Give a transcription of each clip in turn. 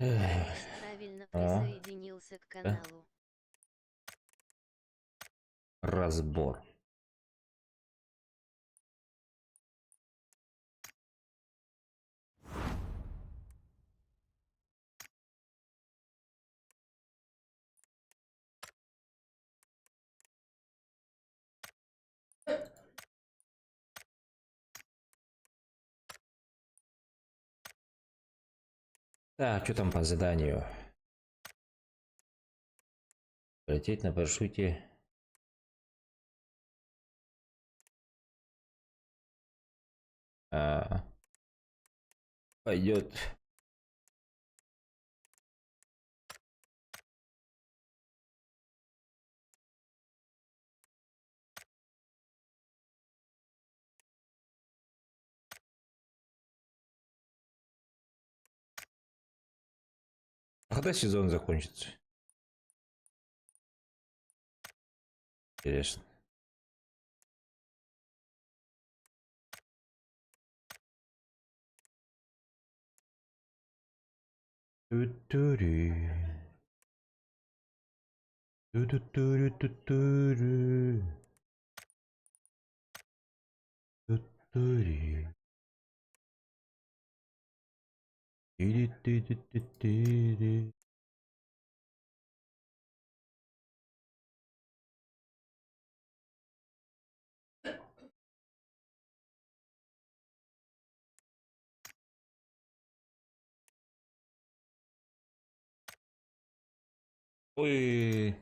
Правильно присоединился к каналу. Разбор. Так, что там по заданию? Полететь на парашюте. Пойдет. А когда сезон закончится? Интересно. Ту-ту-рю. Ту-ту-ту-рю-ту-ту-рю. Ту-ту-рю. Тири-тири-ти-тири. Ой.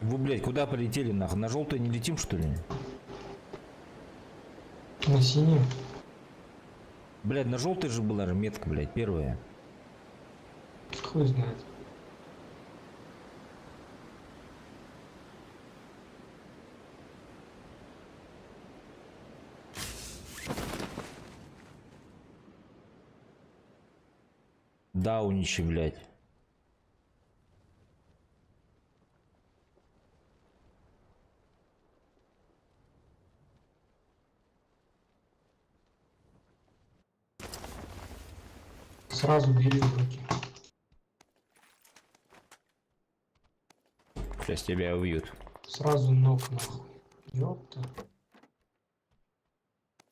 Вы, блядь, куда полетели, нахуй? На желтый не летим, что ли? На синюю? Блядь, на желтый же была же метка, блядь, первая. Хуй знает. Дауничи, блядь. Сразу бери в руки. Сейчас тебя убьют. Сразу ног нахуй. Ёпта.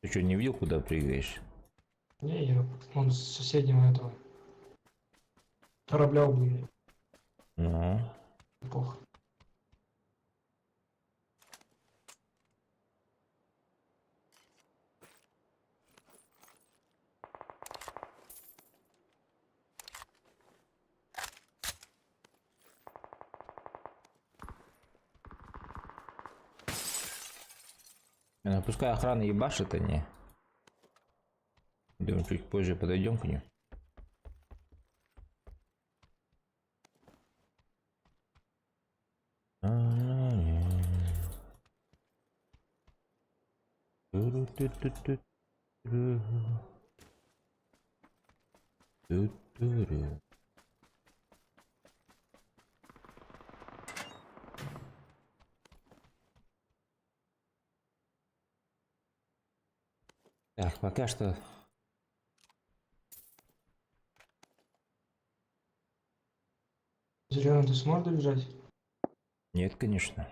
Ты что, не видел, куда прыгаешь? Не, я... Он с соседнего этого корабля убили. Ну, Плохо. пускай охрана ебашит, а не. Думаю, чуть позже подойдем к ним. Так, пока что... Зеленый, ты сможешь добежать? Нет, конечно.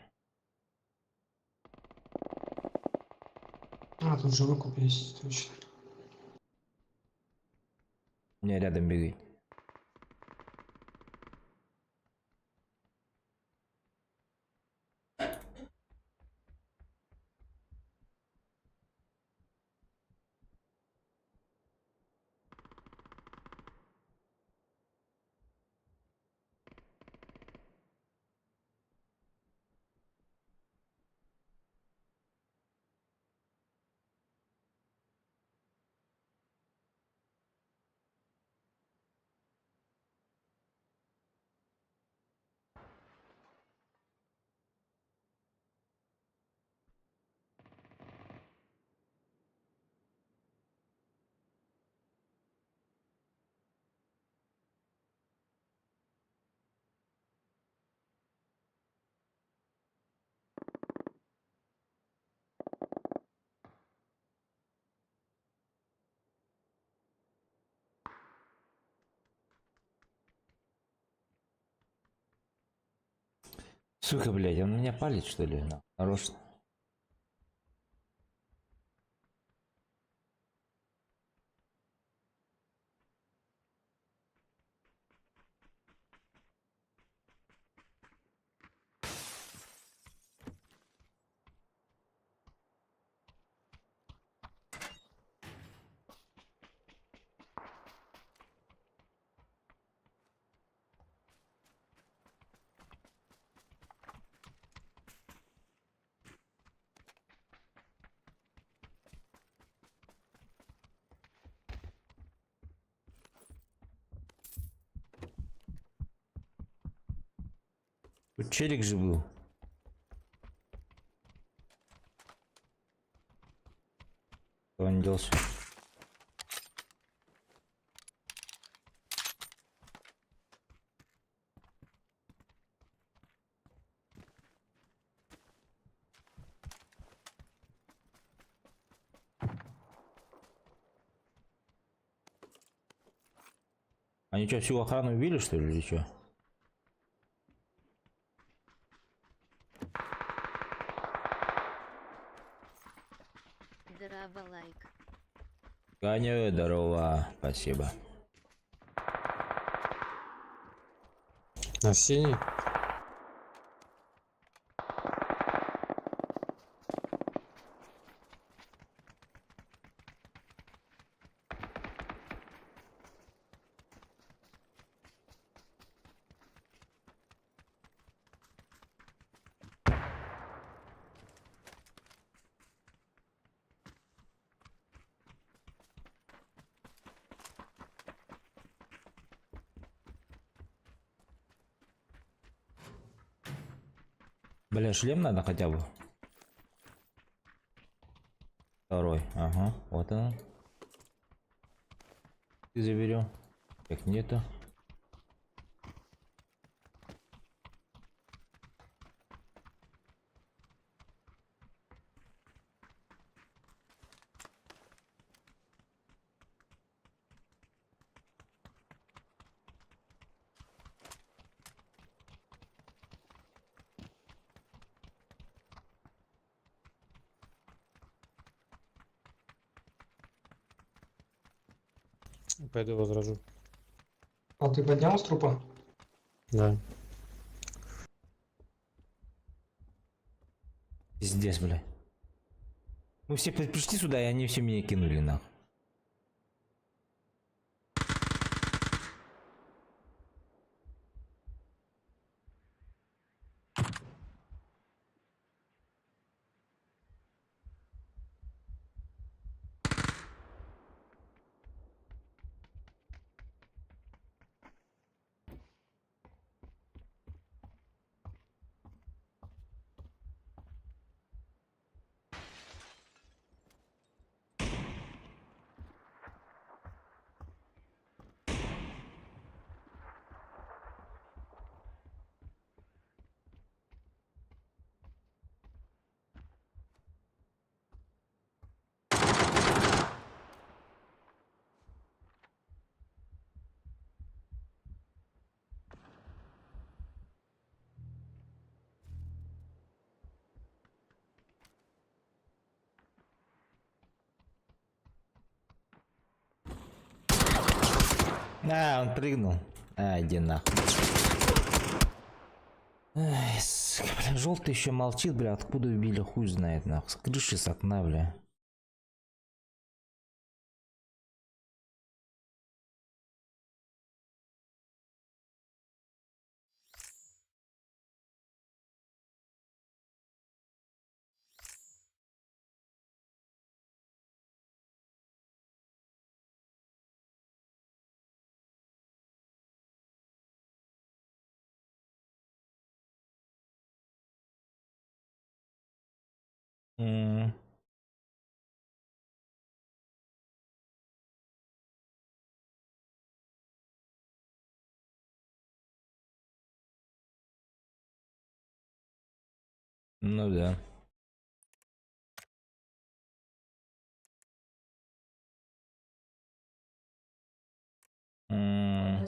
А, тут же выкуп есть, точно. У меня рядом бегай. Сука, блядь, он меня палит, что ли? Нарочно. Тут челик же был. Куда он делся? Они что, всю охрану убили, что ли, или что? Здорово, лайк. Ганя, здорово, спасибо. На синий? Бля, шлем надо хотя бы. Второй, ага, вот он. И заберем. Как нету. Пойду возражу. А ты поднял с трупа? Да. Пиздец, бля. Мы все пришли сюда, и они все меня кинули нахуй. А, он прыгнул. А, иди нахуй. Ай, сука, бля, желтый еще молчит, бля, откуда убили, хуй знает, нахуй. С крыши, с окна, бля. М. Ну да. М.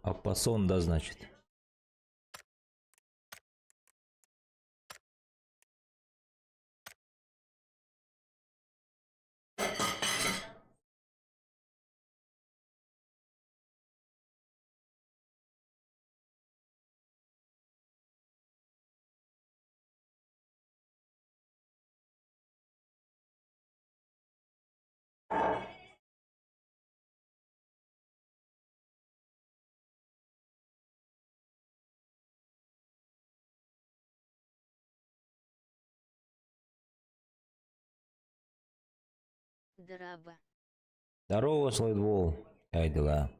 А пасон, да, значит. Драба. Здорово, Слайдвол. Как дела?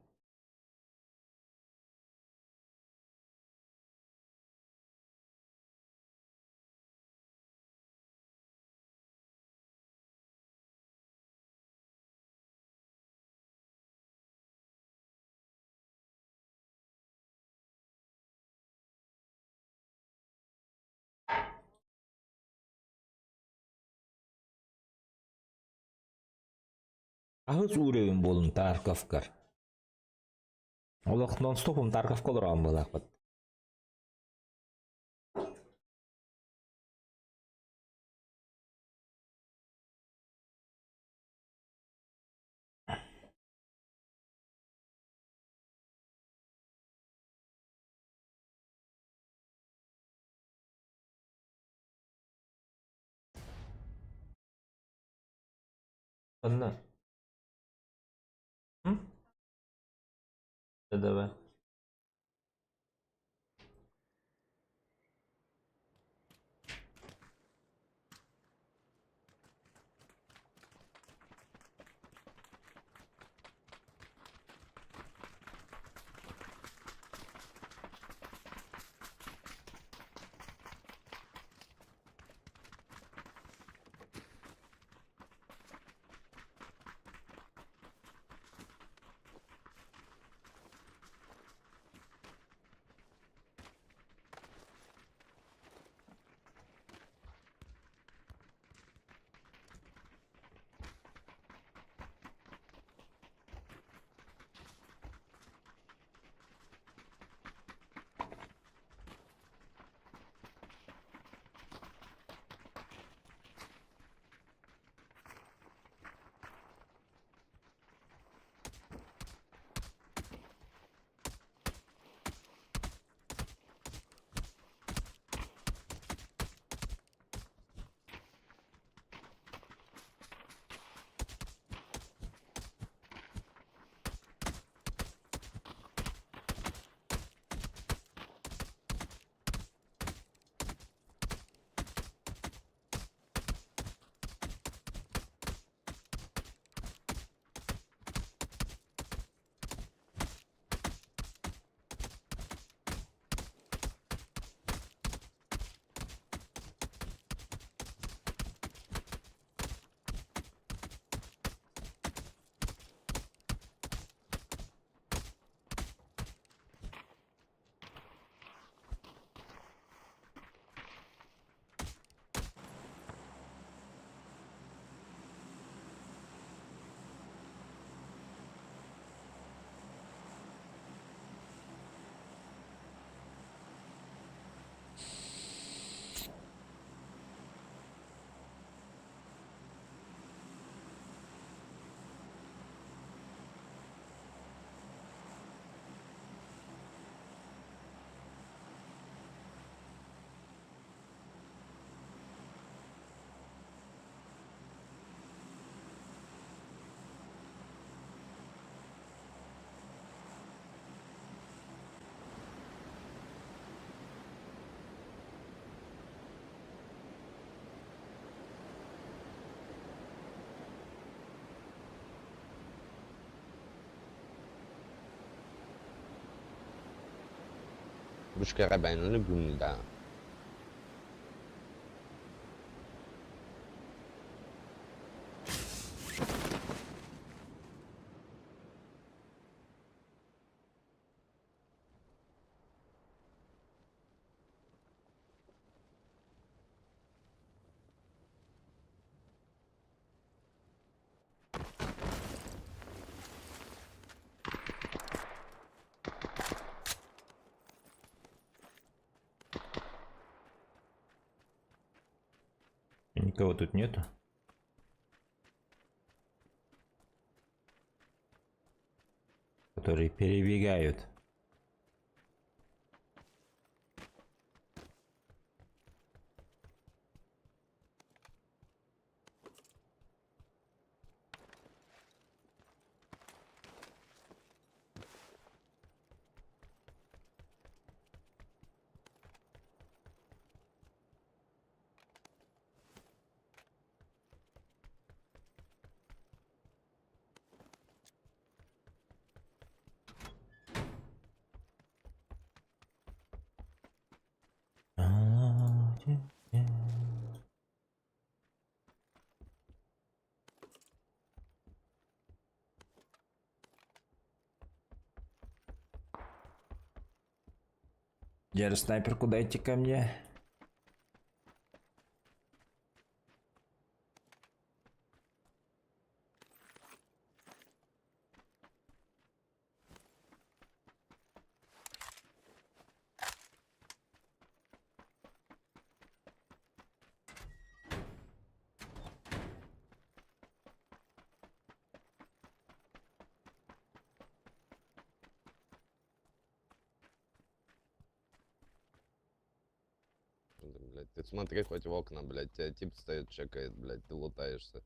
Ағыз уровень болын Тарковкар. Олақ нон-стопым Тарковка олырған болақ бат. Anna. Hı? Ya da ben. Buscare bene le punta. Никого тут нету. Которые перебегают. Держи снайперку, дайте ко мне. Блядь, ты смотри хоть в окна, блядь, тебя тип стоит, чекает, блядь, ты лутаешься.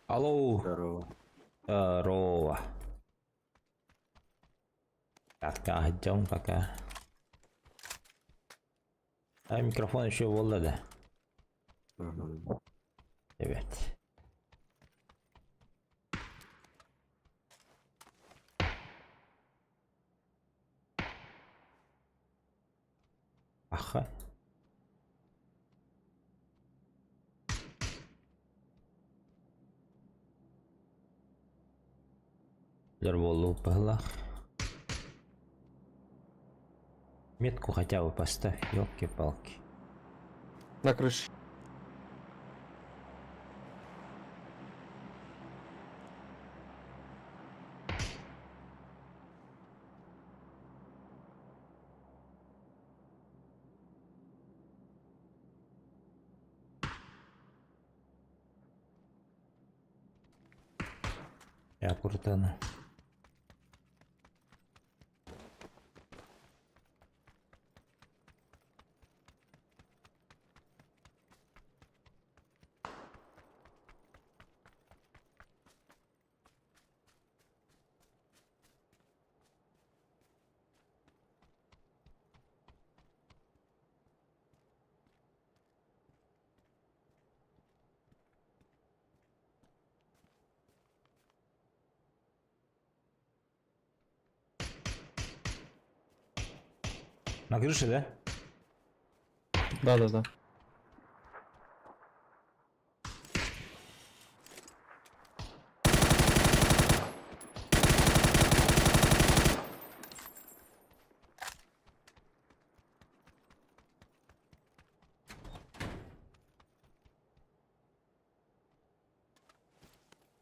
Алло. Здорово. Здорово. Пока, идем пока. А микрофон еще волда, да? Угу. Evet. Ага. Взорвал палах. Метку хотя бы поставь, ёлки-палки. На крыше. Я крутану. На крыше, да? Да.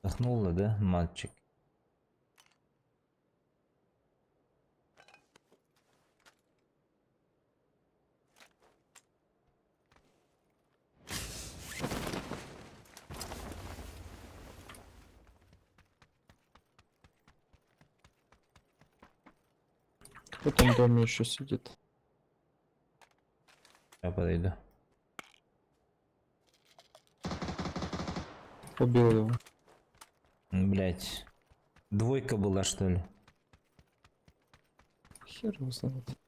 Вдохнула, да, мальчик? В этом доме еще сидит. Я подойду. Убил его. Блять. Двойка была, что ли? Хер его знает.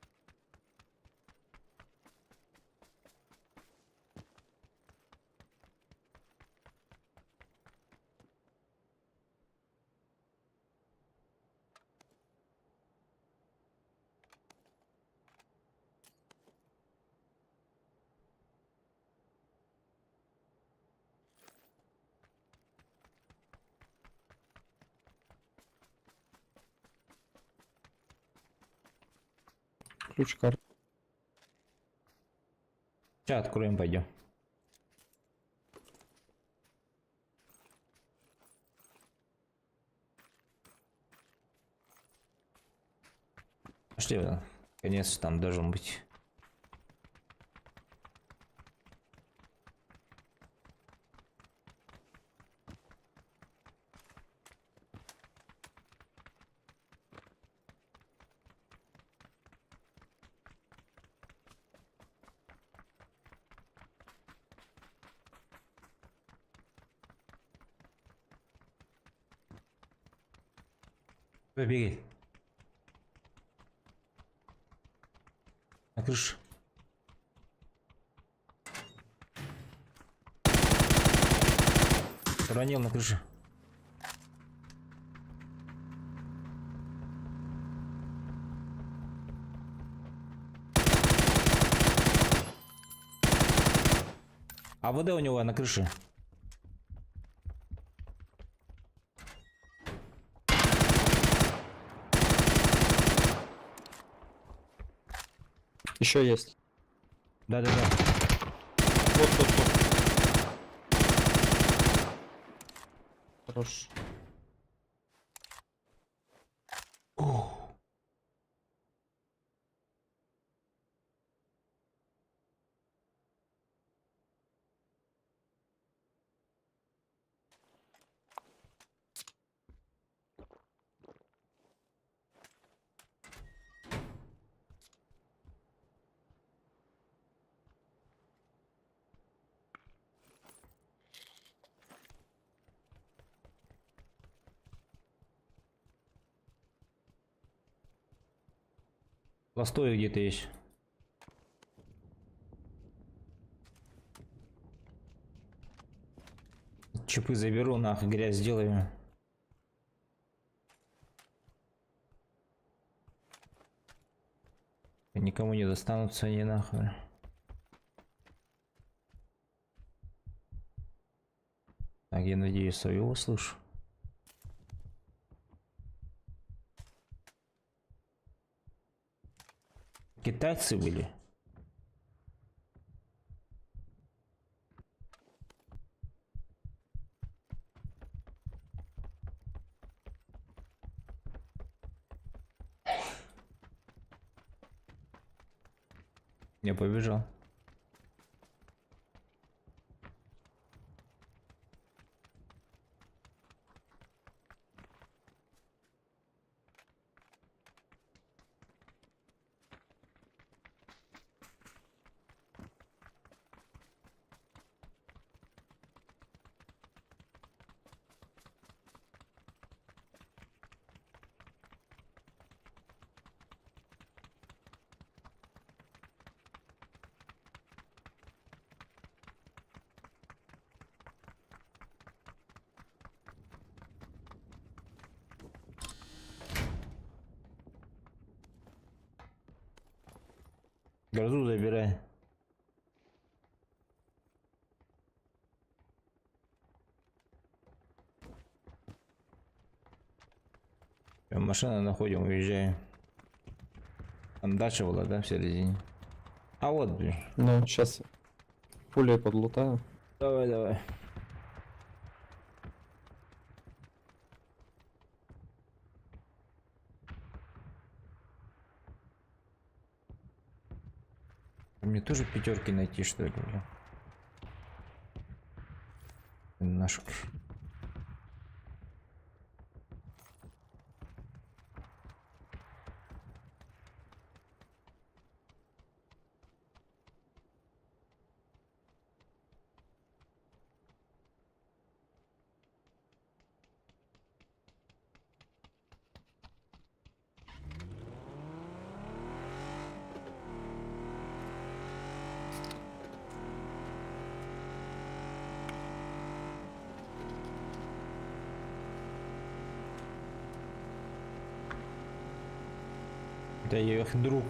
Ключ карт. Сейчас откроем, пойдем. Пошли, конец там должен быть. Побегай. На крыше. Ранил на крыше. А ВД у него на крыше. Еще есть. Да-да-да. Вот, вот, вот. Хорош. Пластовый где-то есть. Чипы заберу, нахуй грязь сделаю. Никому не достанутся они нахуй. Так, я надеюсь, своего слышу. Китайцы были. Я побежал. Грозу забирай. Машина находим, уезжаем. Там дача была, да, в середине. А вот, блин. Ну, сейчас пулей подлутаю. Давай, давай. Мне тоже пятерки найти, что ли, бля? Нашу. Это их друг.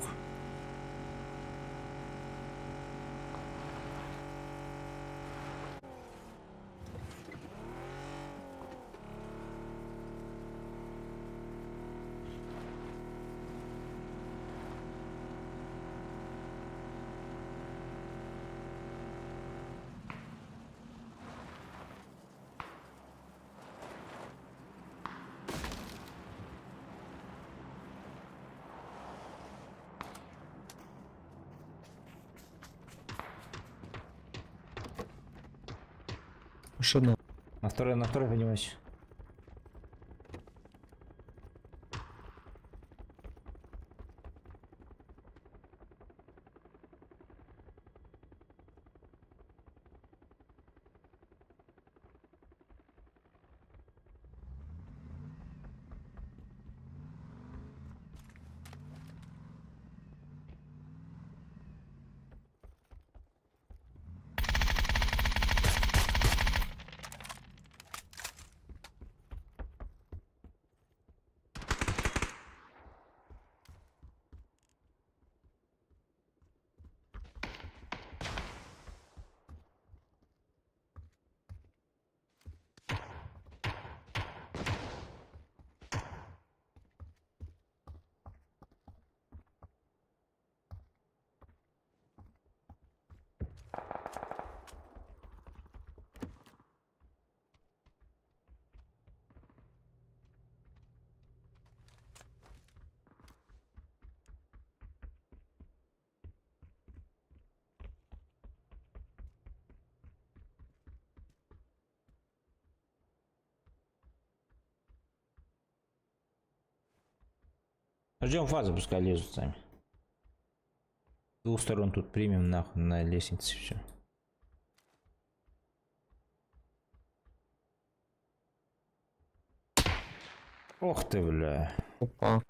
Машина. На второй поднимайся. Ждем фазы, пускай лезут сами. С двух сторон тут примем нахуй на лестнице все. Ох ты, бля. Опа.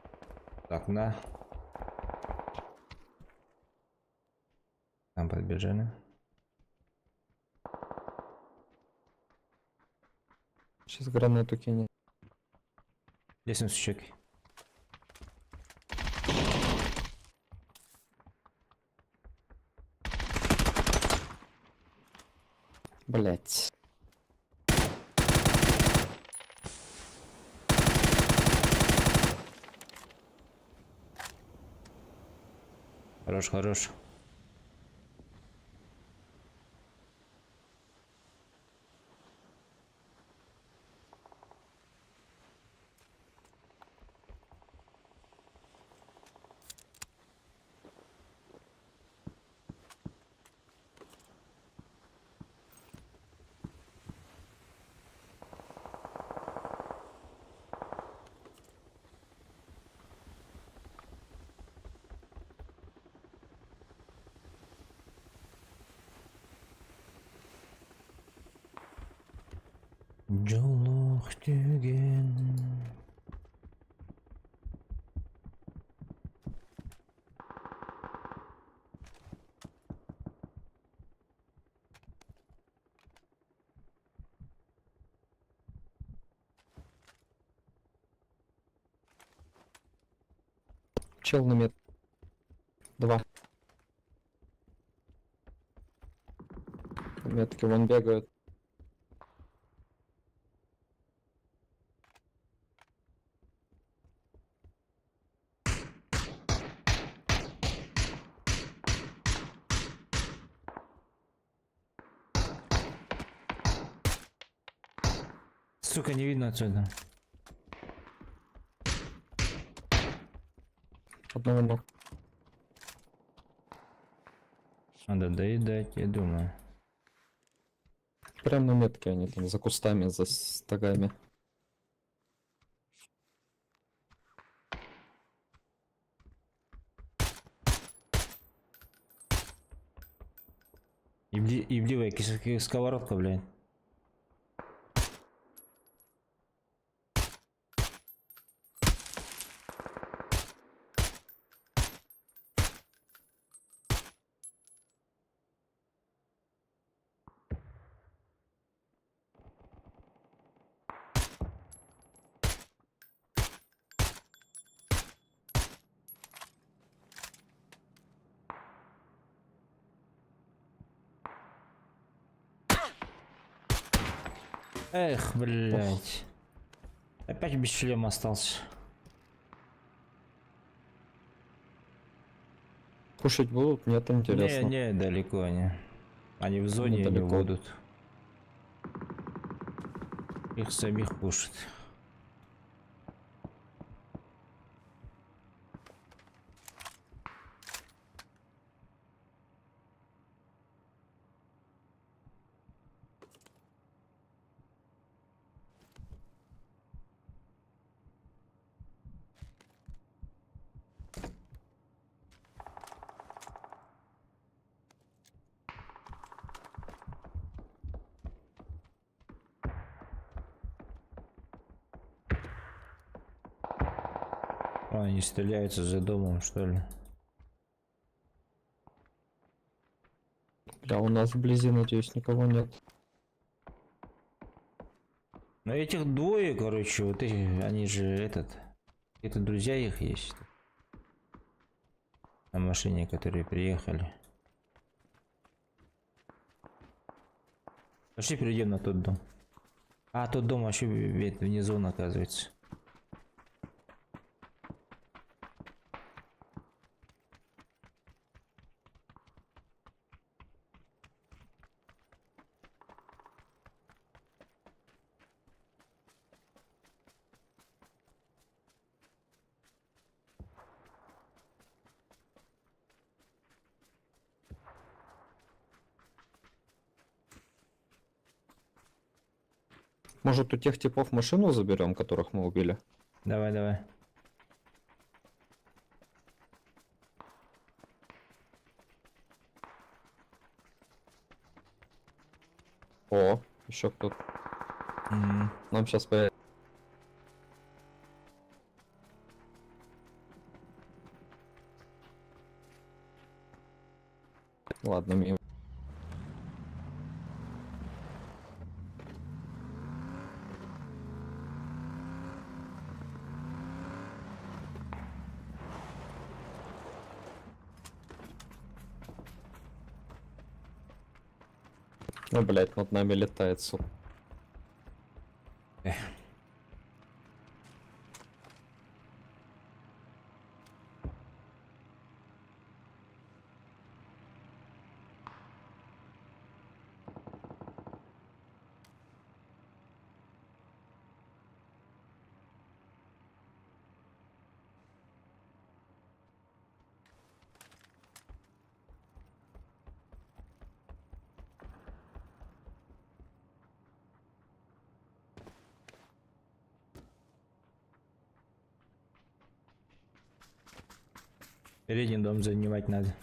Так, на. Там подбежали. Сейчас гранату кинет. Лестницу чекай. Блять. Хорош, хорош. Жолох түген. Чел на мет. 2. Метки вон бегают. Сука, не видно отсюда. Одного ног. Надо доедать, я думаю. Прям на метке они там за кустами, за стогами. Ибливая сковородка, блядь. Эх, блядь. Опять без шлема остался. Кушать будут? Нет, интересно. Не, далеко они. Они в зоне или Недалеко. будут. Их самих пушат. О, они стреляются за домом, что ли? Бля, у нас вблизи, надеюсь, никого нет. Но этих двое, короче, вот эти, они же это друзья их есть. На машине, которые приехали. Пошли перейдем на тот дом. А, тот дом вообще внизу оказывается. Может, у тех типов машину заберем, которых мы убили? Давай, давай. О, еще кто-то. Мгм. Нам сейчас появится. Ладно, мимо. Ну, блядь, над нами летает, сука. Передний дом занимать надо.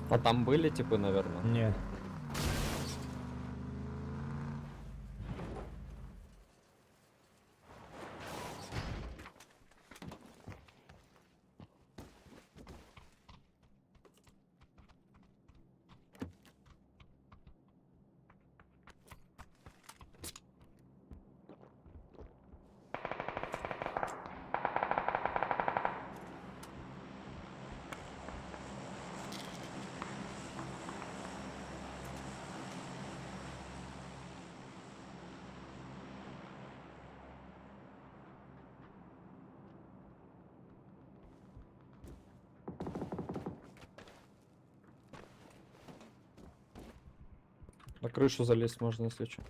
А там были типы, наверное? Нет. На крышу залезть можно, если что.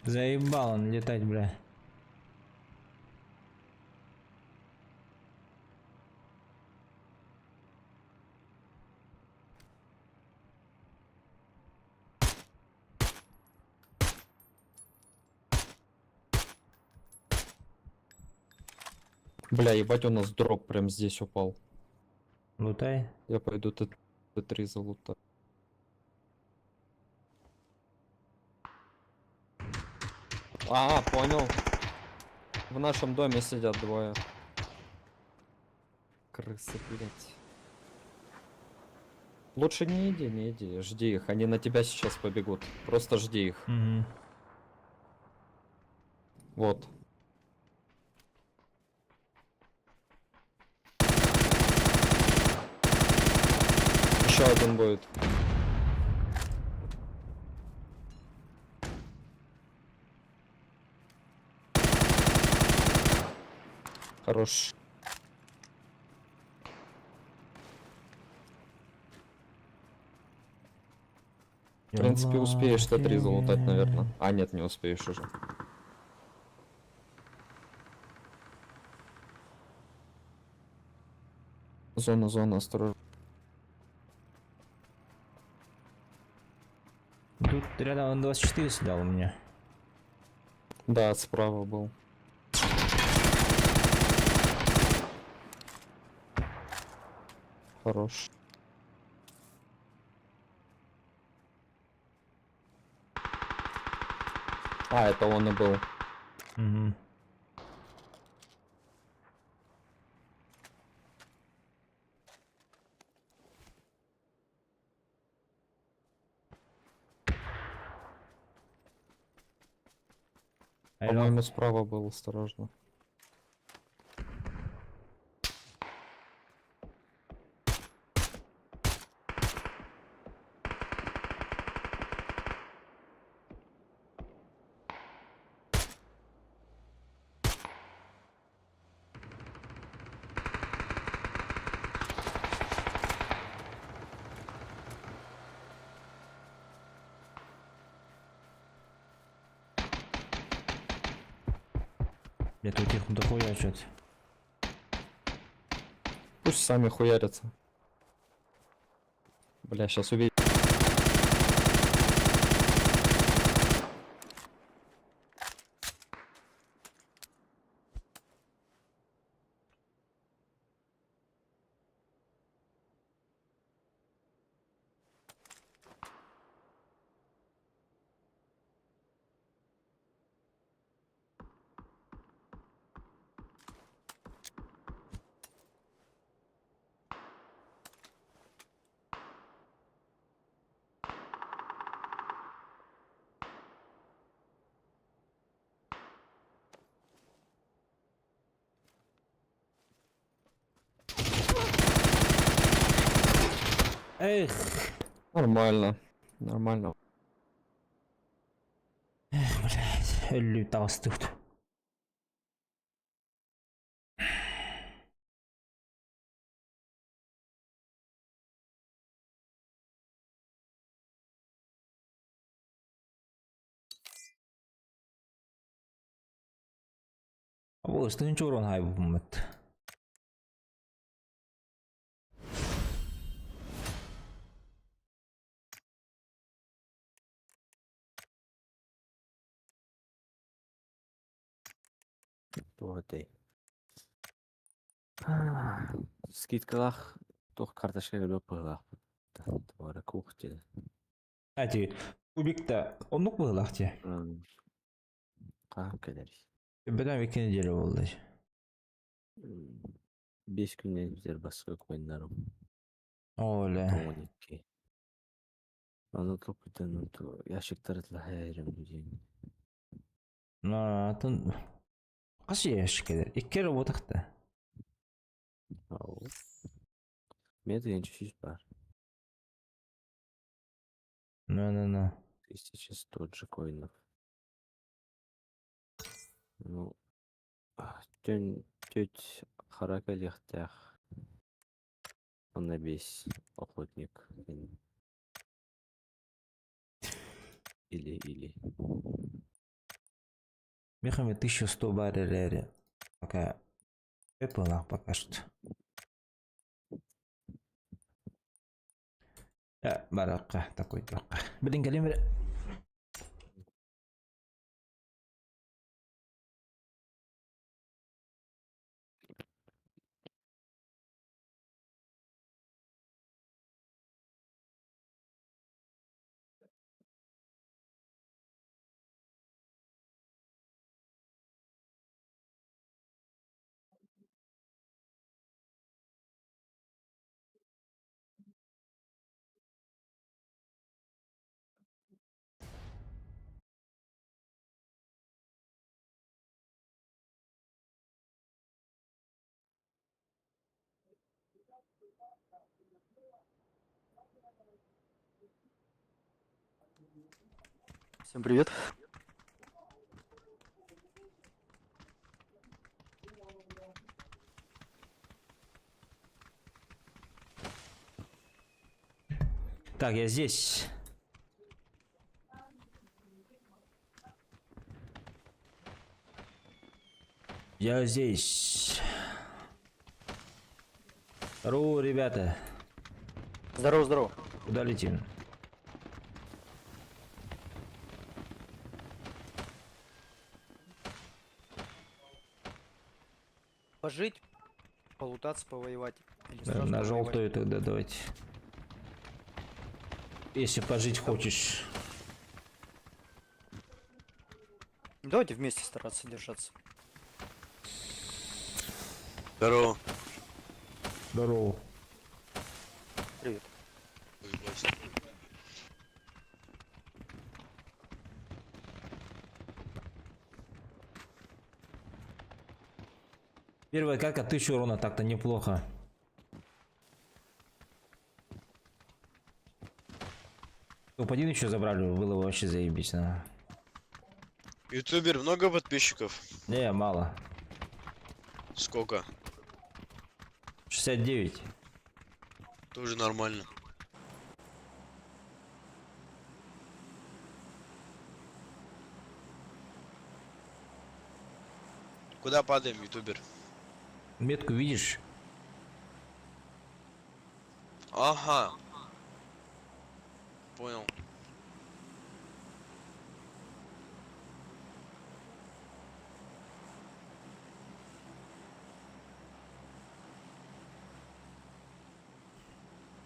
Заебал он летать, бля. Бля, ебать, у нас дроп прям здесь упал. Лутай. Я пойду Т3 залутаю. А, понял. В нашем доме сидят двое. Крысы, блять. Лучше не иди, жди их. Они на тебя сейчас побегут. Просто жди их. Угу. Вот. Еще один будет. Хорош. В принципе, успеешь Т3 залутать, наверное. А, нет, не успеешь уже. Зона, осторожно. Тут рядом 24 сюда у меня. Да, справа был. Хорош. А, это он и был. Угу. По-моему, справа был, осторожно. Я тут их дохуя что-то. Пусть сами хуярятся. Бля, сейчас увидим. Эх, Нормально. Нормально. блядь, ölü tavastut. Vuosittain juuron haivummat. Туғатай. Скидкалах тух карточкаға löp бұғылақ. Туғара кухте. Äiti, kubikta onnuk bıhlahti. Қағым кәдер. Beden vekini jeli oldu. 5 күннен біздер басқа көйіндарым. Öyle. 12. Аны топытын яшықтар тылайырым дейін. Naatın kaç yaş gelir? İki kere botakta. Ау. Мен деген чуть бар. No. 1100 же коинов. Ну, төн төт харака лехтях. Он на 5 охотник. Или. Михами 1100 баррелери. Пока выпала пока что. Я барака такой барака. Блин, калимер. Всем привет. Так, я здесь. Я здесь. Здорово, ребята. Здорово, здорово. Куда летим? Пожить, полутаться, повоевать. Или На сразу повоевать. желтую тогда давайте. Если пожить хочешь. Давайте вместе стараться держаться. Здорово. Здорово. Привет. Первая карка 1000 урона, так-то неплохо. Топ-1 еще забрали, было бы вообще заебись. Да. Ютубер, много подписчиков? Не, мало. Сколько? 69. Тоже нормально. Куда падаем, ютубер? Метку видишь? Ага. Понял.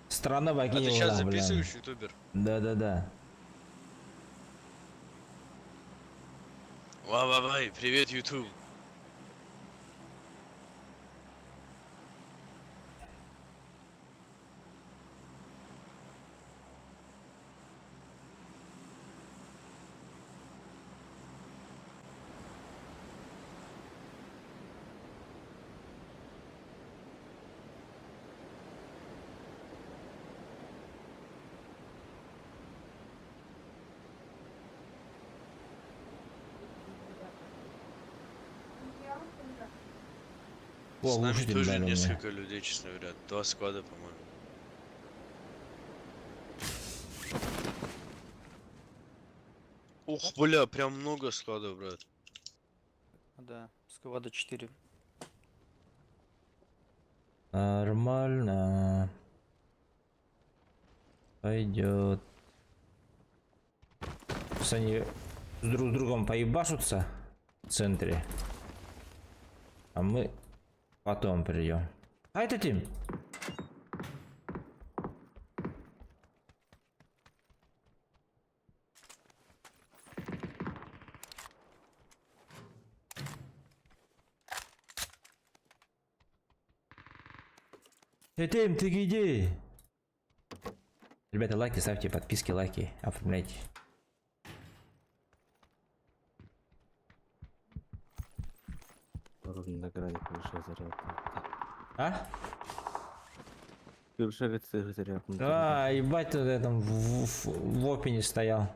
Страна А ты вокинила, сейчас блин. записываешь, ютубер? Да-да-да. Ва-ва-вай, привет, ютуб. О, С нами глушитель тоже дали мне. несколько людей, честно говоря. 2 склада, по-моему. Ух, бля, прям много складов, брат. Да, склада 4. Нормально. Пойдет. Сейчас они друг с другом поебашутся в центре. А мы потом придем. А это Тим. Тим, ты где? Ребята, лайки ставьте, подписки, лайки, оформляйте. Ровно награде крыша заряд. А? Крыша заряд. А, ебать, тут этом в опене стоял.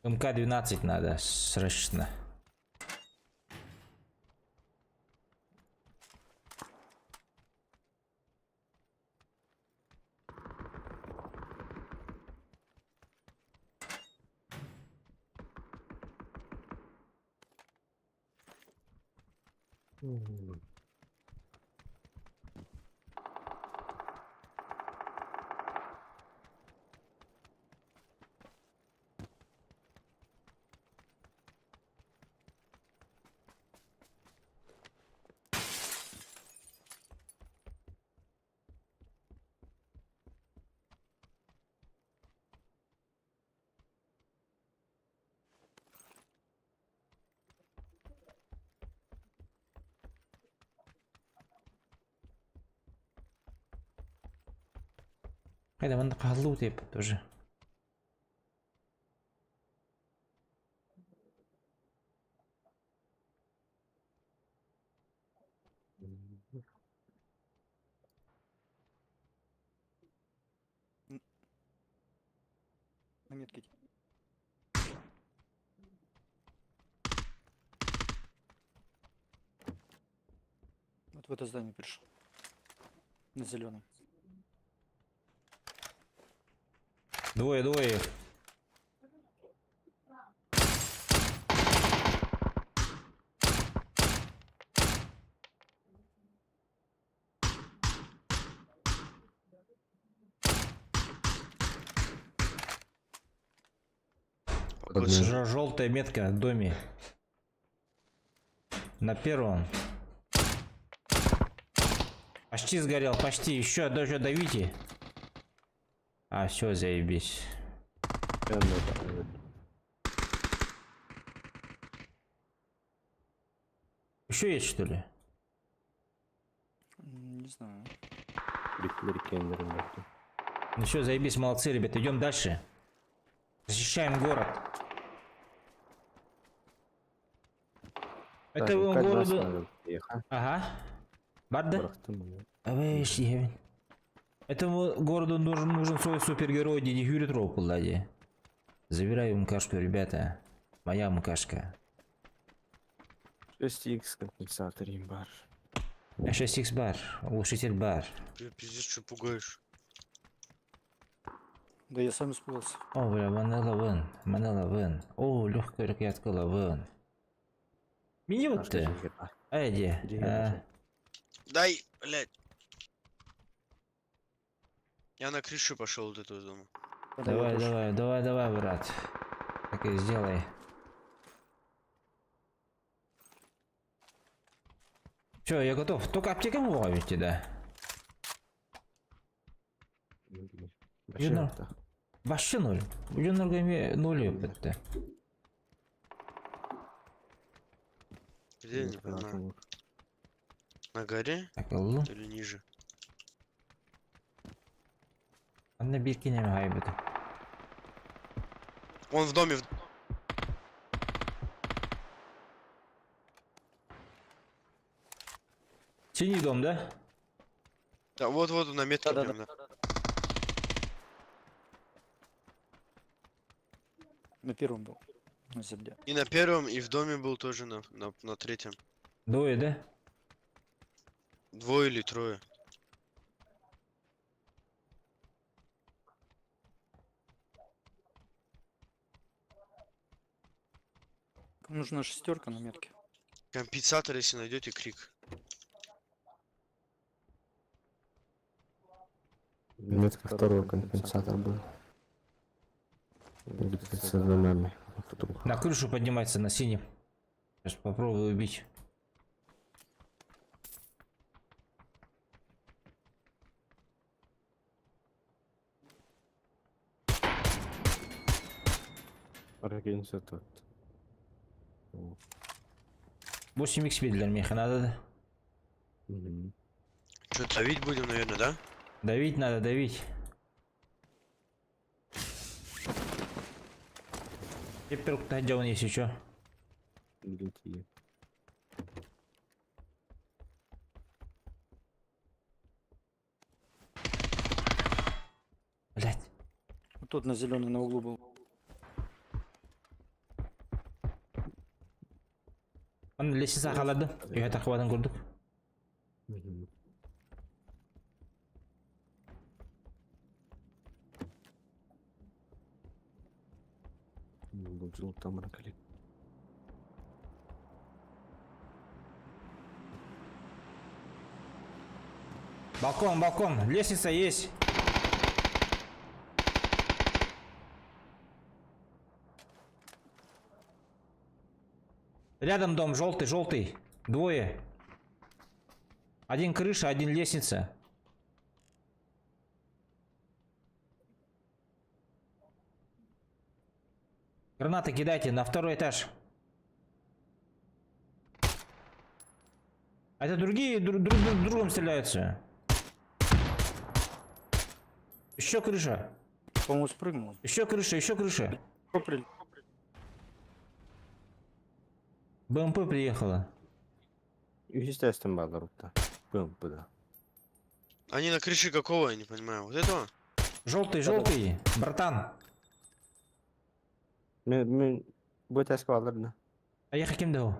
МК-12 надо срочно. Haydi bana kaldı tep тоже. На метке. Вот в это здание пришел. На зеленом. Двое. Желтая метка в доме. На первом. Почти сгорел, почти. Еще даже давите. А, все, заебись. Еще есть, что ли? Не знаю. Ну все, заебись, молодцы, ребята. Идем дальше. Защищаем город. Это городу... Ага. Барда? Этому городу нужен свой супергерой Диди Юритроу, Пуллади. Забираю МКшку, ребята. Моя МКшка. 6х компенсатор имбар. 6х бар, глушитель бар. Бля, пиздец, что пугаешь? Да я сам испугался. О, бля, Манела вен. О, легкая ракетка лавен. Мини вот ты. Эдди. Дай, блядь. Я на крышу пошел от этого дома. Давай, брат. Так и сделай. Все, я готов. Только аптека ловите, да? Вообще ноль. Уже нуль опыта. Где, не понимаю. На горе Так, алло. или ниже? На бирке не гайбет. Он в доме. Синий дом, да? Да, вот на метке Да-да-да. прям. На первом был. На земле. И на первом, и в доме был тоже на третьем. Двое, да? Двое или трое. Нужна шестерка на метке. Компенсатор, если найдете, крик. Метка второй компенсатор был. Где-то за нами. На крышу поднимается на синем. Сейчас попробую убить. Организатор. 8 XP для меха надо, да? Что, давить будем, наверное, да? Давить надо, давить. Теперь где он есть еще? Блять. Вот тут на зеленый на углу был. Он лестница қалады. Үйге тақуадан көрдік. Там ракали. Балкон, лестница есть. Рядом дом, желтый. Двое. Один крыша, один лестница. Гранаты кидайте на второй этаж. Это другие друг другом стреляются. Еще крыша. По-моему, спрыгнул. Еще крыша, еще крыша. Поприль. БМП приехала. Естественно, Баларута. Был бы, да. Они на крыше какого, я не понимаю. Вот этого? Желтый, желтый. Братан. Будет эсквадрна. А я каким дал?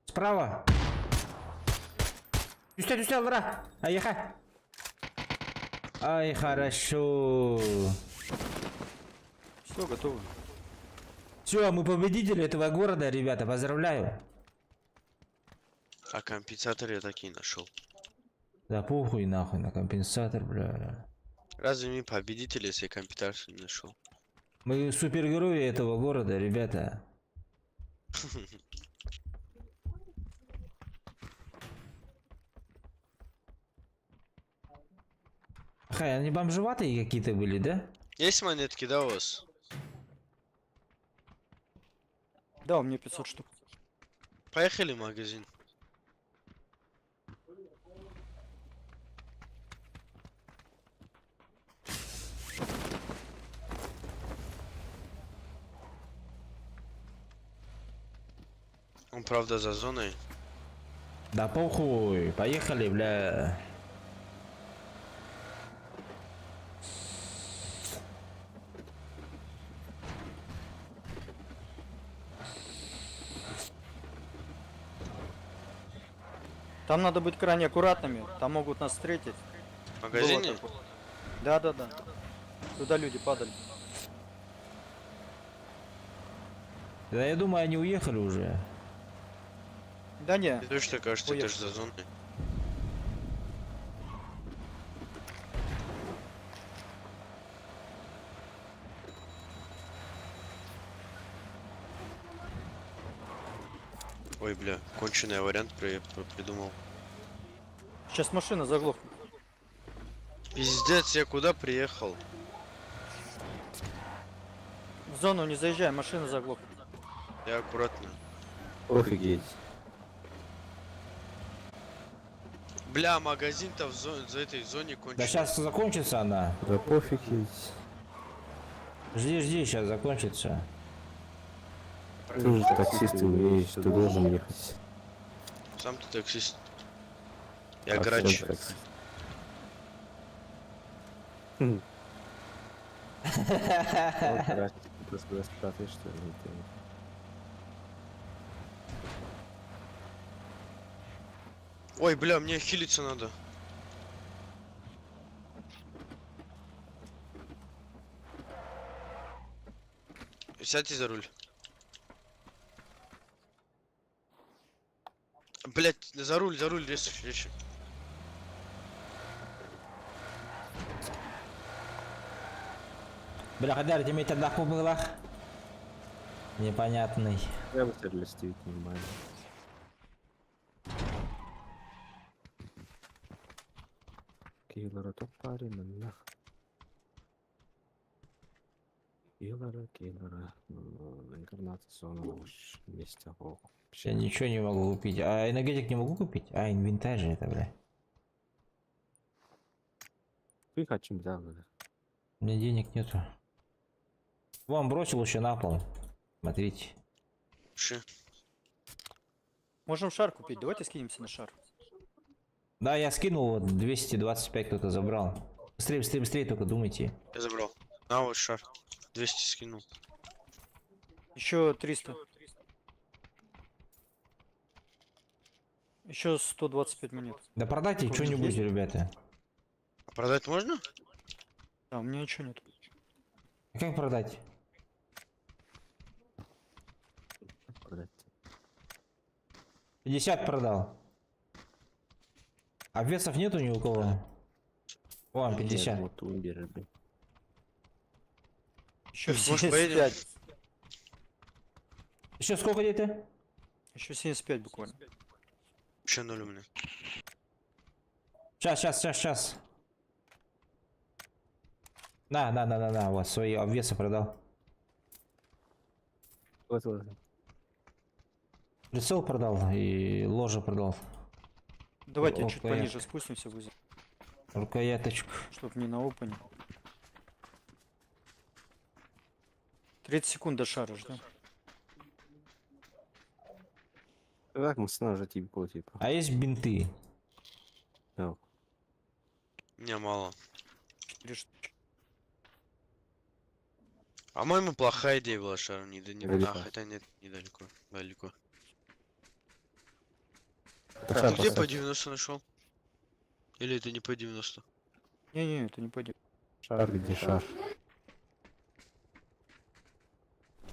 Справа. Тюстя, враг. Ай-яха. Ай, хорошо. Все, готово. Все, мы победители этого города, ребята, поздравляю. А компенсатор я так и не нашел. Да похуй нахуй на компенсатор, бля. Разве мы победители, если я компенсацию не нашел? Мы супергерои этого города, ребята. Хай, они бомжеватые какие-то были, да? Есть монетки, да, у вас? Да, у меня 500 штук. Поехали в магазин. Он, правда, за зоной. Да похуй, поехали, бля. Там надо быть крайне аккуратными. Там могут нас встретить. В магазине? Было такое. Да. Туда люди падали. Да я думаю, они уехали уже. Да не. Ты точно кажется, это же за зоной. Ой, бля, конченый вариант придумал. Сейчас машина заглохнет. Пиздец, я куда приехал? В зону не заезжай, машина заглохнет. Я аккуратно. Офигеть. Бля, магазин-то в зоне, за этой зоне конченый. Да сейчас закончится она. Да пофигеть. Жди, сейчас закончится. Ты же таксист, ты умеешь, ты должен ехать. Сам ты таксист. Я А грач. всем таксист. Вот грач, ты просто спрятаешь, что ли, ты. Ой, бля, мне хилиться надо. Сядьте за руль. Блять, за руль, резче. Бля, Хадар, тебе тогда было? Непонятный. Я выстрелил, стивить нормально. Киллера топарина, нах. Киллера. Инкарнационного вместе. Я ничего не могу купить. А энергетик не могу купить? А, инвентарь же это, бля. Ты хочу, да, бля. У меня денег нету. Вам бросил еще на пол. Смотрите. Ши. Можем шар купить. Давайте скинемся на шар. Да, я скинул, вот 225 кто-то забрал. Быстрее, только думайте. Я забрал. На вот шар. 200 скинул. Еще 300. Еще 125 монет. Да продайте Купить что-нибудь, есть? ребята. А продать можно? А, у меня ничего нет. А как продать? Продать. 50 продал. А весов нету ни у кого? Вон, 50. Вот убери, блин. Еще Может, поедем? 75. Еще сколько где-то? Еще 75 буквально. Еще 0 у меня. Сейчас. На, вот свои обвесы продал. Вот. Прицел продал и ложе продал. Давайте О, чуть понятно. пониже спустимся, будем. Рукояточку. Чтоб не на опене. 30 секунд до шара ждем. Так, мы сразу типа, типа. А есть бинты? Да. Не, мало. 4 штуки. По-моему, плохая идея была шару. Далеко. А, хотя нет, недалеко. Далеко. Это Ты шар где поставь. по 90 нашел? Или это не по 90? Не-не, это не пойдет. Шар, где шар?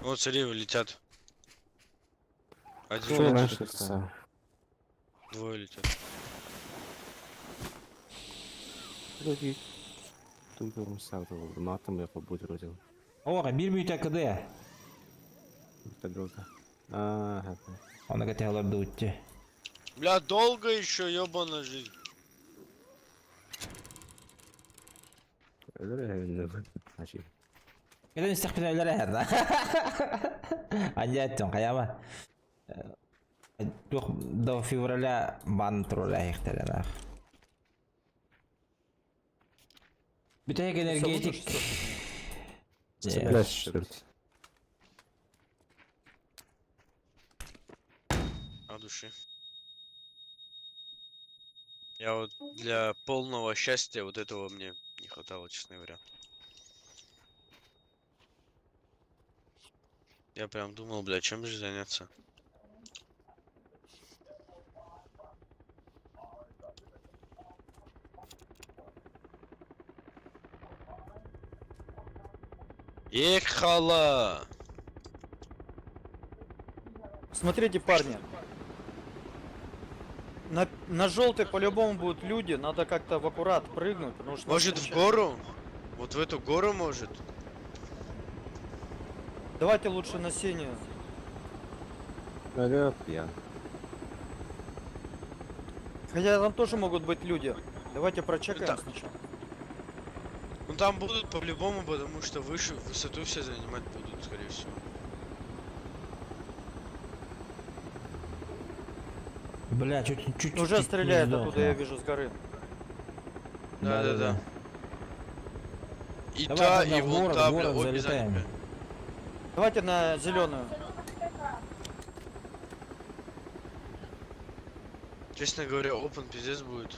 Вот, смотри, летят. Один, Что летит, раньше ставил? двое летят. Вроде Тумпером ставил, матом я побудил. Ora, bir müyte kıdı. Это друга. А, это. Ona katıyorlar da uçtu. Бля, долго еще, ёбана жизнь. Значит, Giden istekbirler herhalde. Anlattım kayama. Yok до февраля бан тролля ихтеренах. Bir tek energetik. блядь, что ли? От души. Я вот для полного счастья вот этого мне не хватало, честно говоря. Я прям думал, бля, чем же заняться? Ехала! Смотрите, парни. На желтой по-любому будут люди, надо как-то в аккурат прыгнуть, потому что... Может в гору? Вот в эту гору может? Давайте лучше на синюю. Алло, я. Хотя там тоже могут быть люди. Давайте прочекаем Да. сначала. Ну там будут по-любому, потому что выше высоту все занимать будут, скорее всего. Бля, чуть-чуть. Уже стреляет оттуда, я вижу, с горы. Да. И Давай та, тогда и в вон город, та, в бля, город обе залетаем. заняты. Давайте на зеленую. Честно говоря, опен пиздец будет.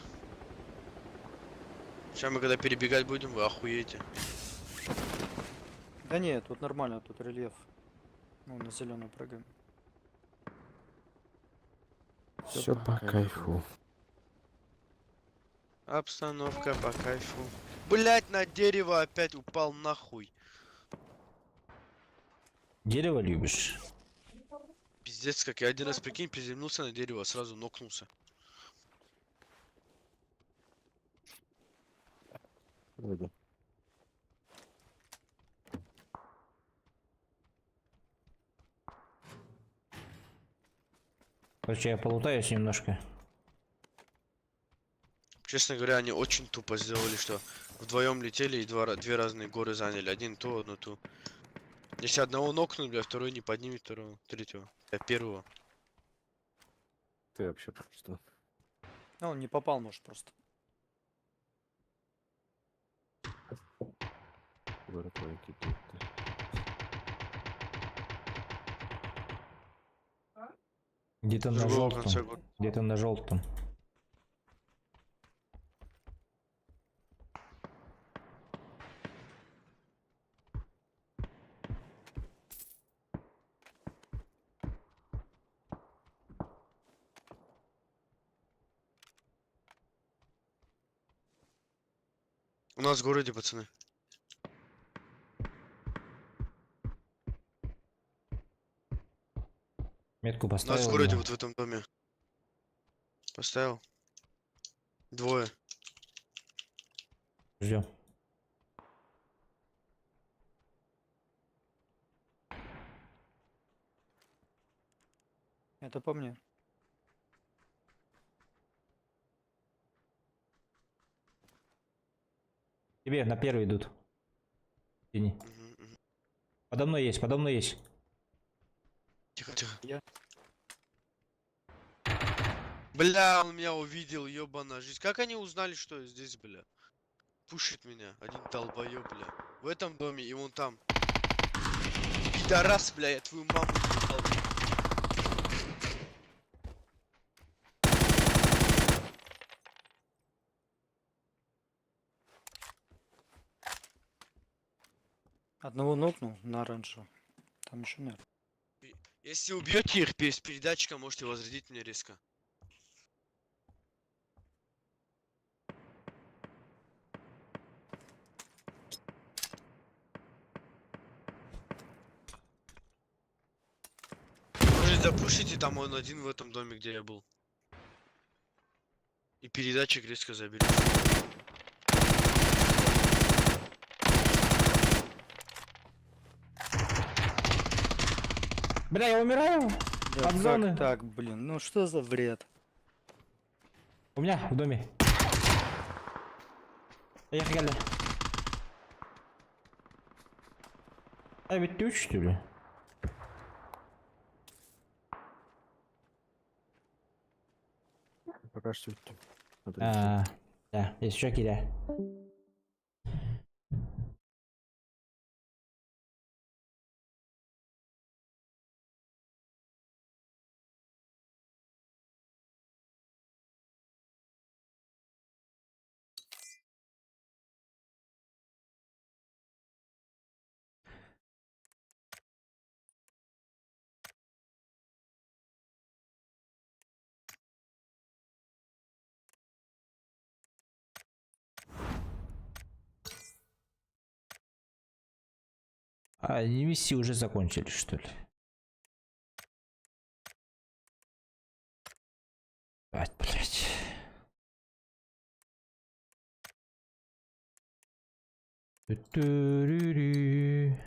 Сейчас мы когда перебегать будем, вы охуеете. Да нет, тут нормально, тут рельеф. Ну, на зеленую прыгаем. Все по кайфу. Обстановка по кайфу. Блять, на дерево опять упал нахуй. Дерево любишь? Пиздец, как я один раз, прикинь, приземлился на дерево, сразу нокнулся. Вроде. Короче, я полутаюсь немножко. Честно говоря, они очень тупо сделали, что вдвоем летели и две разные горы заняли. Один ту, одну ту. Если одного нокнуть, бля, второй не поднимет второго, третьего. Первого. Ты вообще что? А, он не попал, может, просто. Город какие-то. Где-то С на другого конца желтом. города. Где-то на желтом. У нас в городе, пацаны. Метку У нас поставил. в городе, да. вот в этом доме. Поставил. Двое. Ждем. Это по мне. Тебе на первый идут. Тени. Мгм. Подо мной есть, подо мной есть. Тихо, тихо. Бля, он меня увидел, ёбана жизнь. Как они узнали, что я здесь, бля? Пушит меня, один долбоёб, бля. В этом доме и вон там. Пидорас, бля, я твою маму ебал. Одного нокнул на оранжевом. Там еще нет. Если убьете их без передатчика, можете возродить меня резко. Может запушите, там он один в этом доме, где я был. И передатчик резко заберите. Бля, я умираю. Да От зоны. как так, блин, ну что за вред? У меня в доме. Поехали. А ведь ты что ли? Пока что. Да, есть еще киля. А, миссии уже закончились, что ли? Блять. Ту-ту-ру-ру.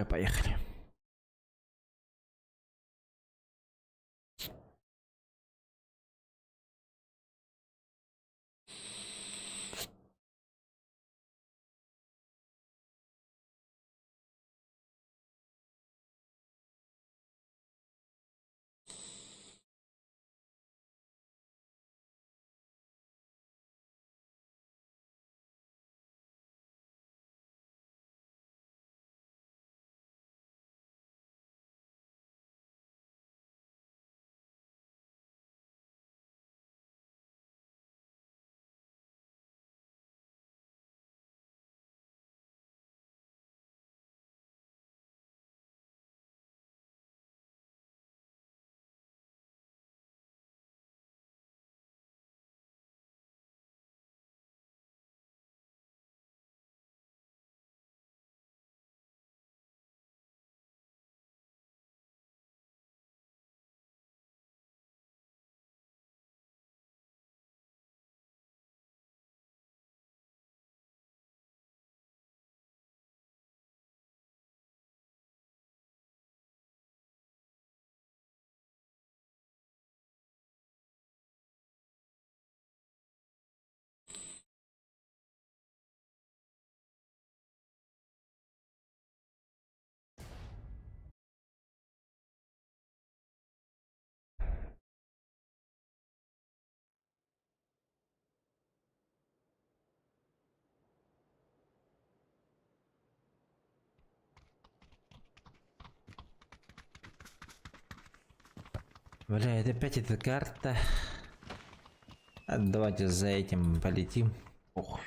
Поехали. Бля, это опять эта карта. А, давайте за этим полетим. Ох.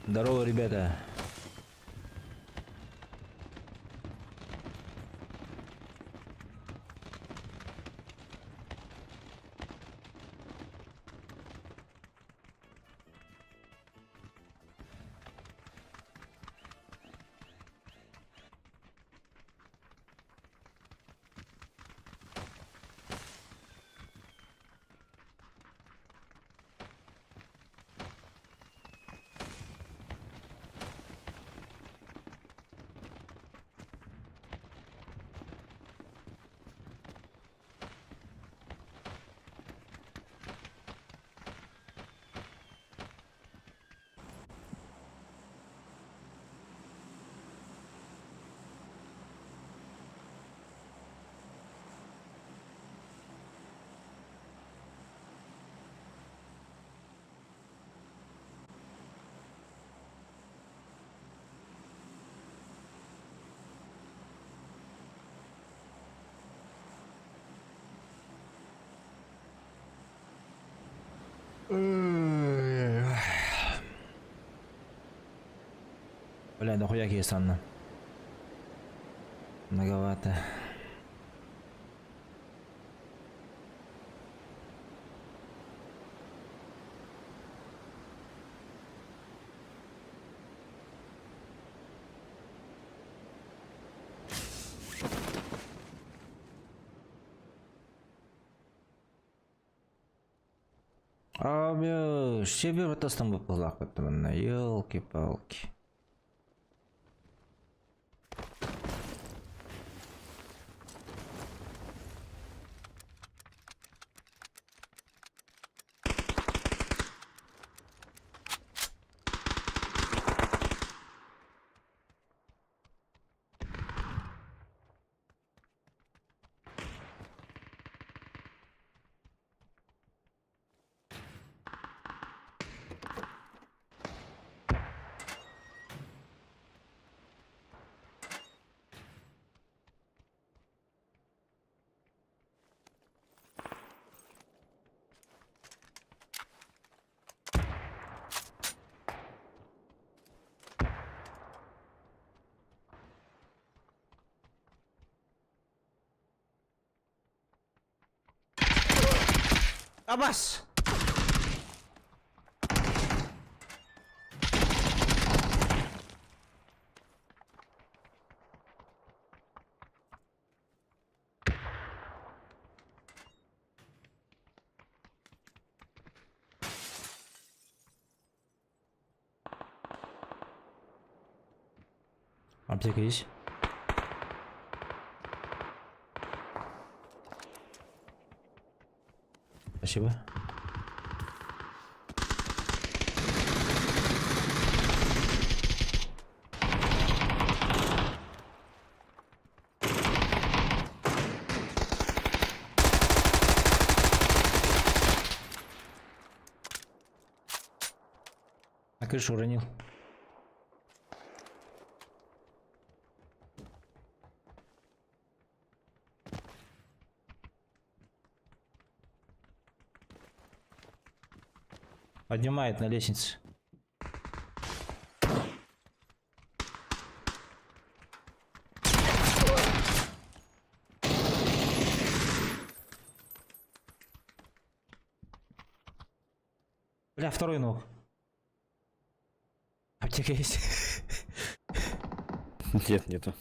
Здорово, ребята. Бля, дохуя кистанно. Многовато. Abi, себе вот там выплак, потому елки-палки. Абас! Аптека есть? Спасибо. На крышу уронил. Поднимает на лестнице. Бля, второй ног. Аптека есть? Нет, нету.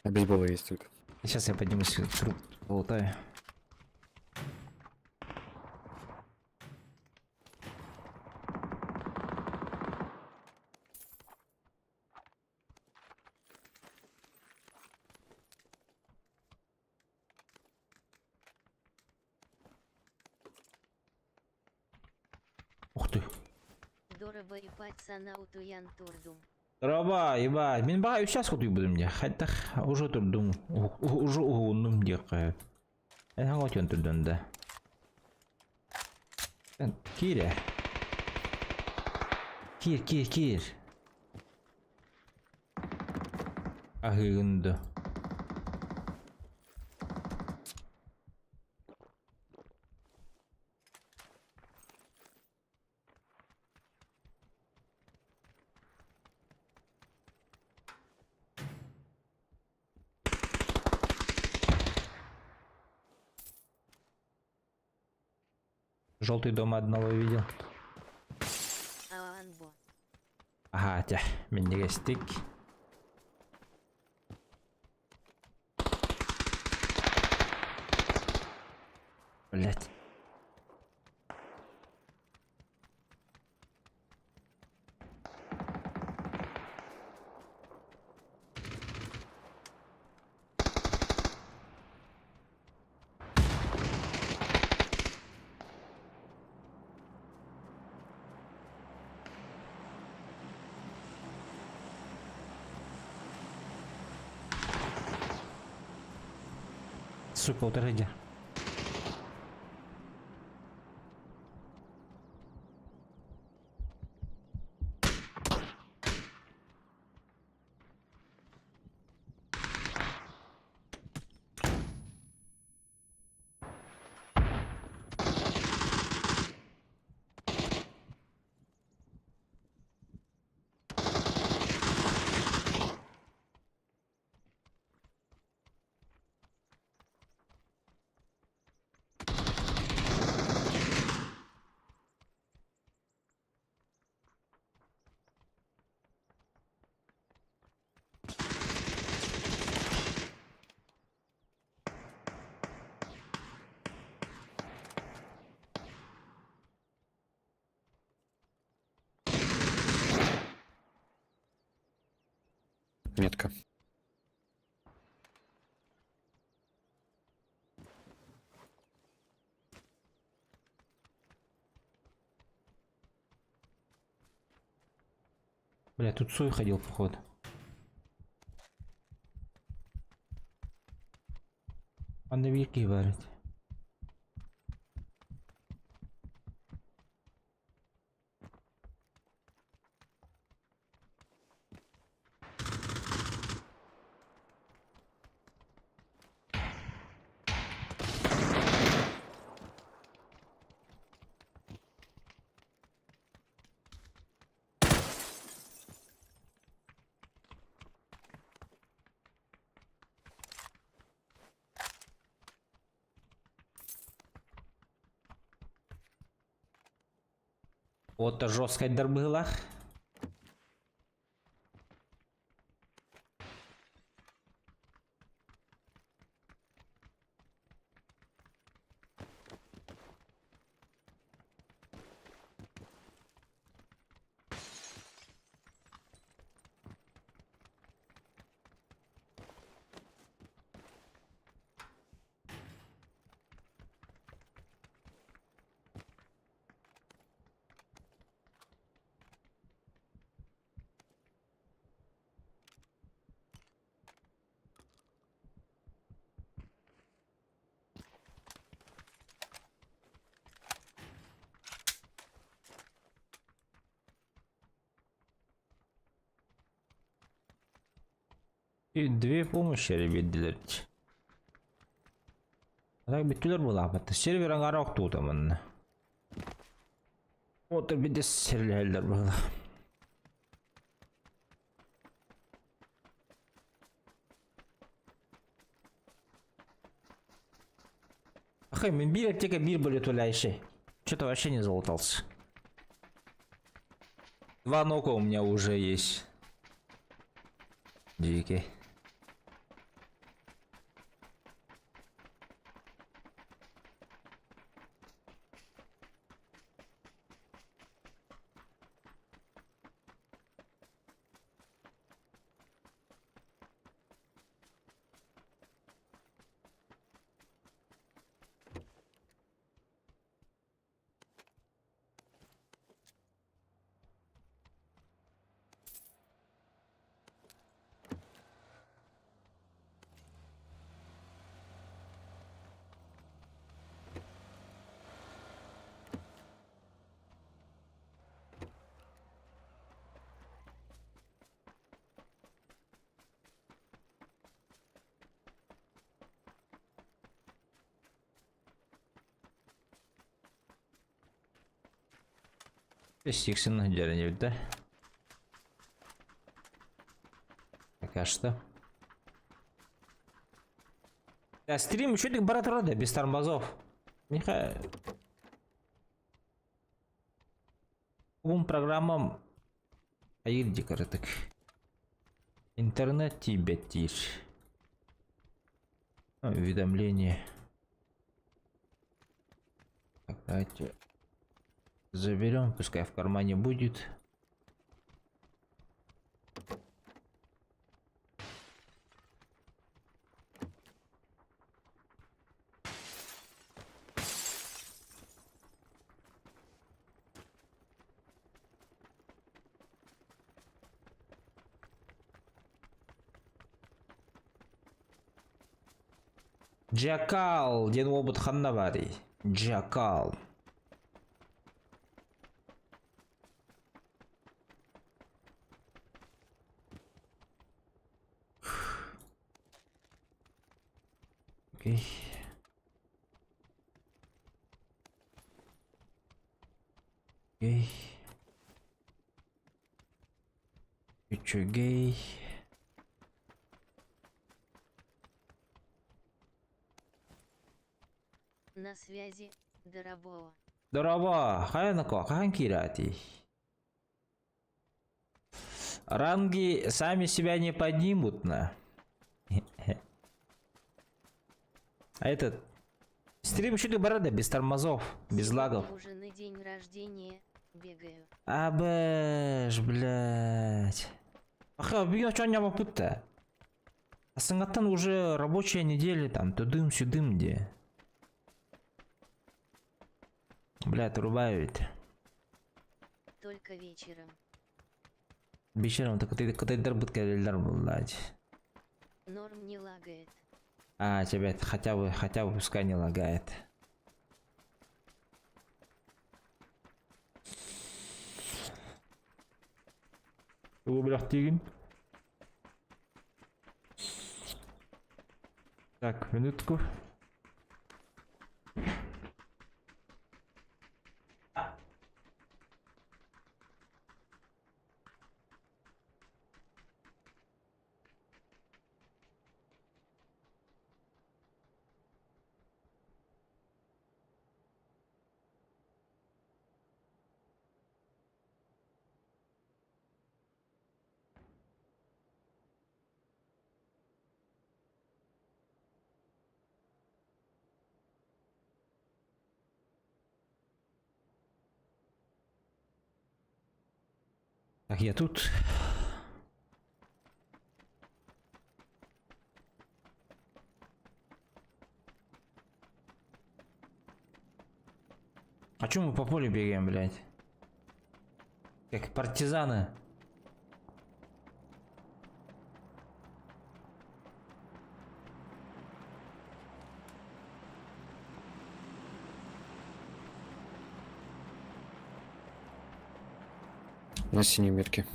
А бейсбола есть только. Сейчас я поднимусь, труп болтаю. Ух ты. Здорово и пацана утуян турдум. Раба, ебать. Мен баға 3 часқа будем де. Хаттақ уже тұрдым. Уже ұғындым де қай. Ән өтен тұрдым да. Кир. Кир. Ағығынды. Желтый дом одного видел. Аанбо. Ага, тя, мендеге стик. Блять. Сука, утырыйди. Метка. Бля, тут Суй ходил, походу. Пандовики варит. Вот то жесткая была. И две помощи, ребят, делать. Так битүлер була, бата сервер аңарак тутамын. Вот бит серверлер була. Ахай, мен бир аптека бир бөлөт ойлайшы. Что-то вообще не залутался. 2 нока у меня уже есть. Дикий. Стиксин деревни, да? Пока что. Да, стрим еще так брат рода без тормозов. Нехай. Бум программам ayırdık artık. Интернет тибетир. Уведомление. Так, давайте заберем, пускай в кармане будет. Джакал, ден обут ханнавари. Джакал. Окей. Окей. И чё, гей? На связи, Дарабова. Здорово, Хаянако, Ханкирати. Ранги сами себя не поднимут на. А этот стрим еще борода без тормозов, без лагов. Уже на день рождения бегаю. Абэш, блядь. Ага, бегу, что не попытка. А сангатан уже рабочая неделя там, то дым, сюдым где. Блядь, рубаю ведь. Только вечером. Вечером так ты дорбутка эльдар был, блядь. Норм не лагает. А, тебя это хотя бы пускай не лагает. Блядь, тигин. Так, минутку. Так, я тут. А чё мы по полю бегаем, блядь? Как партизаны. На синей метке.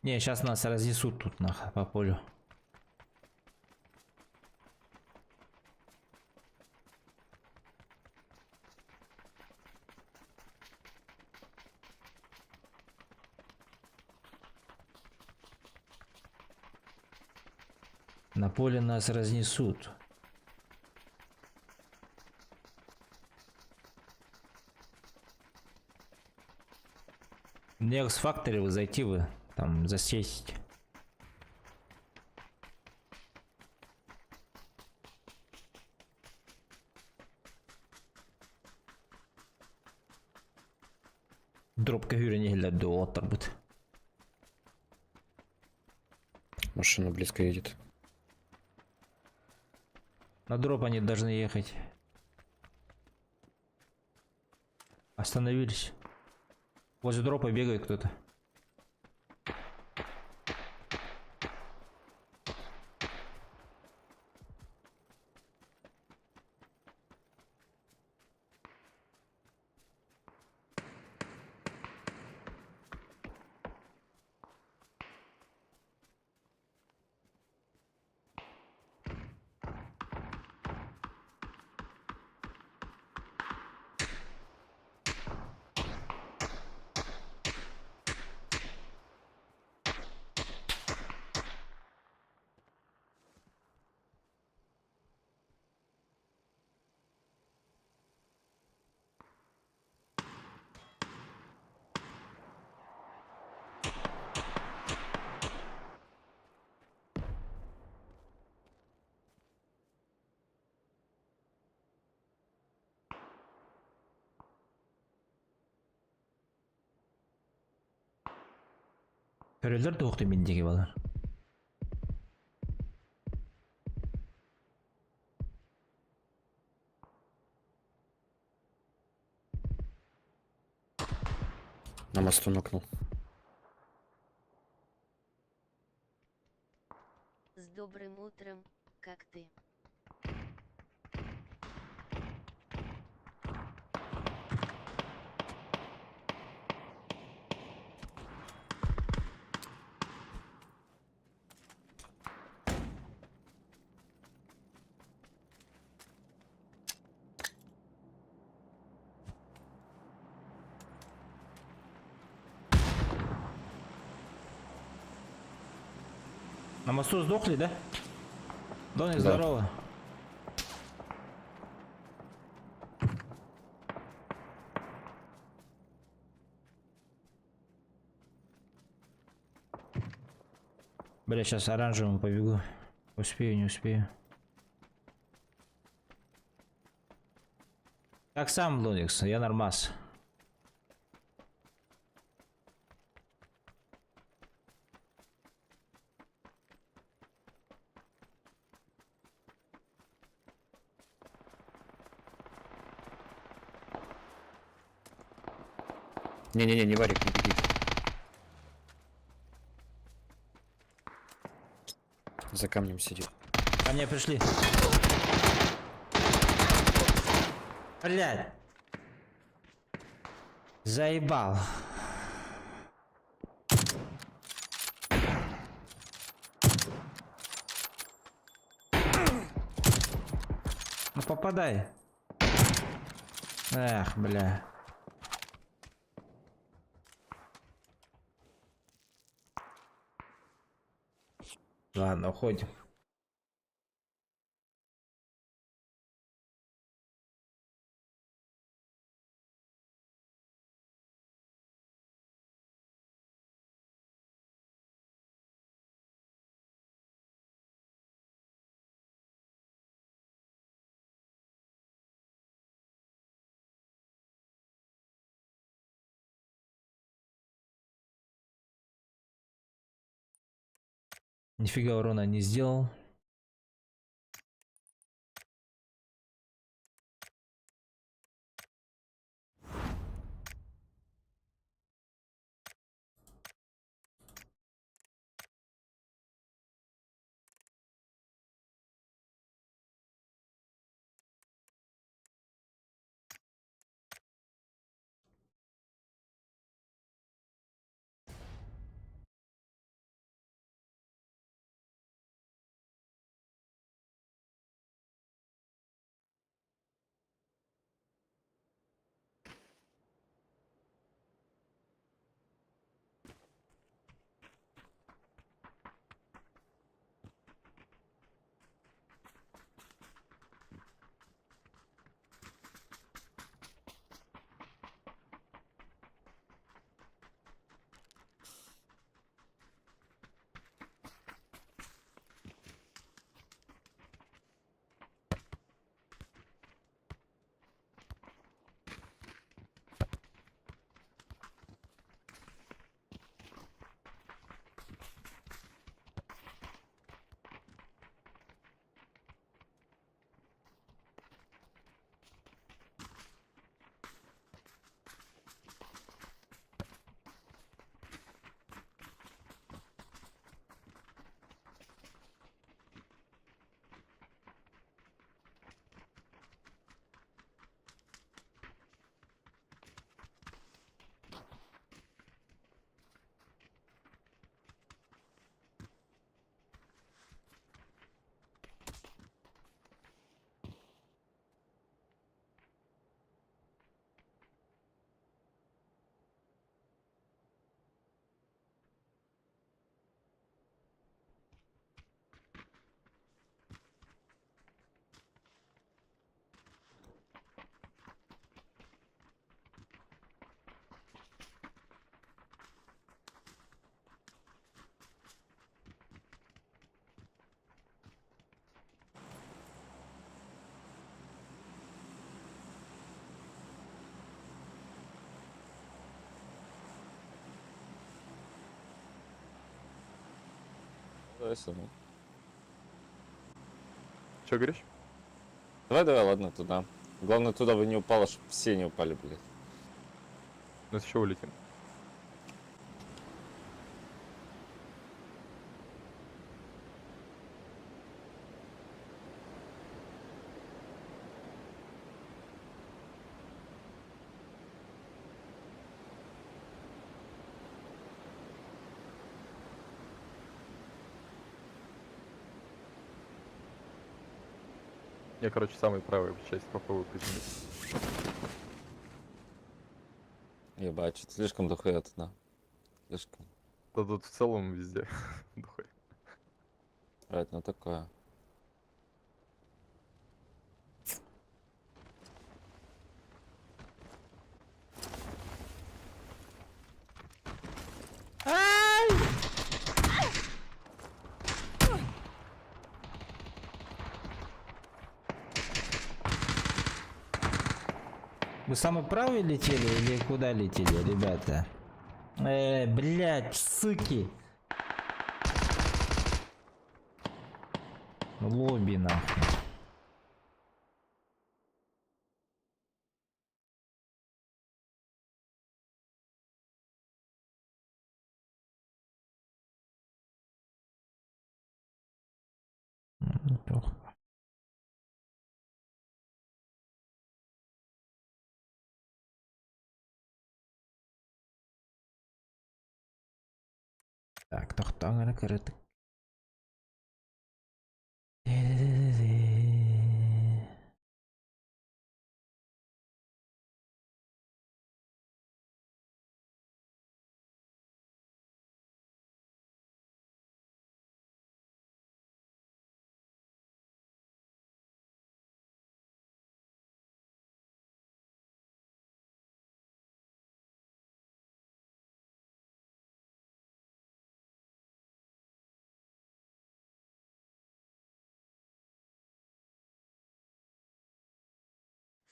Не, сейчас нас разнесут тут по полю. На поле нас разнесут. Next Factory вы зайти вы там засесть. Дропка hur не глядь до återbud. Машина близко едет. На дроп они должны ехать. Остановились. Возле дропа бегает кто-то. Көрөлөр да окты мендеги балар. На мосту нокнул. С добрым утром, как ты? На мосту сдохли, да? Доня, Да. здорово. Бля, сейчас оранжевым побегу. Успею, не успею. Как сам, Лоникс, я нормас. Не-не-не, не варик, не беги. За камнем сидит. Ко мне пришли. Блядь. Заебал. Ну попадай. Эх, бля. Ладно, уходим. Нифига урона не сделал. Давай саму. Че говоришь? Давай, ладно, туда. Главное, туда бы не упало, чтобы все не упали, блядь. Ну с чего улетим? Я, короче, самый правый часть попробую приземлить. Ебать, что-то слишком дохуя туда. Слишком. Да тут в целом везде. Дохуй. Брать, ну такое. Вы самый правый летели или куда летели, ребята? Блядь, суки. Лобби нахуй. Неплохо. Так, тоқтаңыз кірдік.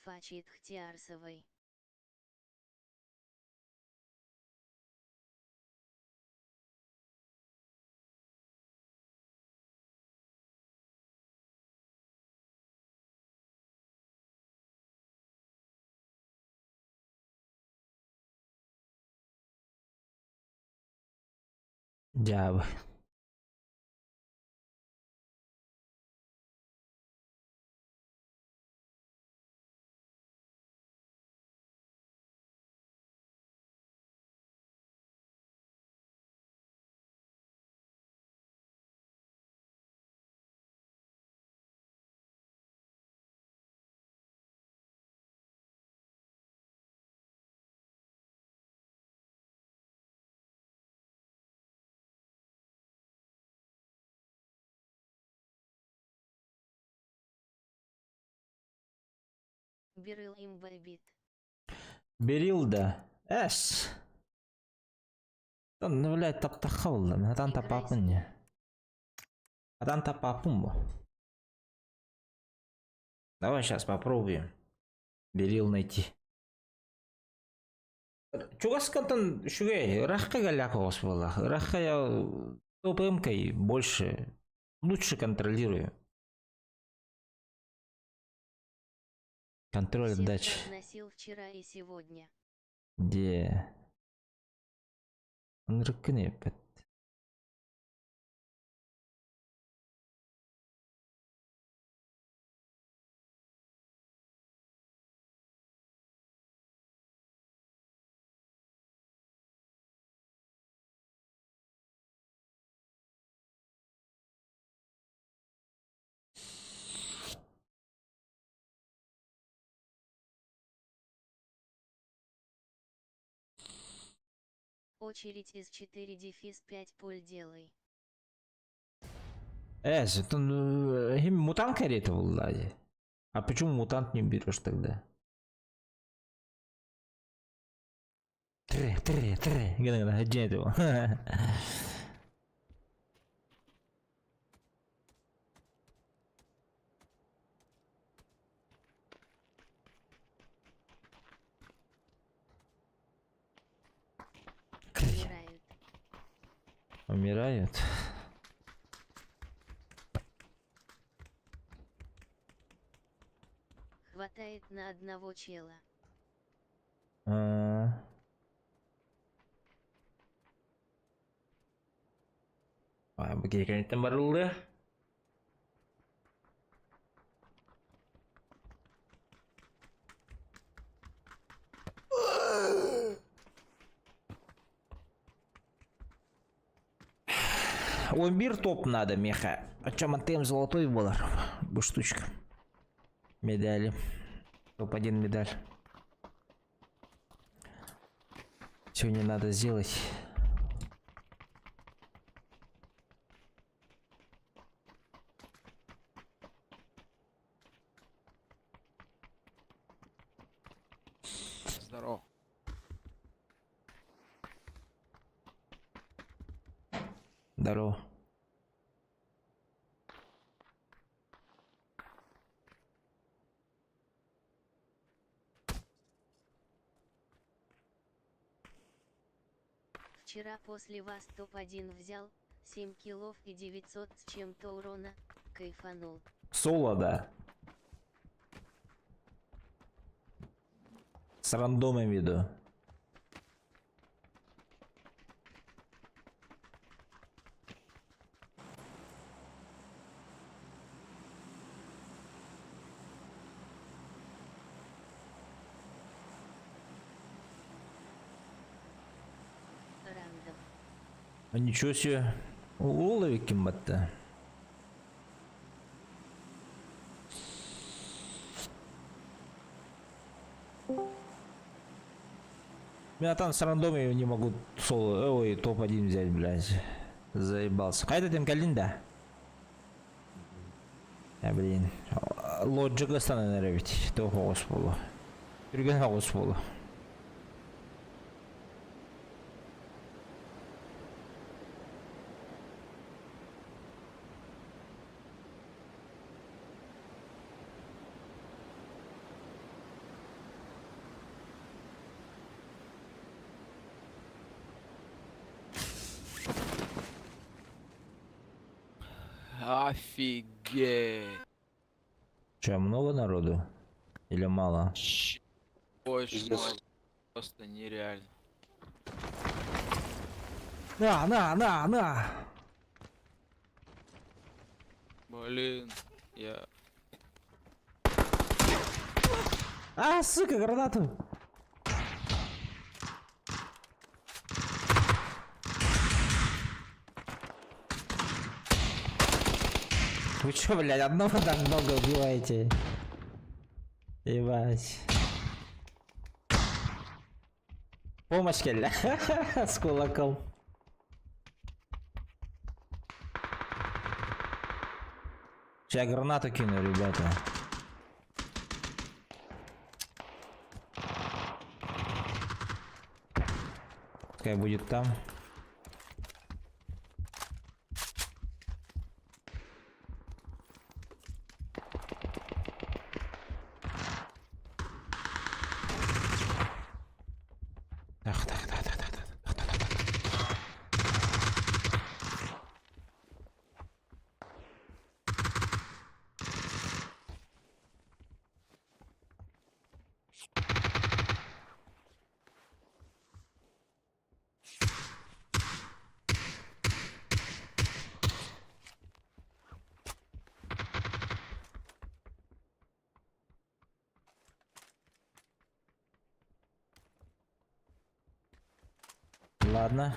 Фачит Хтиарсовой. Дябы. Берил имбайбит. Берилда. Эш. Ну, блядь, таптахал, надан Играй тапапын с не. ним. Надан тапапын бу. Давай сейчас попробуем. Берил найти. Чугаскантан шугай, рахка галяка оспала. Рахка я ТПМ-кой больше, лучше контролирую. Контроль Всех отдачи. разносил вчера и сегодня. Где? Он рыкнет. Очередь из 4 дефис 5 пуль делай. Это мутант карета влади. А почему мутант не берешь тогда? Тре. Гана, где его? Умирают. Умирают. хватает на одного чела. А. Wah, begini kan item baru lah. Омбир топ надо, меха. А чем АТМ золотой был? Штучка. Медали. Топ-1 медаль. Сегодня надо сделать. Здорово. Здорово. Вчера после вас топ-1 взял, 7 киллов и 900 с чем-то урона, кайфанул. Соло, да. С рандомом веду. Рандом. А ничего себе. Улови кимбатта. Я там с рандомами не могу соло, ой, топ-1 взять, блядь. Заебался. Қайда тем калинда? Блин. Лоджига стану наверить. То хоос болу. Жүрген хоос болу. Офигеть. Че, много народу? Или мало? Очень много. Просто нереально. На! Блин, я... А, сука, гранату! Вы чё, блядь, одного так много убиваете? Ебать. Помощь, келля. С кулаком. Сейчас гранату кину, ребята. Пускай будет там. Ладно.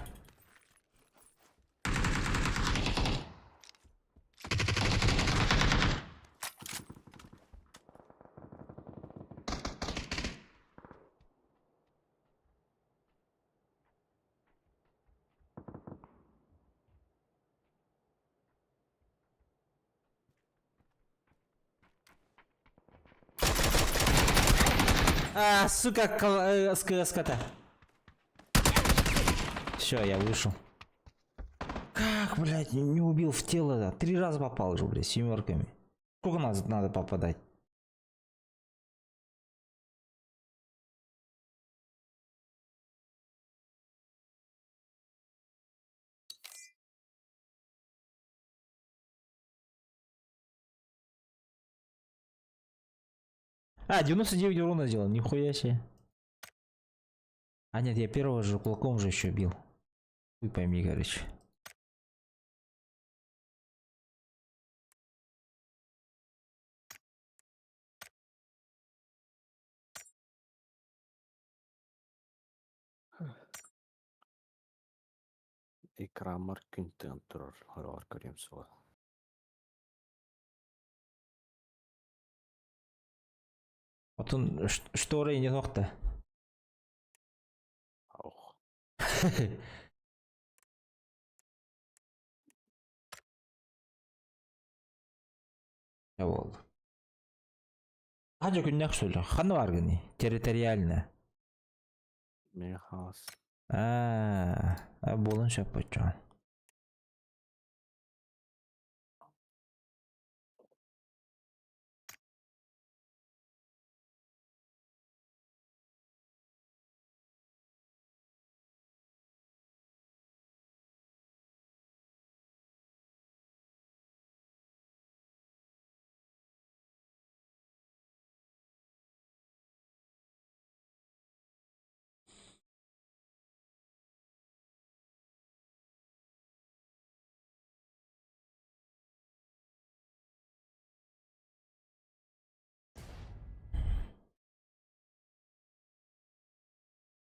А, сука, СКС-то. Все, я вышел. Как, блядь, не убил в тело, да? 3 раза попал уже, блядь, 7-ками. Сколько надо попадать? А, 99 урона сделал, нихуя себе. А нет, я первого же кулаком же еще бил. Хуй пойми, короче. Экрамар күнтен тұрар. Аралар көрем соға. Отын что не нокта. Аух. Я болды. Қанша күннен сөйле. Қаны бар күні? Территориально. Мен хас. Болын шаппай чоған.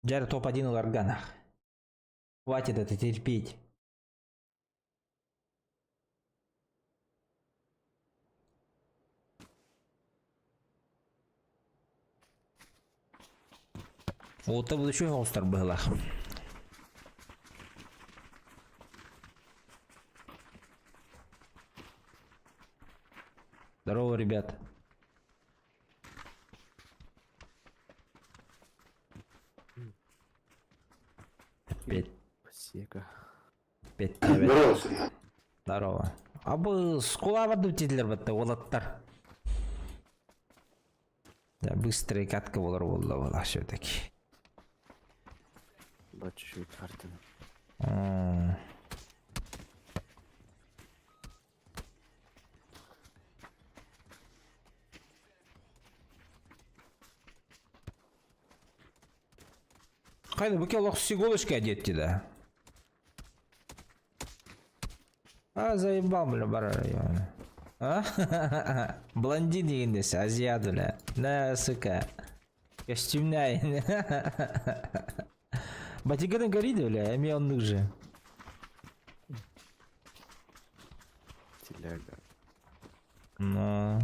Джар топ-1 в органах. Хватит это терпеть. Вот это еще остр было. Здорово, ребят. Пять. Спасибо. 5-9. Здорово. Абы скулавады теділер бітті олаттар. Да, быстрый катка болар болды все-таки. Бачу картины. Қайды бүке лох с иголочкой одеть да. Заебал, бля, бара район. Блондин дегендесі, азиат, бля. Да, сука. Костюмный. Батигадан гориді, бля, әме онлық же. Теляга. Ну.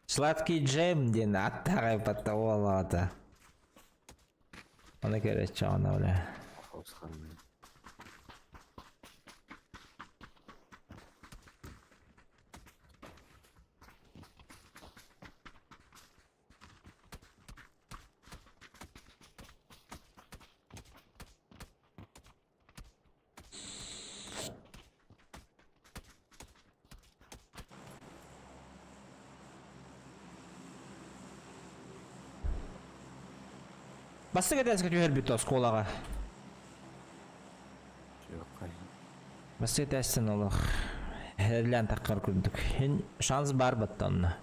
Сладкий джем, ден, аттағай паттауалата. Оны короче, она, бля. Хаусханный. Басты кетесің жөнер бітті сколаға. Жоқ, Басты кетесің олық. Әрлән таққар күрдік. Шанс бар бітті онына.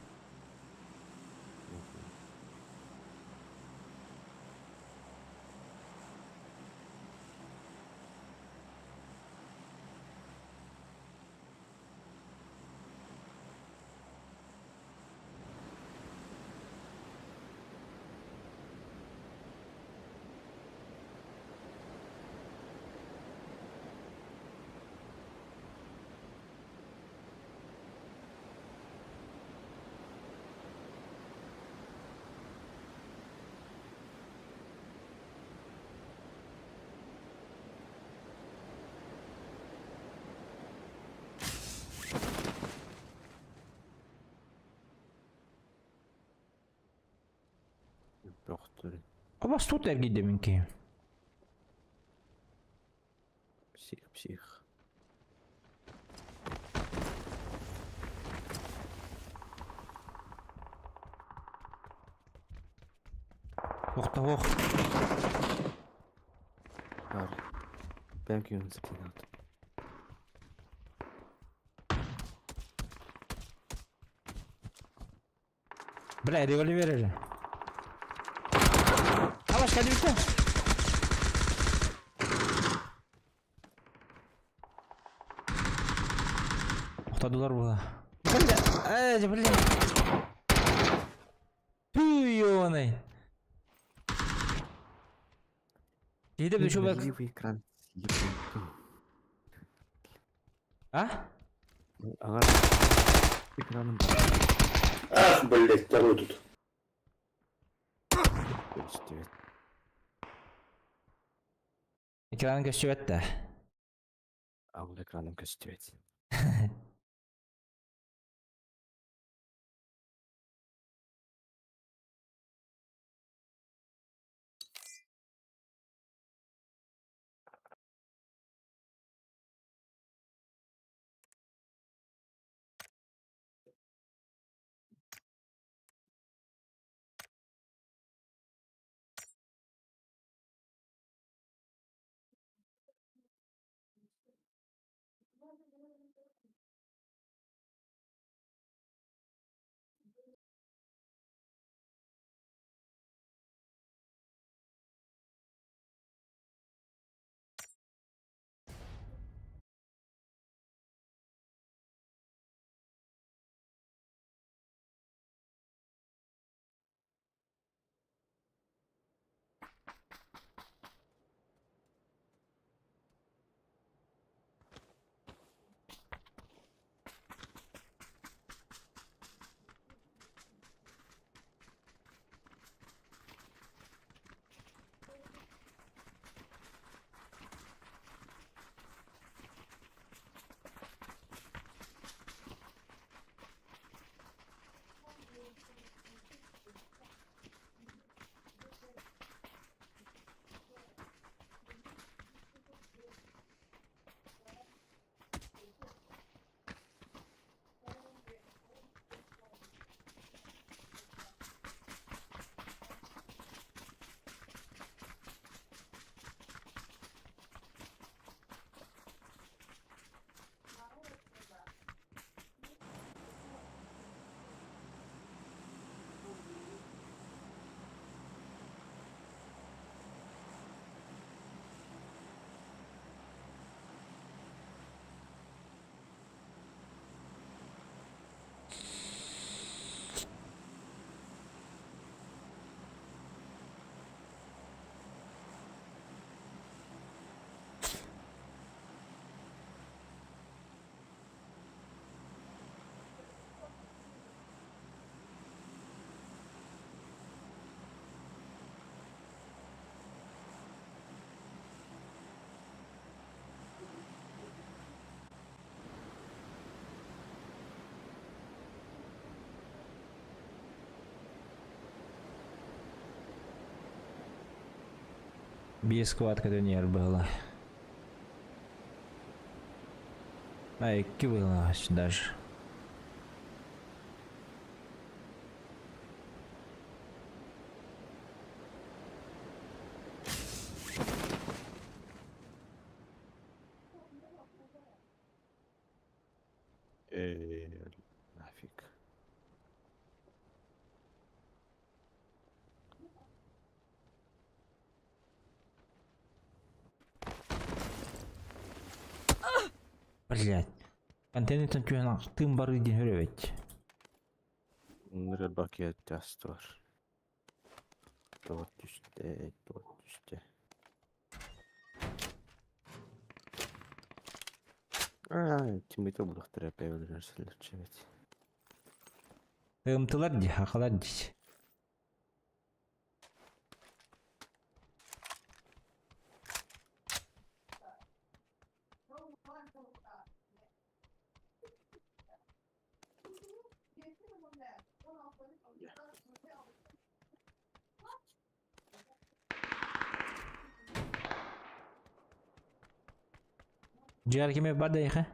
жоқтыр. Бас тут әргейді мінке. Псих. Оқта оқ. Бар. Бәлки оны закинат. Бля, револьвер. Аваш, hadi bitti. Тоқтадылар бұла. Бля. Түй, ебаный. Едіп düşü bak. Левый экран. Ебанько. А? Ага. Экраном. Ах, блять, второй тут. Gösteriyor. Ekranı gösteriyor da. Al ekranım gösteriyor. Bir squadka dönüyor böyle. Ha, iki было даже. Нафиг. Блять. Контейнерden түйен ақтың бары дейін өребет. Bunları bakıya test var. Dört üstte, dört üstte. Тимейті бұлықтыра пәйілер нәрселер чебет. Тығымтылар де, хақылар дейсі. Ciğer kime var da yıka?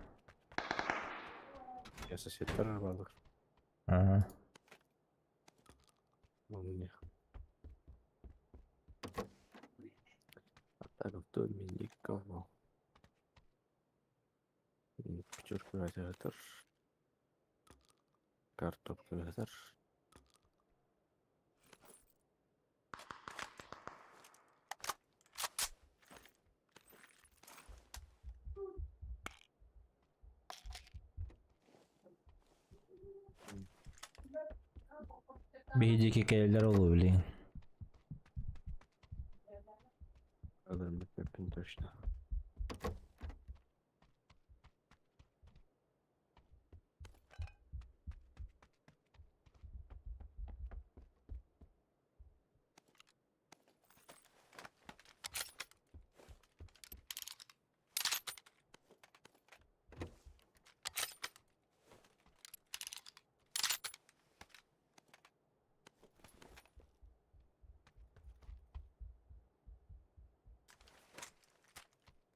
Я соседтер арбалır. Aha. Он мне. А так в доме никого. Пятерку ветер. Картоп ветер. Бейдеки келдер олу билейин. Öldürmek точно.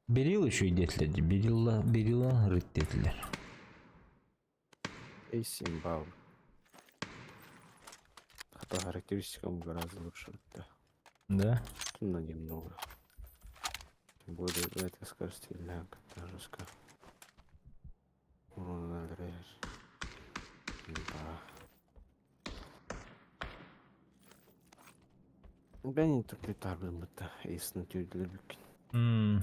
Bir yıl şu idetleri, bir yılla reddettiler. Эй, Симбал. По характеристикам гораздо лучше. Да. Да? Ну, немного. Более, это скажешь, стильная, как-то жестко. Да. Ben interpretardım bu da. Ace'nin tüyleri bükün. Hmm.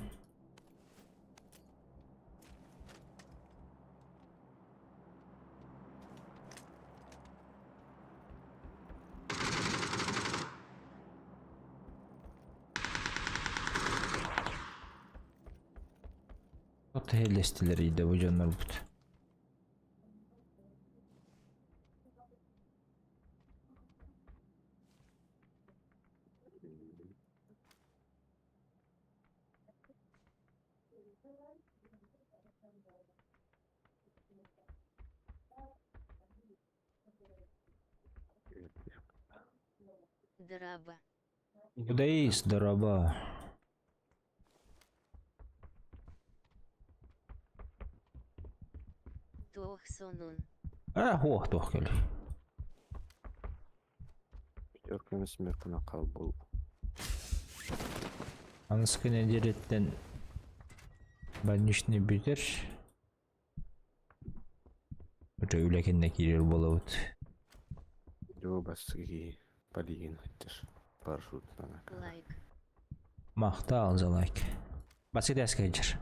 Ot hellestileriydi bu canlar bu. Драба. Куда есть дороба? Тохсонун. Тох келdi. Пятерка на семерку на колбу. Анысқыне дереtten больничный бітер. Өте үлекенне кирер болауыт. Его басыги полигин хаттер. Парашют на. Лайк. Мақта алза лайк. Басыды әскәйдер.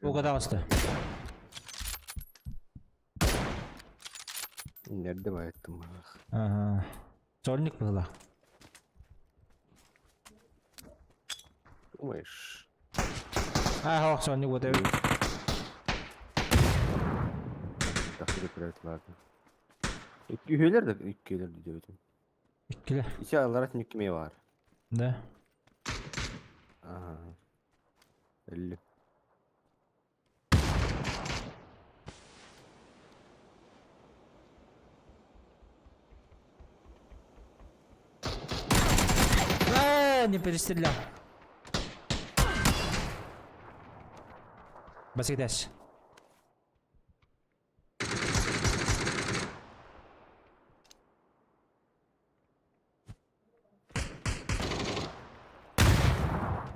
O kadar bastı. Nerede bayıttım bak. Aha. Zornik mi la? Думаешь? Ha, zornik bu da. Takdir et ладно. İki üyeler de iki üyeler diyordum. İkili. İki alarak nükmeye var. Da. Aha. 50. Не перестрелял. Басидас.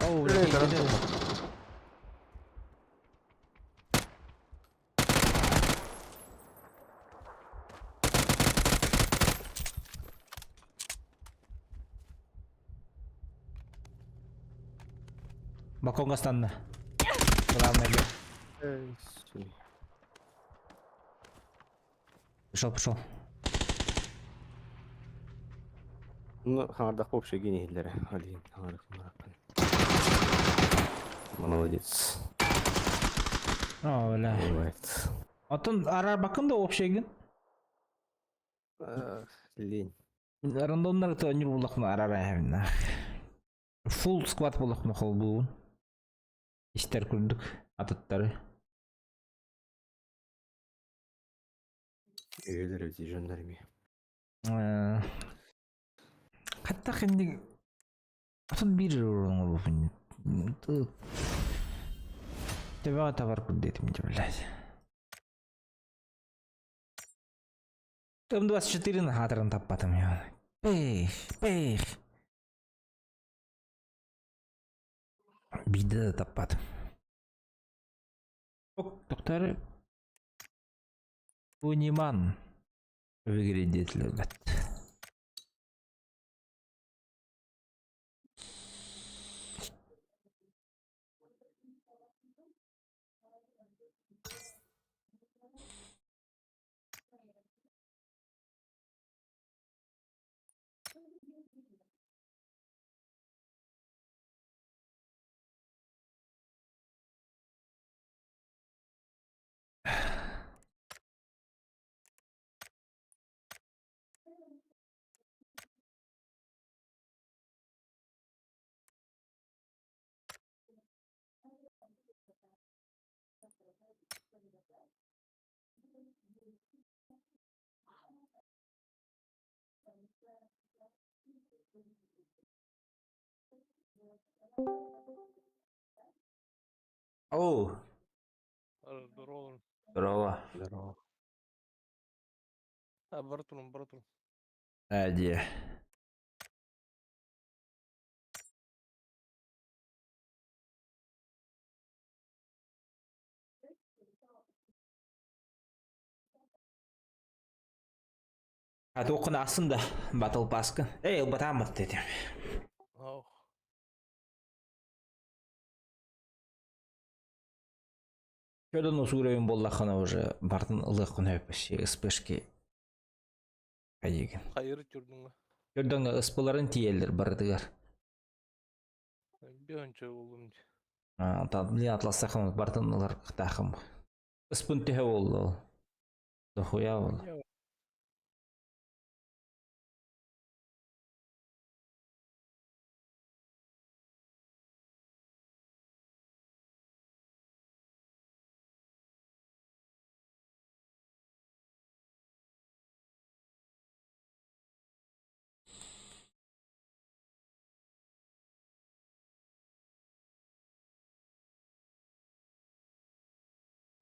Оу, Балконга станна. Главное, бля. Пошел. Ну, хардах общий гений для Алин. Молодец. О, бля. Бывает. Атын арар бакында общий ген. Лень. Рандомдар то не булакны арар авна. Full squad булакны хол бу. İster kurduk atıtları. Üyeler ödeyeceğim jandarmi. Hatta kendi atın bir oranı bu fin. Tabii ata var dedim блядь. Там 24 на хатырын таппатым я. Пых, пых. Биді де таппады. Тоқтары. Униман. Выглядит любят. Оу, Здорово. здорово. Здорово. Братун. Әде. Hadi okun aslında Battle Pass'ı. Ey batamık dedim. Кёдан осы уровень боллахана уже бартын ылық күн өпіші ыспышки кайеген. Хайыр жүрдің ба? Кёдан ыспыларын тиелдер бардыгар. Bir önce oğlum. Тадли атласахым бартын ылар қытахым. Ыспын тіхе олды ол. Дохуя ол.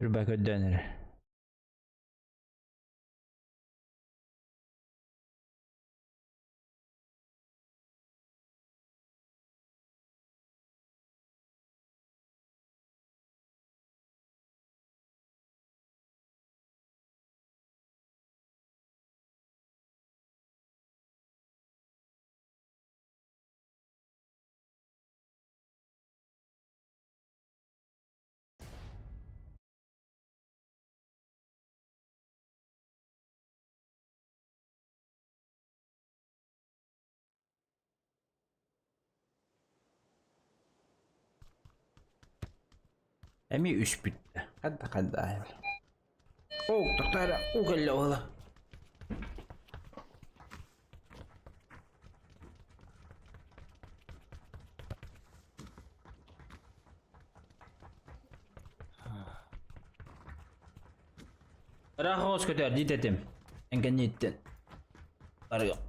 Bir bak ödenir. Эми үш бүтті. Қадда айбыл. Оу, тоқтары, уғылы олы. Бірақ оғыз көтер, дейт етім. Әнген еттен. Бары жоқ.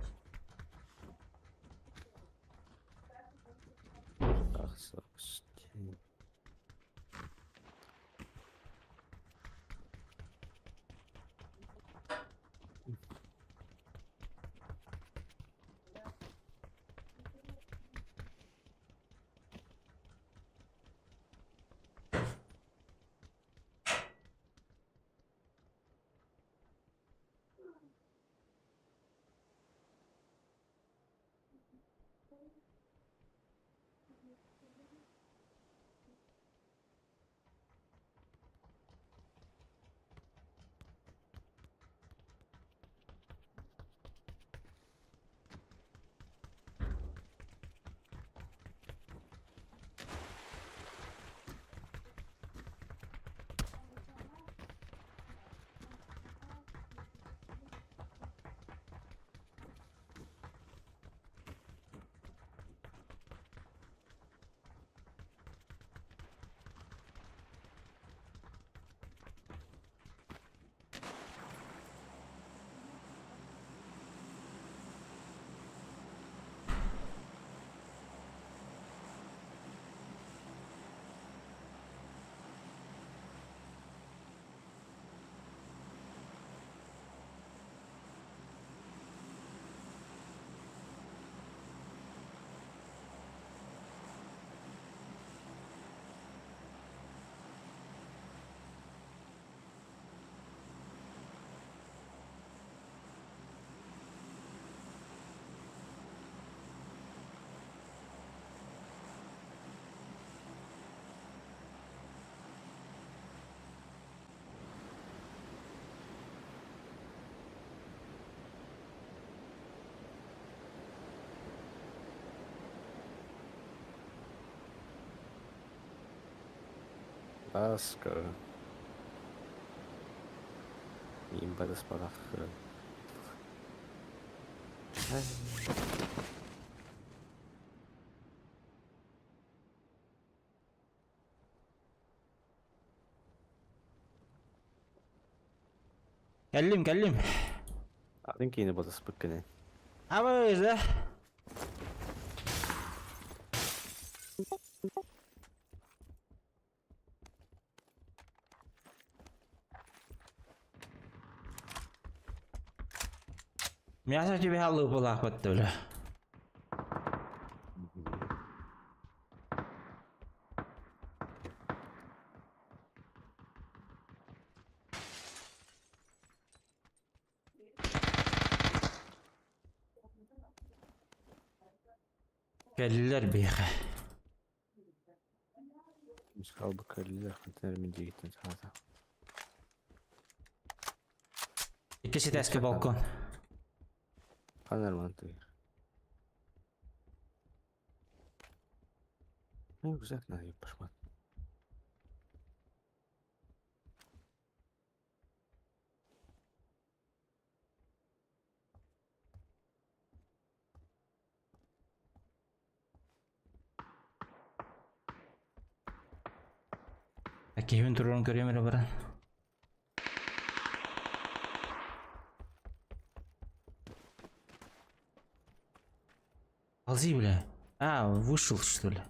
Ласка. Имба спалах. كلم Атын кейіні базас бүккені. абай да мясо тебе халу булах бітті бля. Келдилер бияқа. Мускал бүккелілер қантарымен дегеттен сағаза. Иккisi тәскі балкон. Қанар мантығыр. Рюкзак надо еб пошмат. Әкейбін тұруын көремері баран. Ползи, бля. А, вышел, что ли?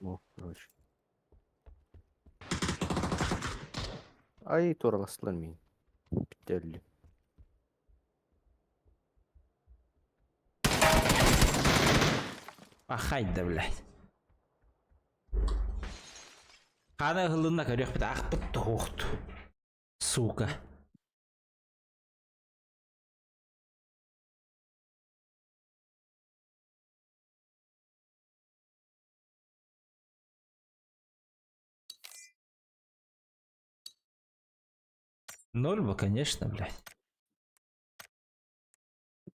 О, короче. Ай, тураластылар мен. Біттерлі. Ахайда, блядь. Қаны ғылына көрек біт, ақ бітті оқты. Сука. Ноль бы, конечно, блядь.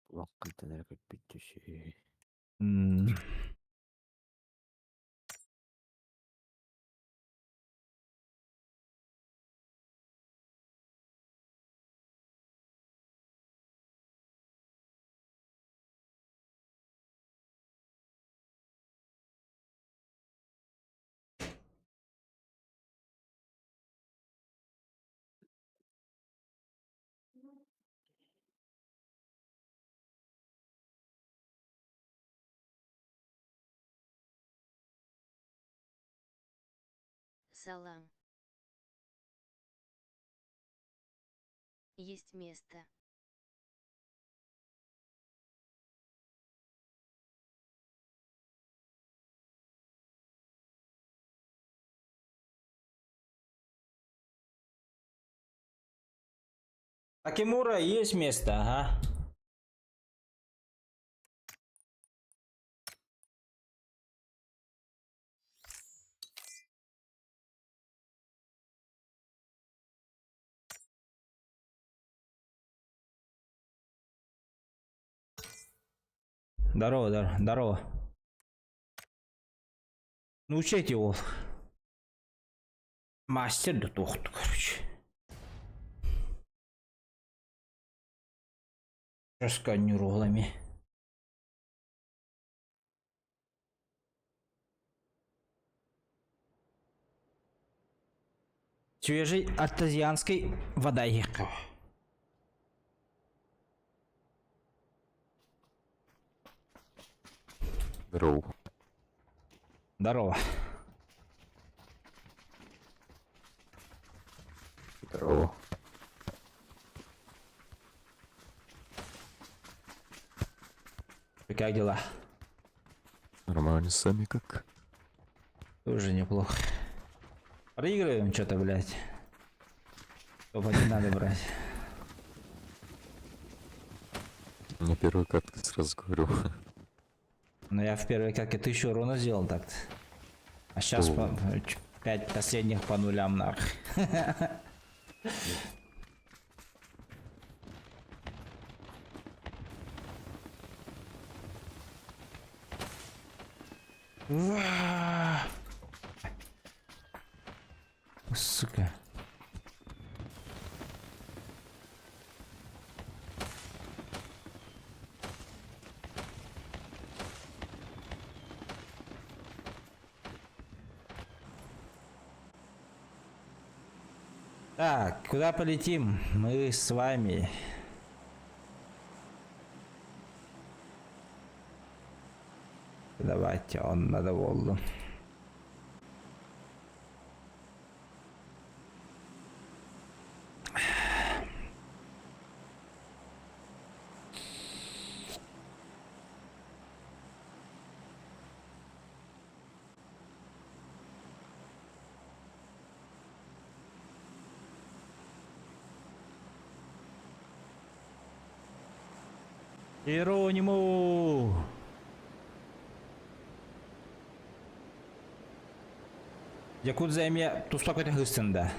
Ulan kontener как bitti. Салам. Есть место. Акимура, есть место, ага. Здорово, здорово. Научите его. Мастер да тохту, короче. Расканиролами. Свежей артезианской воды. Здорово. Здорово. Здорово. Как дела? Нормально, сами как? Тоже неплохо. Проигрываем что-то, блядь. Топ не надо брать. На первый катке сразу говорю. Но я в первой катке 1000 урона сделал так-то. А сейчас 5 последних по нулям нахуй. сука. Так, куда полетим? Мы с вами. Давайте, он надо Волгу. Ирониму! Якудза эме туспак өтө хыстында.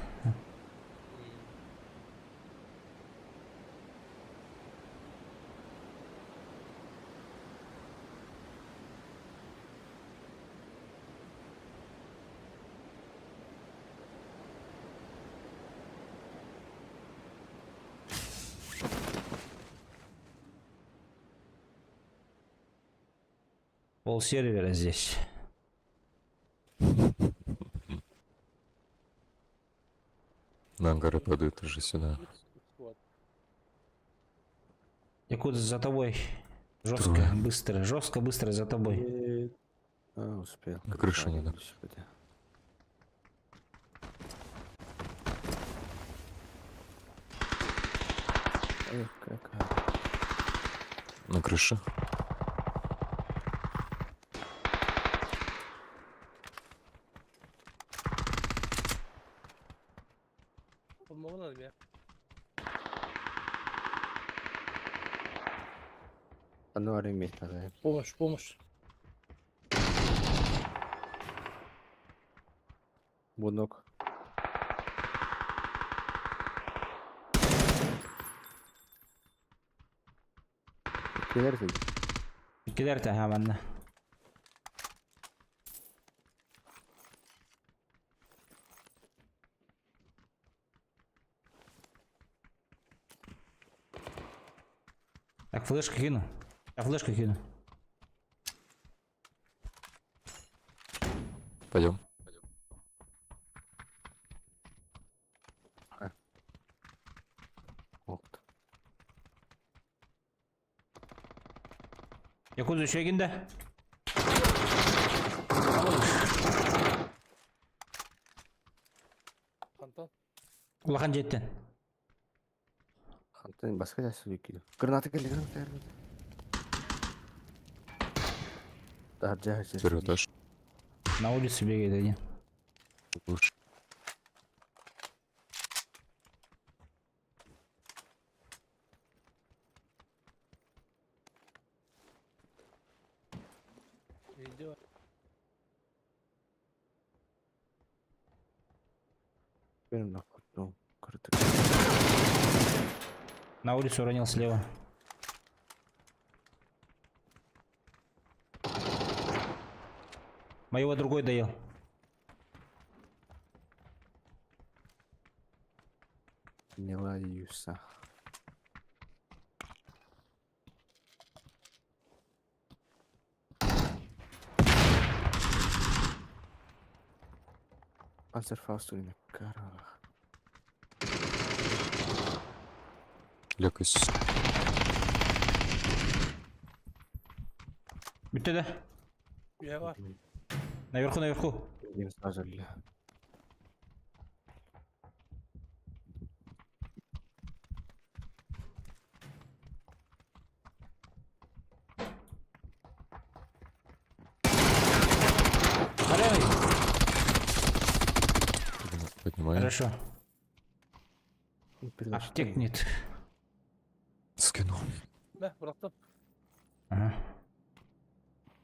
Пол сервера здесь. На ангары падают уже сюда. Якудза за тобой. Жестко, быстро, жестко, быстро за тобой. Успел. На крыше не надо. Господи. Эх, какая. На крыше. Одно время надо. Помощь, помощь. Буднок. Келерді. Келер тағаманна. Так, флешку кину. Я флешку кину. Пойдем. Опт. Якудза еще кенде. Улахан жеттен. Хантын басқа да сөйлей келу. Граната келді, граната келді. Даржа Первый этаж. На улице бегает один. Лучше. Первым нахуй. Ну, крытый. На улицу уронил слева. Моего другой доел. Не лаюся. Панцерфаусту на карах. Лекайся. Bitti de. Наверху, наверху. Не сажали. Порядок. Поднимаем. Хорошо. Аптек нет. Скину. Да, братан. Ага.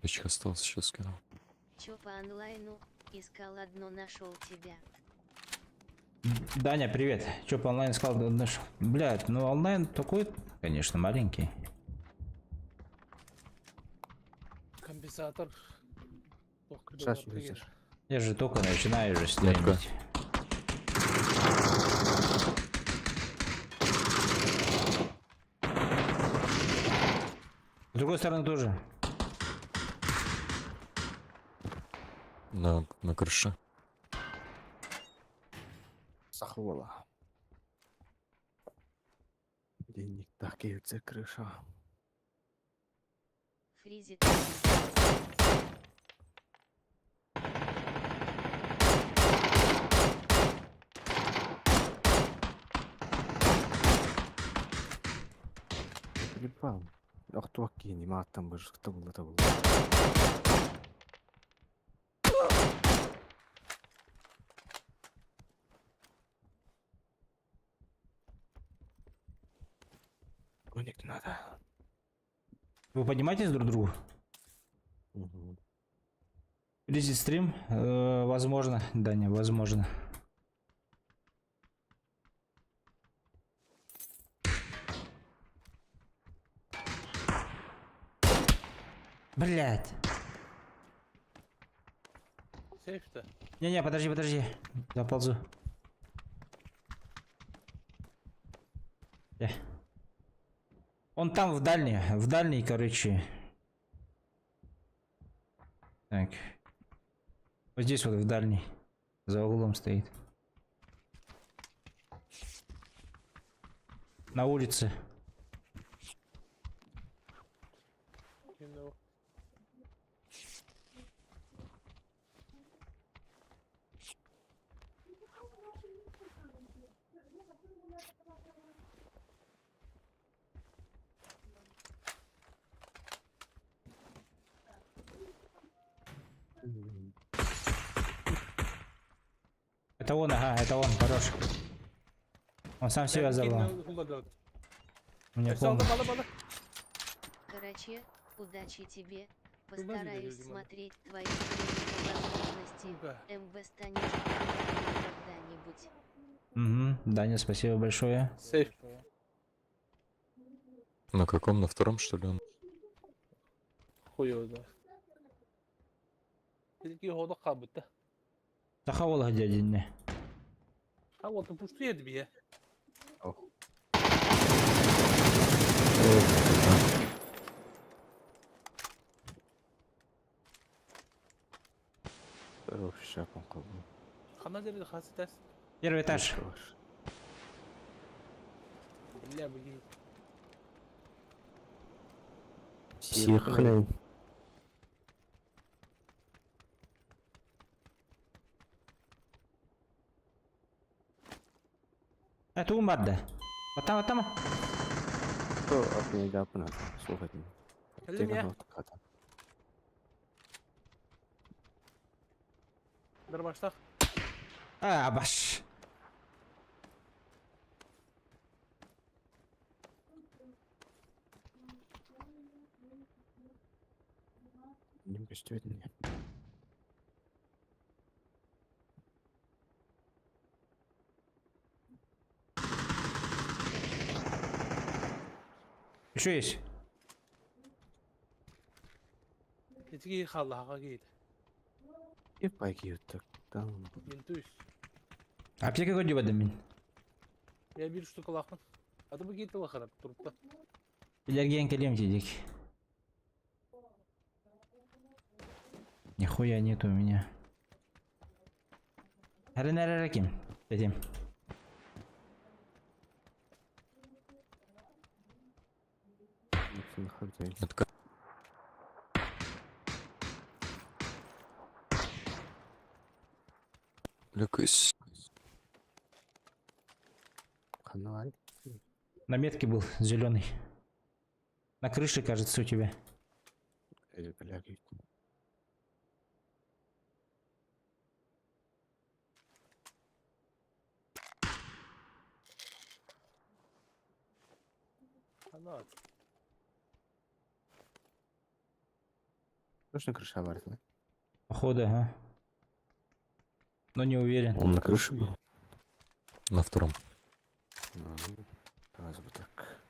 Печка остался, сейчас скину. Чё по онлайну? Искал одно, нашел тебя. Даня, привет. Чё по онлайн сказал? Блядь, ну онлайн такой, конечно, маленький. Компенсатор. Сейчас увидишь. Я же только начинаю уже Метка. стримить. другой стороны тоже. На крыше. Сахвола. Денег так и крыша. Фризит. Ебал. Ах, туаки, не мат там бы, кто был, это был. Коник надо. Вы поднимаетесь друг к другу? Угу. Фризит стрим? Возможно, Даня, возможно. Блять. Сейф-то. Не-не, подожди. Заползу. Он там в дальней, короче. Так. Вот здесь вот в дальней. За углом стоит. На улице. Это он, ага, это он, хорош. Он сам себя забрал. Мне помню. Короче, удачи тебе. Постараюсь смотреть твои стримы по возможности. МБ станешь когда-нибудь. Угу, Даня, спасибо большое. Сейф. На каком? На втором, что ли, он? Хуёво, да. Tilki hoda kabıttı. Сахавола дядя. Ha oldu puştu yedi bir ya. Шапом kaldı. Kana derdi hası ters. Первый этаж. İlla bu gibi. Сихлей. Это умарда. Вот там. Кто от меня да пнат? Слухайте. Geldim ya. Dur başla. Баш. Не пустит меня. Еще есть. Tilki kaldı haka giydi. И пойдет так. Там. 1200. Аптека годи бадамин. Ya bir штука лахын. Adı bu giydi bakarım durupta. Илерген келем дедик. Нихуя нет у меня. Раким. Дадим. Это как? Лякаюсь. Канал. На метке был зеленый. На крыше, кажется, у тебя. Ana. Точно крыша варит, Походу, ага. Но не уверен. Он на крыше был. На втором. Раз бы так.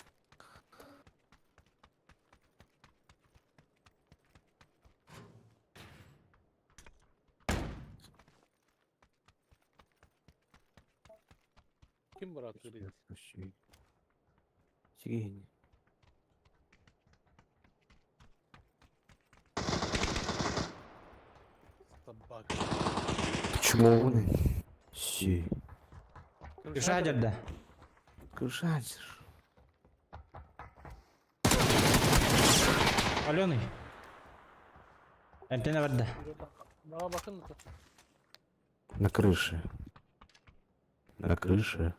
Kim var atıyor? Сигейни. Чмо не? Си. Кышадер да. Кышатишь. Аленый. Антенна варда. На крыше. На крыше.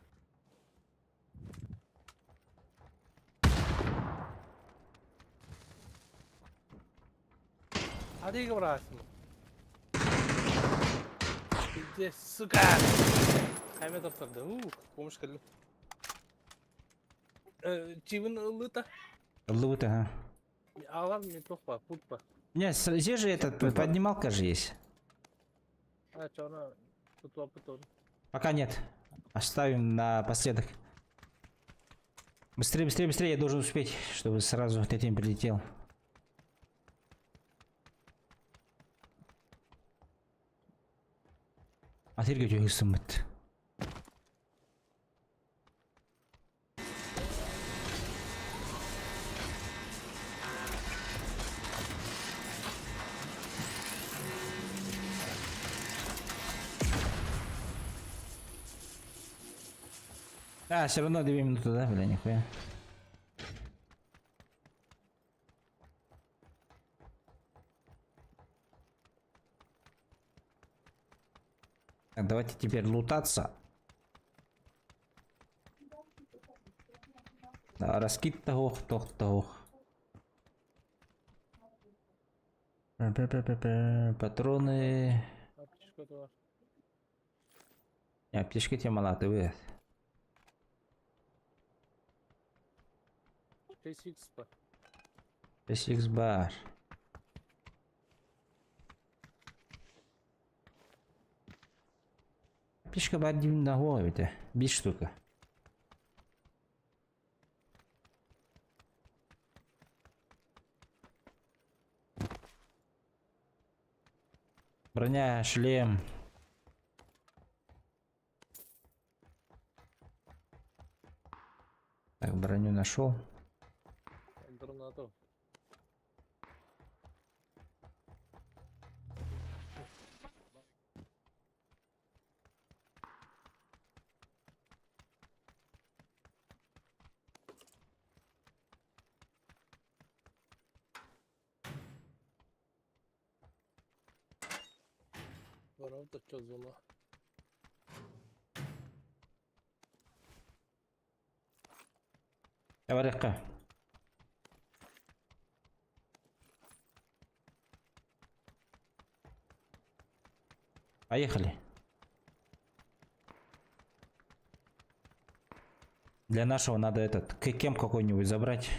Hadi Ibrahim. Где, сука? Хайме топтарды. Помощь келді. Чивін ұлыта. Лута, ага. Алам не тоқпа, путпа. Не, здесь же этот, поднималка же есть. А, чё она? Тут опыт. Пока нет. Оставим напоследок. Быстрее, быстрее, быстрее, я должен успеть, чтобы сразу этим прилетел. Атырга жөгүсүм бит. А, все равно 2 минуты, да, бля, нихуя. Так, давайте теперь лутаться. Да, раскид того, Патроны. Аптечка тебе мала, ты вы. 6x бар. Аптечка бар дивин голове, 5 штука. Броня, шлем. Так, броню нашел. Воровка что зума? Товарищка. Поехали. Для нашего надо этот кем какой-нибудь забрать.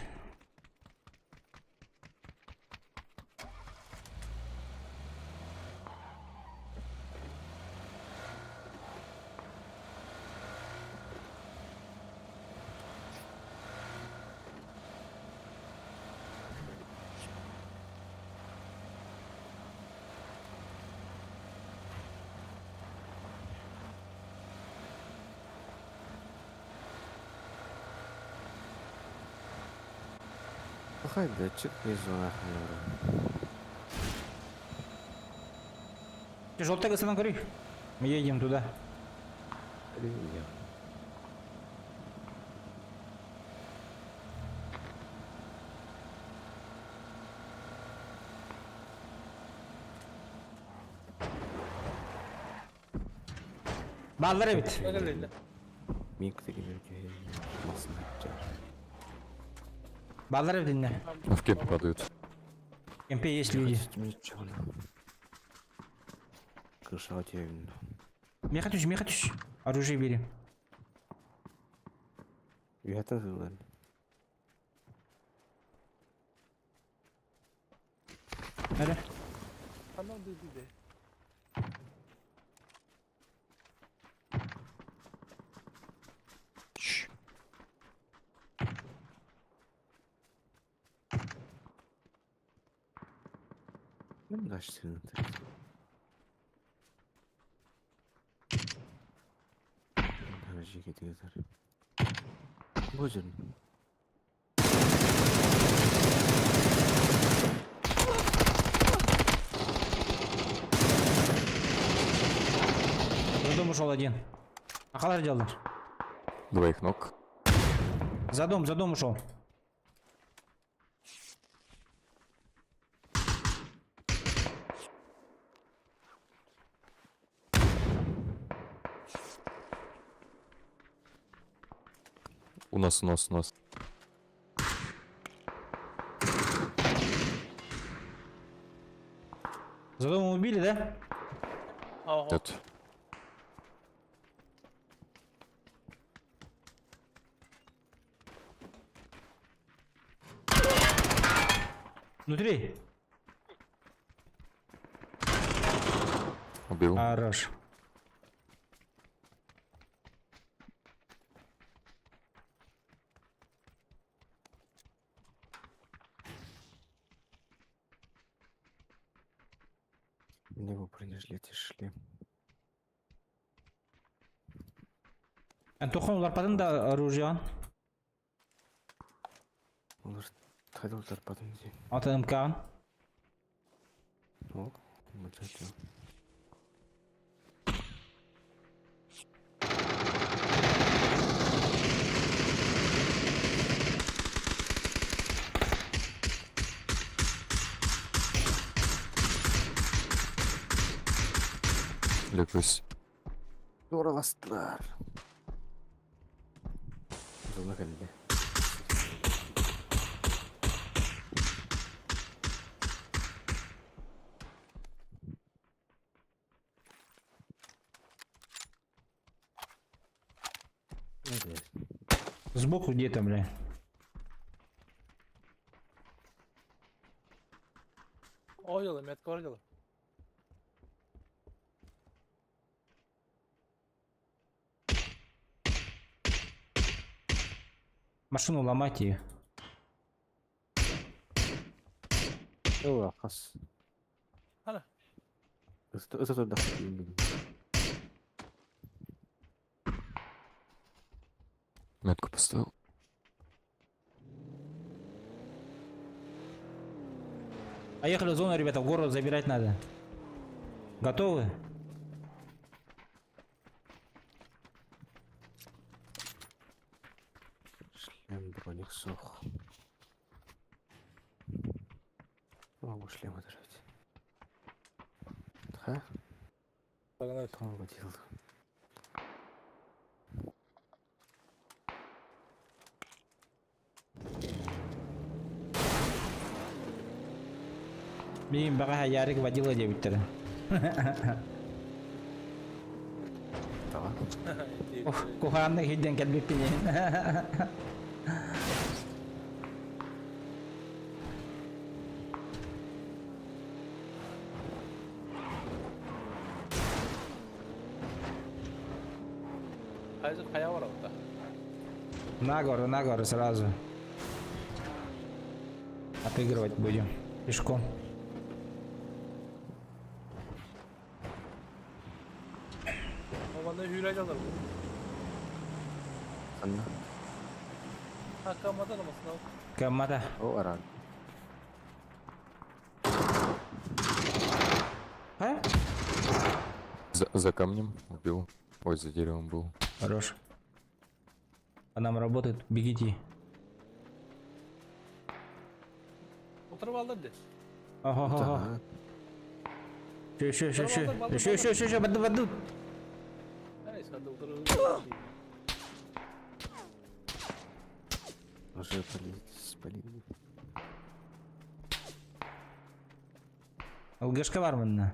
Haydi çıkmayız o akılları. Желтая гостиная гори. Мы едем туда. Привет. Баллары бит. Миг ты говоришь, масло. Баллары бит инде. В кепе падают. МП есть люди. Крыша у тебя именно. Мехатюш. Оружие бери. Это зелен. Надо. Она дыдыде. Ну, дальше сильно. Гаражи кетиyor. Боже. дом ушел один. А халар делал? Двоих ног. За дом ушел. У нас. За домом убили, да? Ага. Нет. Внутри. Убил. Хорош. У него бронежилеты шли. Антохон улар да оружие. Олар тайдалдар потом ди. Аты МК. О, мочайте. Лекусь. Зорластылар. Зона geldi. Hadi. Сбоку где-то, бля. Oynadım, metka oynadım. Машину ломать ее. Yok kas. Hala. Isıtır da bilmiyorum. Метку поставил. Поехали в зону, ребята, в город забирать надо. Готовы? Шлем броник сох. Могу шлем оторвать. Ха? Pagana. Там водил. Блин, бага ярик водила девять-то. Tamam. Куханных хиден кельбик пинен. Kayısı kaya var orada. На гору сразу. Отыгрывать будем. Пешком. Babanda hüyre alır bu. Anla. Hakkamadan olmasın abi. Камада. O aran. А? За камнем убил. Ой, за деревом был. Хорош. По нам работает. Бегите. Oturup alır de. Ага. Tamam. Еще. Воду. Neyse hadi oturup. Уже спалили. ЛГшка var mı?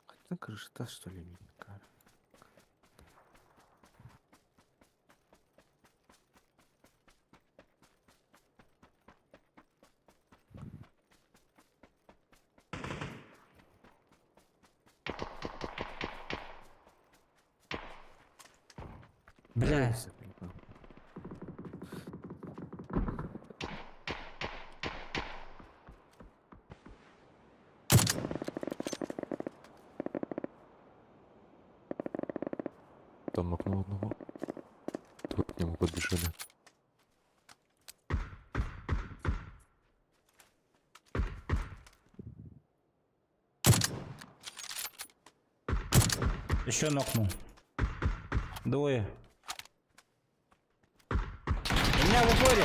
Хотя крышта что ли? Бля. там окно одного. Тут к нему подбежали. Еще нокнул. Двое. У меня в упоре.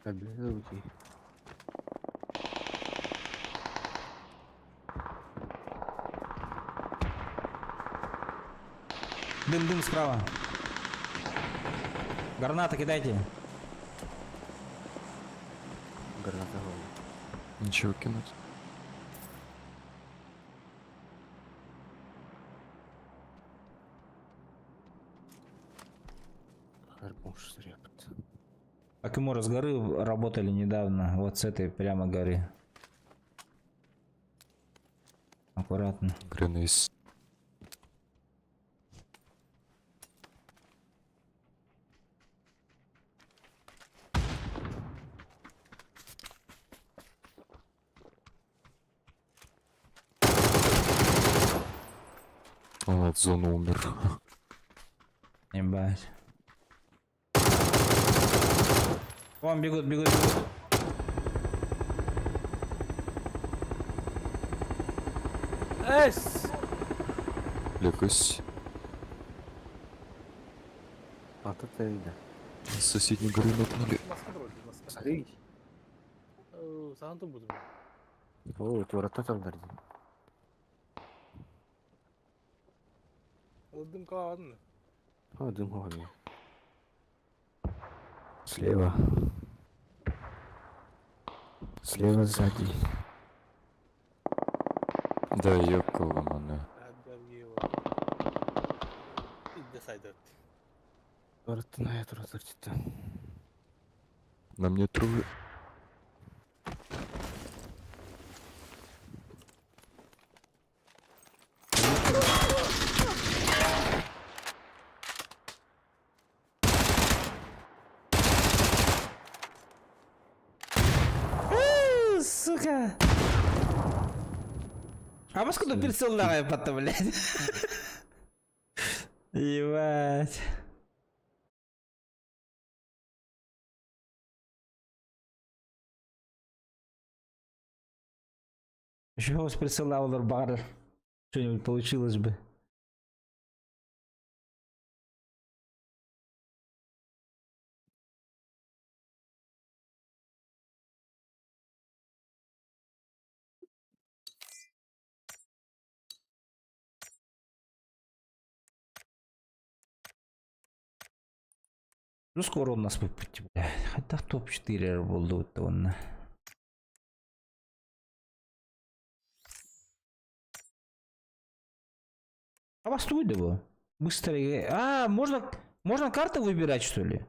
Как близко уйти? Дым справа. Граната кидайте. Граната голая. Ничего кинуть. Харпуш срепт. Акимура с горы работали недавно. Вот с этой прямо горы. Аккуратно. Гренейс. Он от зоны умер. Ебать. Вон бегут. Лекось. А тут это видно. С соседней горы нокнули. Смотри. О, это врата там дарды. О, дым голый. Слева. Слева сзади. Да, ёкало мене. Врата на эту разорчита. На мне трое. Сука. А мы сколько прицел давай потом, блядь. Ебать. Еще вас присылал бар. Что-нибудь получилось бы. Ну скоро он нас выпустит, блядь. Хотя топ-4 будут он. А вас тут его? Быстро. А, можно карты выбирать, что ли?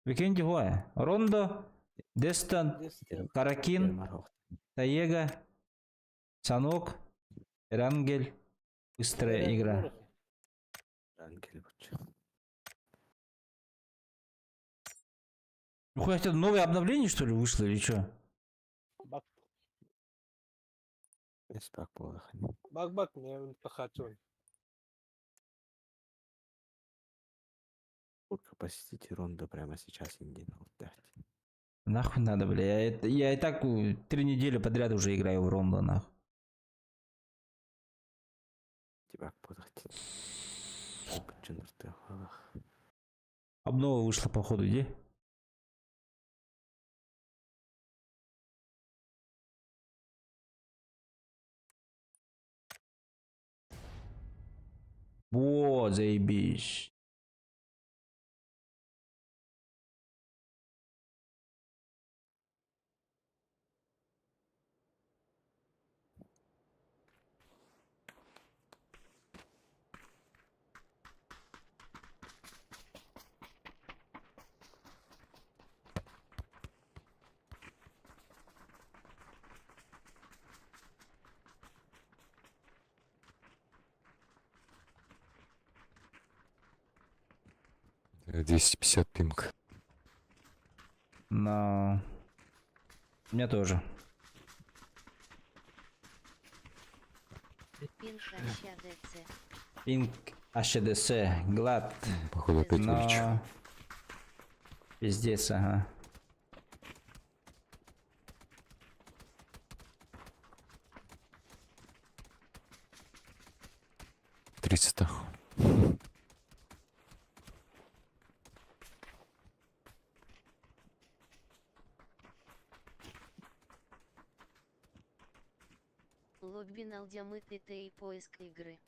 Викенди Хуа. Рондо, Дестан, Каракин, Таега, Санок, Рангель. Быстрая игра. Ангель, Ну хоть это новое обновление, что ли, вышло или что? Респект плохо. Сколько посетите Рондо прямо сейчас Индина. Нахуй надо, бля. Я и так 3 недели подряд уже играю в Рондо, нахуй. Тебя подать. Обнова вышла походу, где? Вот, заебись. Э, 250 пинг. Но... У меня тоже. Пинг АЩ-ДЦ. Пинг HDC, глад. Походу опять Но... вылечу. Пиздец, ага. Триста. Логбин Алдямы ТТ и поиск игры.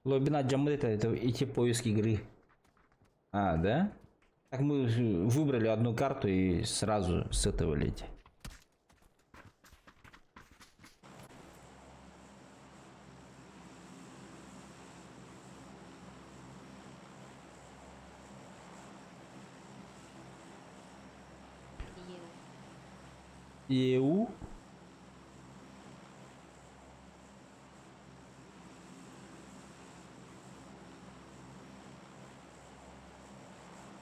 Глубина джамы это идти поиск игры. А, да? Так мы выбрали одну карту и сразу с этого летим. EU.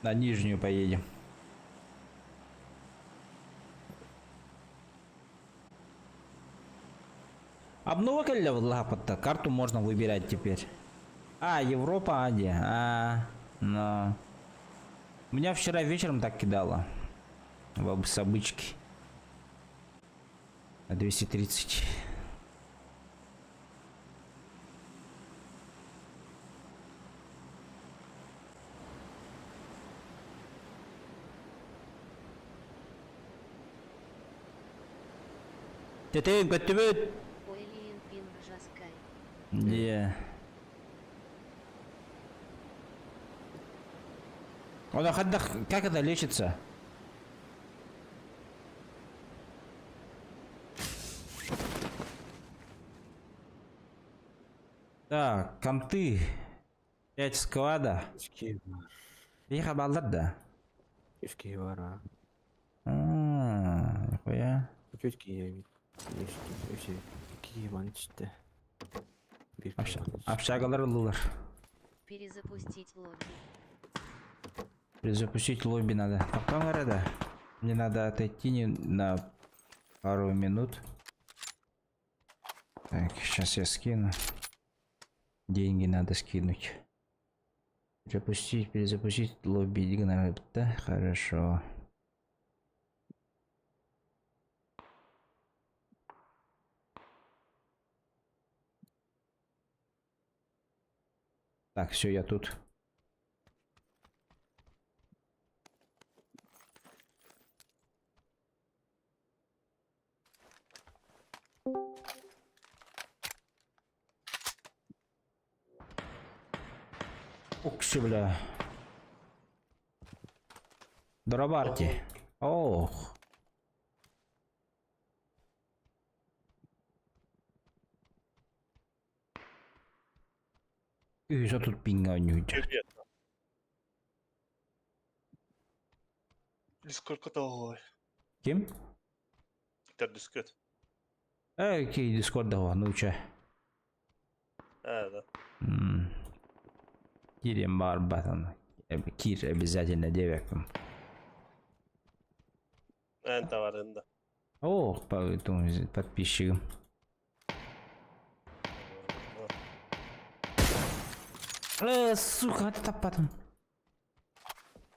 На нижнюю поедем. Обнова лапота. Карту можно выбирать теперь. А, Европа, Азия. А, но... Меня вчера вечером так кидало. С обычки. На 230. Тетеем көттүбөт. Ойлиен пинг жаскай. Де. Он как это лечится? Так, конты. 5 склада. Очки бар. Их обалдат, да? Очки бар, а. Нихуя. Очки я вид. Вообще, какие манчты. Общагалар лулар. Перезапустить лобби. Перезапустить лобби надо. Потом да. Мне надо отойти на пару минут. Так, сейчас я скину. Деньги надо скинуть. Перезапустить лобби. Да, хорошо. Так, все, я тут. Укши, бля. Дробарти. Ох. И что тут пинга не уйдет? Сколько того? Кем? Дискет. Окей, дискорд давай, ну че. Да. Кирим бар батон. Кир обязательно девяком. Товарында. О, поэтому подписчикам. Сука, это потом.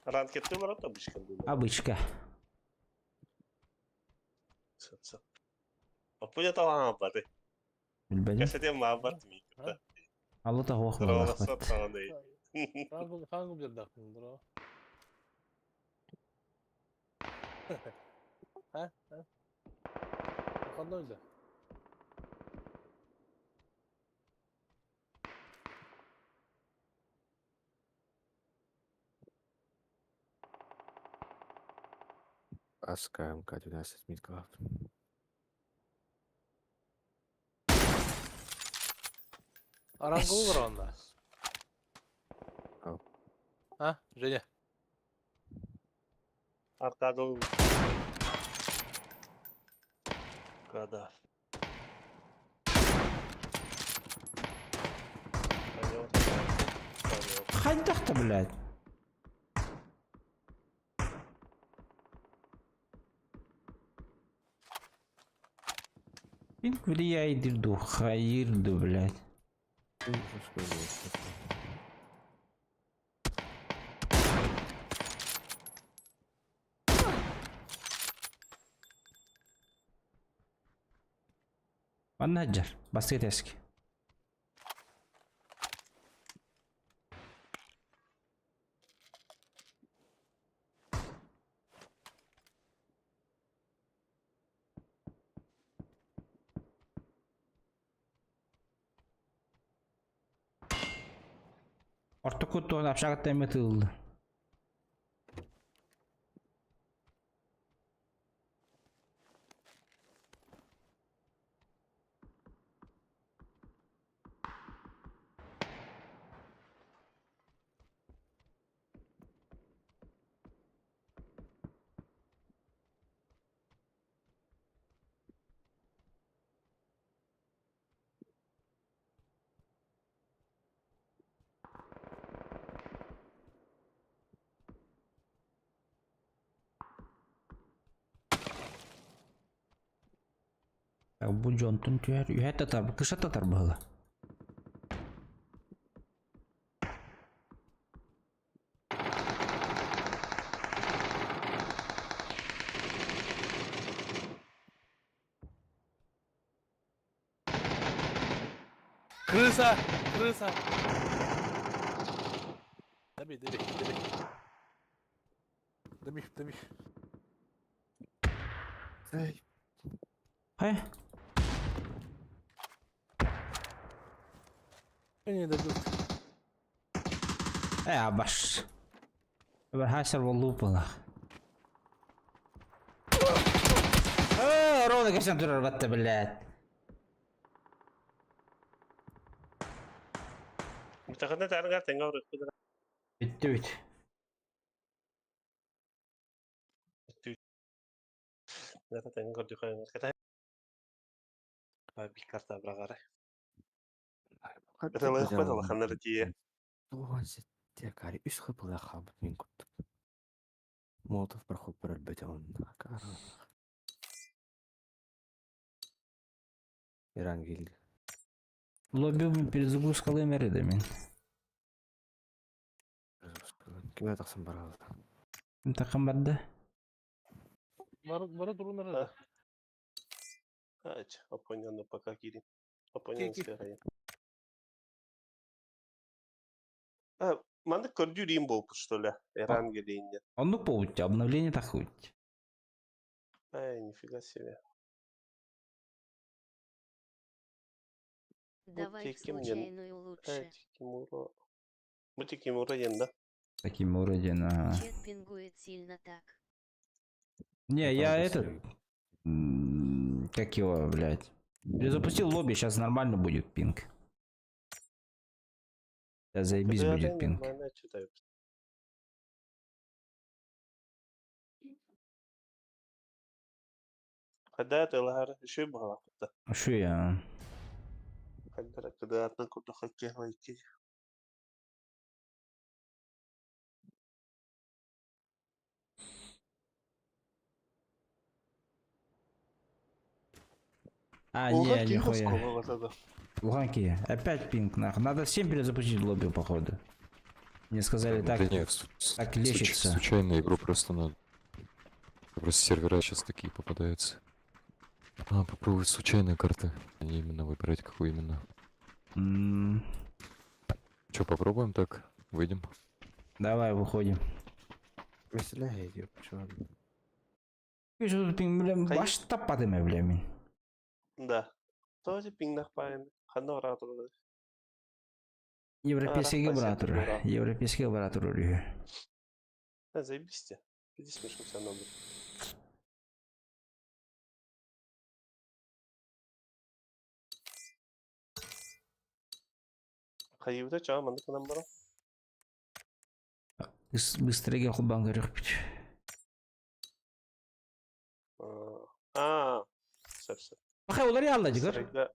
Ранкетті бар обычка. Обычка. Папуя талаң барды. Білбәдім. Кәсетен ма бар демейді. Аллата хуақ Сұралақ болақ бат. сатсаны. Hangi bir dakika bro? Ha? Ha? Bakalım öyle. АСК МК-12 Мидклав. Arangılı var onda. Al. Ha? Rene. Arkada o. Kadar. Хайдах-то, блядь. Пинг влияет ирду, хаирду, блядь. Манаджер, баскетески. Ортокутто апшагаттай метылды. Бу жонтун түйөр үйе татар, кыша татар было. Крыса! Крыса! Добей, добей, добей. Добей, добей. Эй, Хай, Не добил. баш. Бір хасер болу было. Ровно кашан турар батты, блядь. Мутаханда тарга тенга урык. Битти бит. Nada tengo dukhan kata. Babi karta bragare. Это легко было, ханнердие. Текари, үш хыпылы хабыт мен күттім. Молотов проход бір бөте он. Иран келді. Лобби перезагрузка лэмери да мен. Кімге тақсын бар алды. Такам барды. Бара durumları. Aç, оппоненту пока кирин. Оппонент сферая. Манда көрдү Римбо, что ли? Иран geldiğinde. Он получите, обновление так хоть. Ай, нифига себе. Давай в случайную лучше. Тимура. Мути Тимура янда. Таким уровнем, ага. Чет пингует сильно так. Не, я этот... Как его, блядь. Перезапустил лобби, сейчас нормально будет пинг. Сейчас заебись будет пинг. Хадат элахар ши бала. Шо я? Хадат когда на куда хотел идти. Не, нихуя. Луганки, опять пинг, нахуй. Надо всем перезапустить лобби, походу. Мне сказали так, так лечится. Случайно игру просто надо. Просто сервера сейчас такие попадаются. Попробовать случайные карты. Не именно выбирать, какую именно. Че, попробуем так? Выйдем. Давай, выходим. Mesela ediyor şu an. Что тут, блин, Кайф. баш таппадым, блин. Да. Тоже пингнах паян. Ханна оратор. Европейский Рахман, губернатор. Сергей Бурак. Европейский губернатор oluyor. Заебись. Иди смешно все равно. Кайыуда чаға мандык нам бара. Быстрее хубан говорю. Сэп. Ага, удари Алла, Дигар. Сырыга.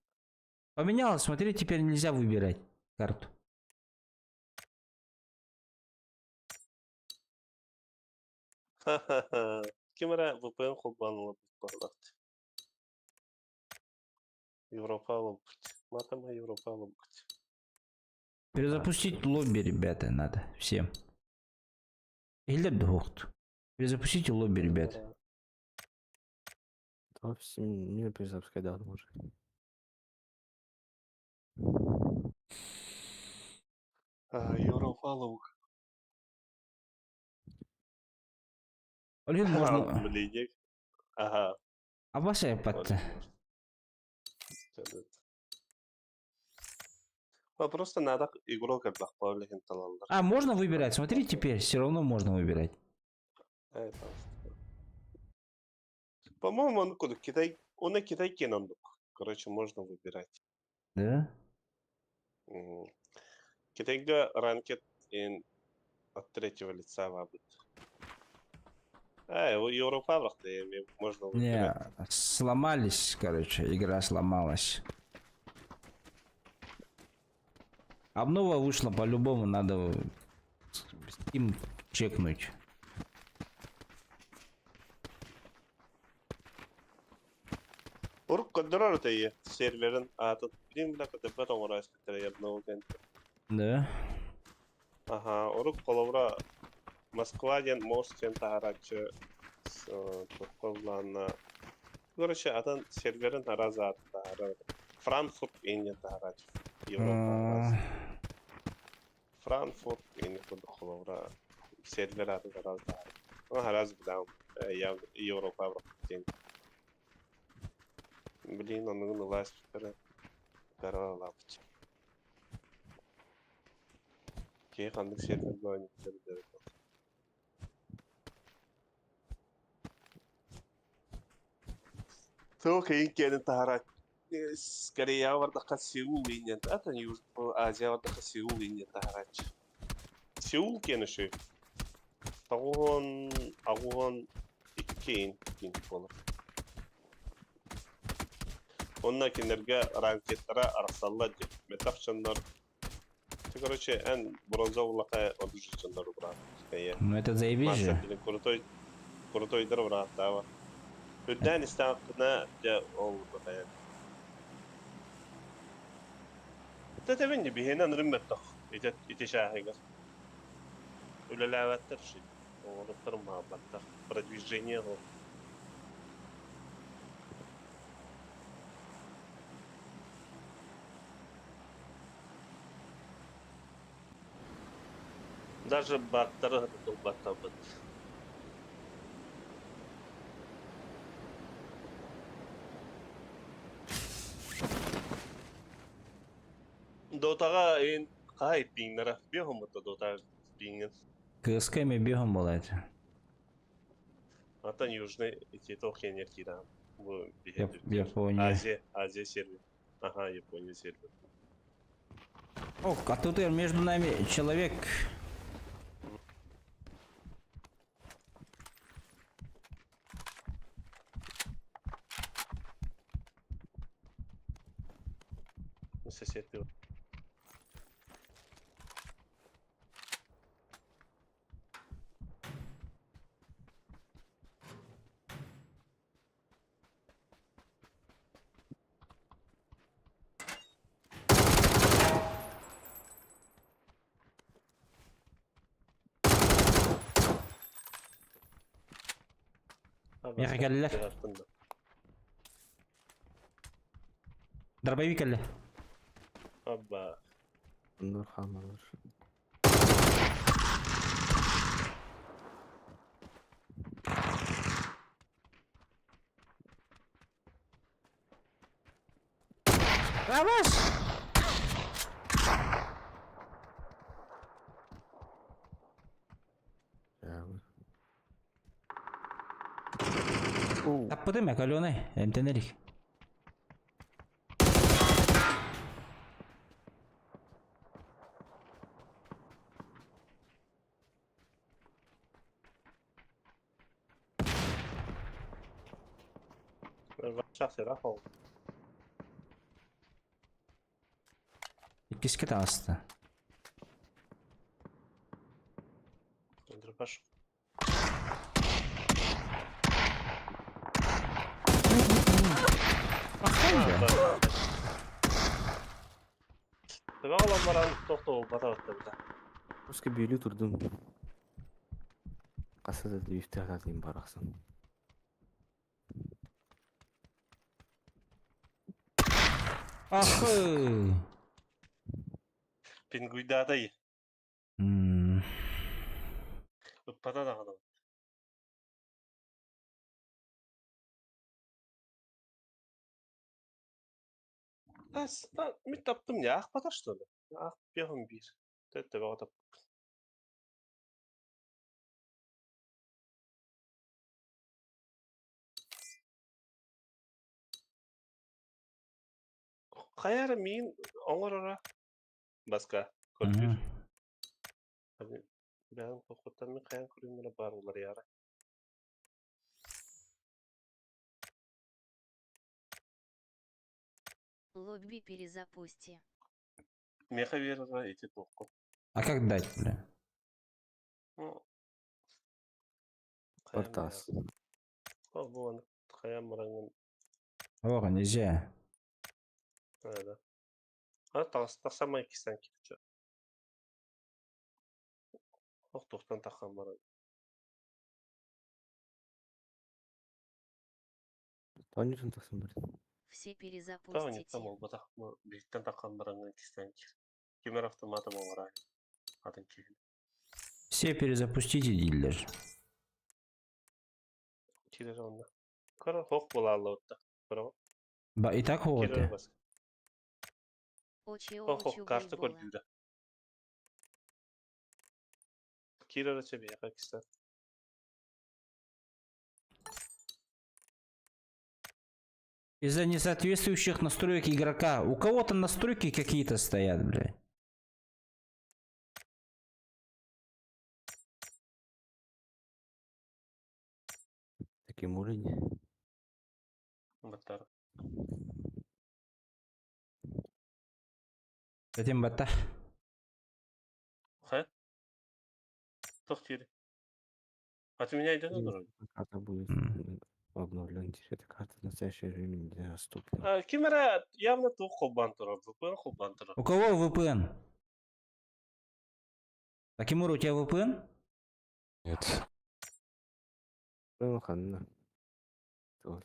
Поменялось, смотри, теперь нельзя выбирать карту. Ха-ха-ха. Кимера VPN кулланылып барлакты. Европа алып. Матама Европа алып. Перезапустить лобби, ребята, надо всем. Или дохт. Перезапустите лобби, ребята. То всім не перезапускай, да, може. Европа алып. Блин, можно... Блин. Ага. А ваша я под... Просто надо игру как добавить интеллалдар. А, можно выбирать? Смотри, теперь все равно можно выбирать. По-моему, он куда Китай, он и Китай кинандук. Короче, можно выбирать. Да? Китайга ранкет от третьего лица вабит. Европа можно выбирать. Не, сломались, короче, игра сломалась. Обнова вышла, по-любому надо Steam чекнуть. Урук коддорор тeye серверин атып билим бля када батон орас кетер ябнау ген. Да? Ага, урук коловра Москва ден Москвен тарачы тоқовлана. Короче, атан серверин аразат тара. Франкфурт инде тарач. Европа. Франкфурт инде коловра сервер атан аразат. Араз бдам я Европа врактен. Блин, он нужно лазить вперед. Здорово, лапать. Кей, хандык сервер гонит. То, кей, кенен тахарат. Скорее, вардака Сеул инен. Это не уже Азия вардака Сеул инен тахарат. Сеул кенен шей. Агуан иккен болар. Онна кинерге ранкеттара арасалла деп. Метапчандар. Короче, эн бронзовый одужичандар убрат. Ну это заебись же. Крутой дар убрат, да. Үддән истақна да ол бая. Это венди бихенан римметтах. Ите шахига. Улалаваттар ши. Олуттар мабаттар. Продвижение го. Даже баттары тут баттабыт. Дотага эн кай пингнера бегом это дота пинген. КСК-ми бегом было это. Атан южный эти тохенер кида. Япония. Азия сервер. Ага, Япония сервер. Ох, а тут между нами человек. Сосед его. Меха geldiler. Дробовик әлі. Абба. Нурхан алır. Раваш! Tappa demek Alonay. Emtenelik. شخصي راح هو İkisi de hasta. Дробаш. Tabii oğlum baran toxtu bata bitti. Просто büyülü durdum. Kasada da iftihar edeyim baraksın. Ahı. Pinguida iyi. Hmm. Bata da adam. Aslında mi taptım ya? Akbata что ли? Ah bir bir. Tete bata. Каяр мин оңорора баска көрдүр. Мгм. Ben kokuttan kayan kurumlara бар олар яра. Лобби перезапусти. Меха верила эти току. А как дать, бля? Ну. Портас. О, вон. Каян маранган. Ого, нельзя. Да. А так самая кисан кипча. Ох, тоқтан тақан баран. Танюшын таксын бір. Все Тау не перезапустите. там ол батақ биттен тақан баранган кисан кир. Кемер автоматы болара. Атын кирин. Все перезапустите, дилер. Кирер онда. Кара хок бола алла отта. Браво. И так вот. Кирер бас. Очи Хок очу карты гайбола. көрдүлдө. Кирер тебе яка кисан. Из-за несоответствующих настроек игрока. У кого-то настройки какие-то стоят, бля. Таким уровень. Баттар. Затем бата. Ха? Тох кири. А ты меня идёт на Карта будет обновлен. Эта карта в настоящее время недоступна. Кимера явно то хобантора, VPN хобантора. У кого VPN? Акимура, у тебя VPN? Нет. Ну, Ханна. Вот.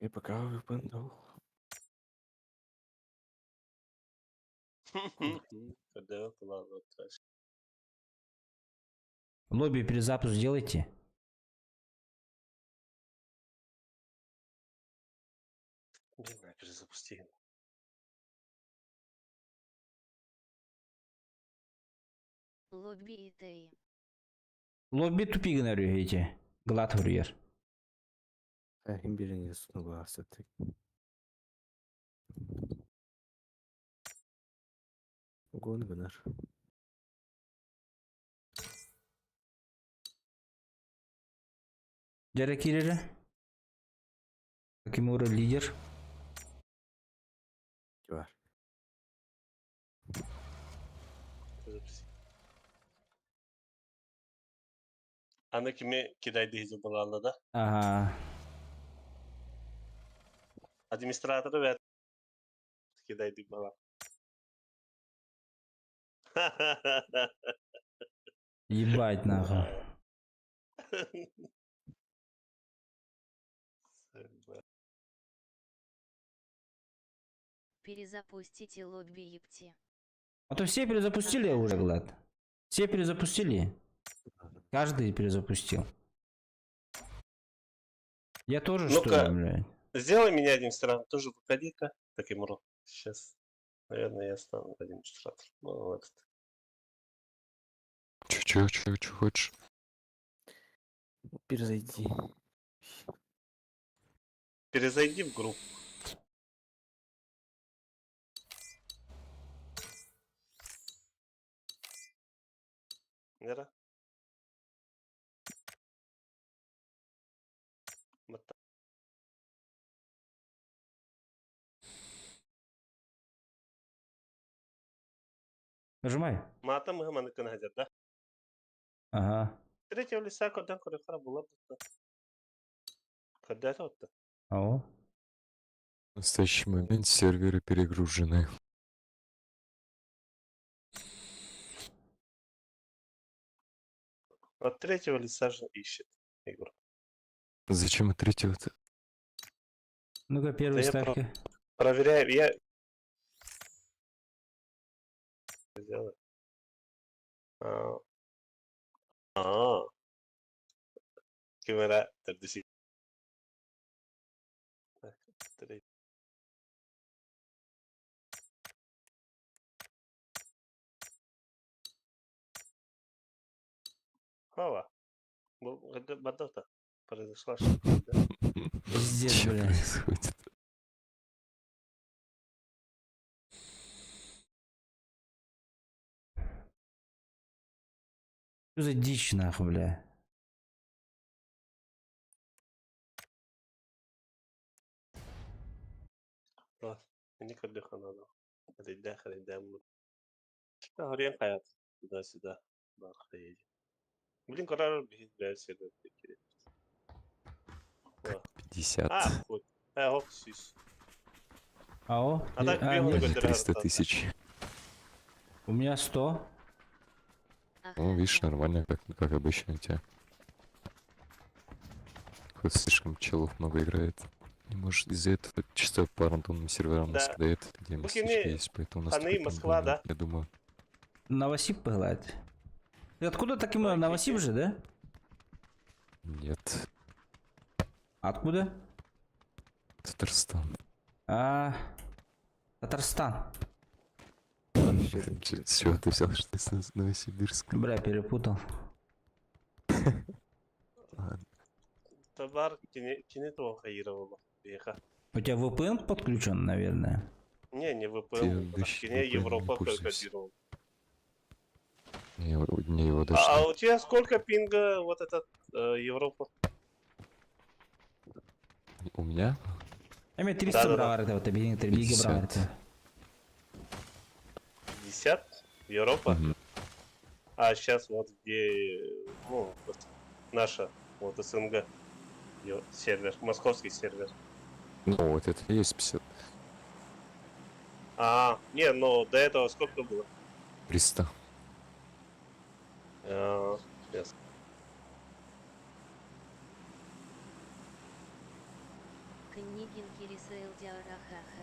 И пока выпан дал. Когда ладно, трэш. Лобби перезапуск сделайте. Не знаю, перезапусти. Лобби и Тей. Лобби тупик говорите. Глад хурьер. Hem birini sunumu bahsettik. Гон гонар. Дядя Кирилля. Акимура лидер. Var. Перезапусти. Ана кime кидайды хизу балалла да? Ага. Администраторы вәт кидайды бала. Ебать нахуй. Перезапустите лобби епти. А то все перезапустили уже, Глад. Все перезапустили. Каждый перезапустил. Я тоже, что Ну-ка. ли, блядь? Сделай меня администратором. Тоже выходи-ка. Так, Имро. Сейчас. Наверное, я стану администратором. Ну, вот. Чё хочешь? Перезайди. Перезайди в группу. Нера? Вот так. Нажимай. Мата мы гаманы канадят, да? Ага. Третьего лиса, когда корректора была бы. Когда это? Ау. В настоящий момент серверы перегружены. Вот третьего лиса же ищет игру. Зачем и третьего-то? Ну-ка, первые Да я ставки. Проверяю, я... Сделаю. Камера, традиции. Так, третий. Хава. Бадота. Произошла ошибка, да? Пиздец, Чё блядь. происходит? Что за дичь, нахуй, бля? Ладно, никогда надо. Харида. Горен хаят. Туда-сюда. Бахаеди. Блин, карар бегит, блядь, все такие. 50. Хоть. Оксис. Ау. А так А, бегал нет. такой 300 тысяч. У меня 100. Ну, видишь, нормально, как обычно у тебя. Хоть слишком челов много играет. И может из-за этого чисто по рандомным серверам нас Да. кидает, где местечко Букины, есть, поэтому у нас Ханы, такой Москва, пингвин, да? я думаю. Новосиб погладь. Ты откуда таким Ой, Новосиб какие. же, да? Нет. Откуда? Татарстан. Татарстан. С чего ты взял, что из Новосибирска? Бля, перепутал. Ладно. Табар кинетова хаировала. Веха. У тебя VPN подключен, наверное. Не Ты VPN. обычно Кине VPN Европа не пользуйся. кодировал. Мне его даже А нет. у тебя сколько пинга вот этот Европа? У меня? А мне 300 Да-да-да. брал это, вот объединение 3 биги брал 50. это. 50? Европа? Мгм. А сейчас вот где, ну, вот наша, вот СНГ, сервер, московский сервер. Ну, вот это и есть 50. Не, но до этого сколько было? 300. Ясно. Книгин Кирисаил Диарахаха.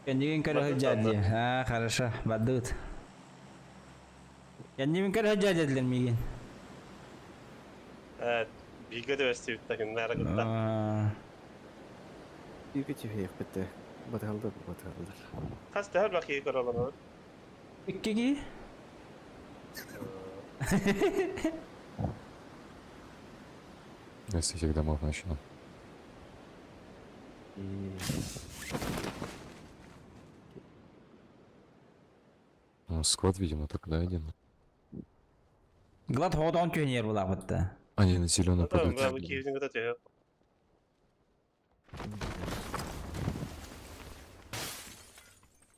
Кандивин короче дядя. Хорошо, бадут. Кандивин короче дядя для Мигин. Бига девести таким наверное. Үйге тихеев бітті. Баталды. Kas tähel bak iyi karalama. Икки. Я с этих домов начну. Ну, склад, видимо, тогда один. Глад ходан көнер була бутта. Они на зеленый Да, подают. ben bu keyifini kadar ya.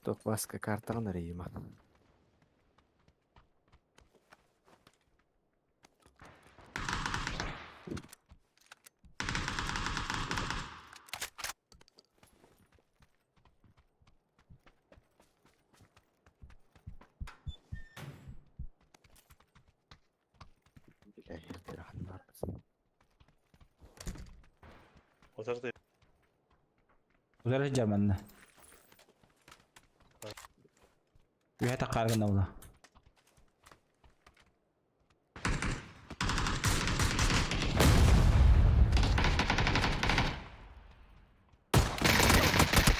Ток васка картан рейма. Oturdu. Uzar Jerman'da. Bir hata kargın oldu.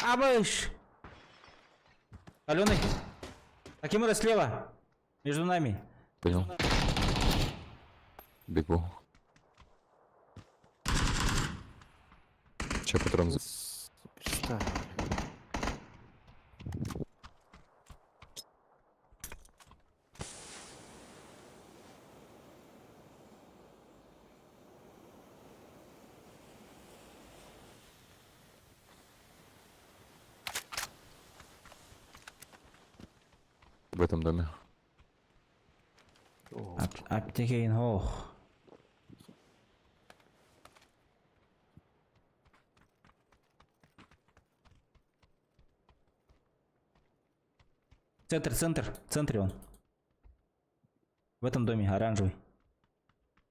Абыш! Аленый. Акимура слева. Между нами. Понял. Бегу. Че, патрон за... Перестань. В этом доме? О, Аптекейн, ох. В центре он. В этом доме, оранжевый.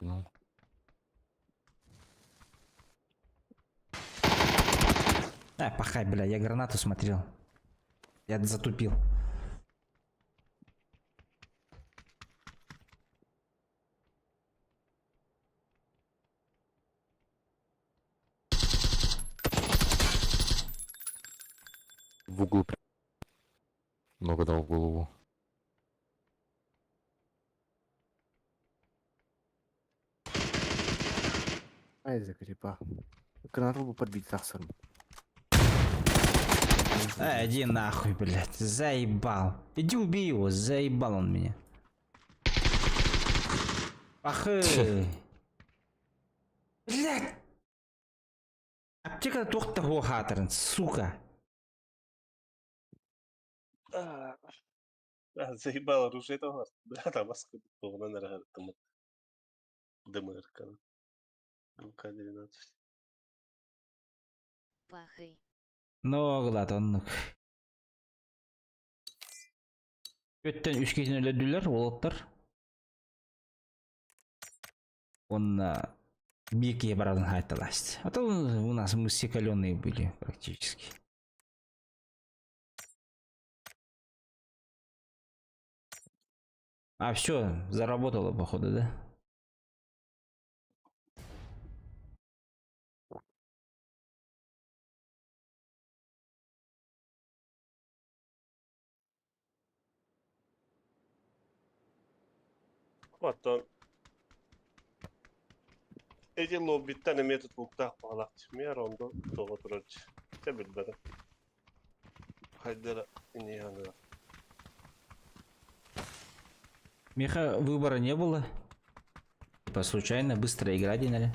Ну, Пахай, бля, я гранату смотрел. Я затупил. в углу. Много дал в голову. ай, закрепа. Гранату бы подбить сахаром. Иди нахуй, блядь, заебал. Иди убей его, заебал он меня. Ахы. Блядь. Аптека тоқта го хатырын, сука. заебал оружие того. Да, там маска на нравится. ДМР, МК-12. Пахай. Ноғылат оннық. Өттен үшкесін өлөділер, олықтар. Он беке барадың айтыласты. А то у нас мы секаленные были практически. А все, заработало походу, да? Вот он. Эти лоббиттен метод буктақ бағлақ түмер, онда тоғы тұрады. Те білбеді. Хайдара не аңыра. Меха выбора не было. Типа случайно, быстро игра динали.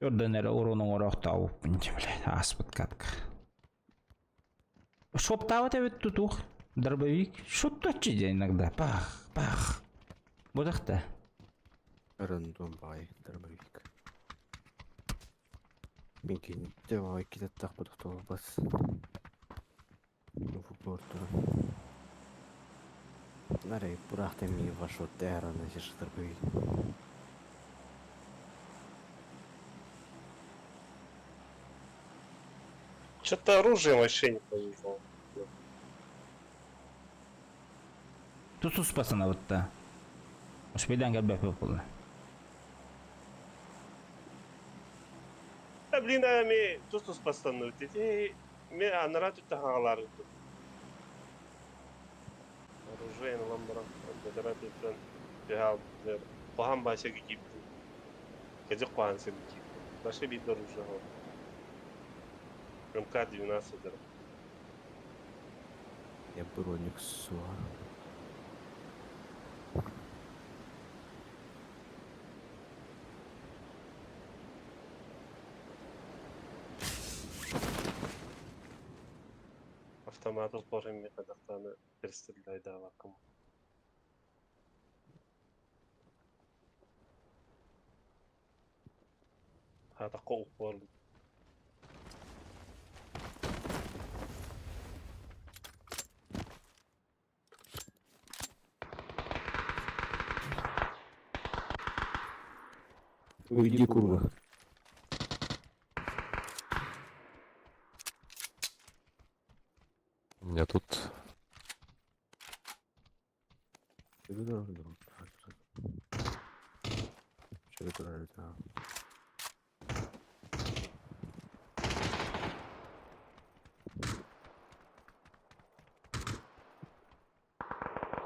Jordan era уроның орақта ауып бінде, блядь, аспыт катка. Шоттава тебе тутух, дробовик. Шотточи иногда, пах, пах. Будахта. Рандом бай, дробовик. Микин, давай кидать так под кто бас. В упор тура. Нарей, пурахта ми вашу терра на зиш дробовик. Что-то оружие вообще не повезло. Тут пацана вот та. Успедан габбап yapıldı. Да блин, а ми тустус постану. Ми анара тут тахалар. Оружие на ламбара. Бедера тут я пахам баша гиб. Кеже квансы гиб. Баша бит оружие. МК-12 дыр. Я броник суа. Автомат упорим мне Казахстана перестреляй да лаком. Хата кол упор. Уйди, курва. У меня тут...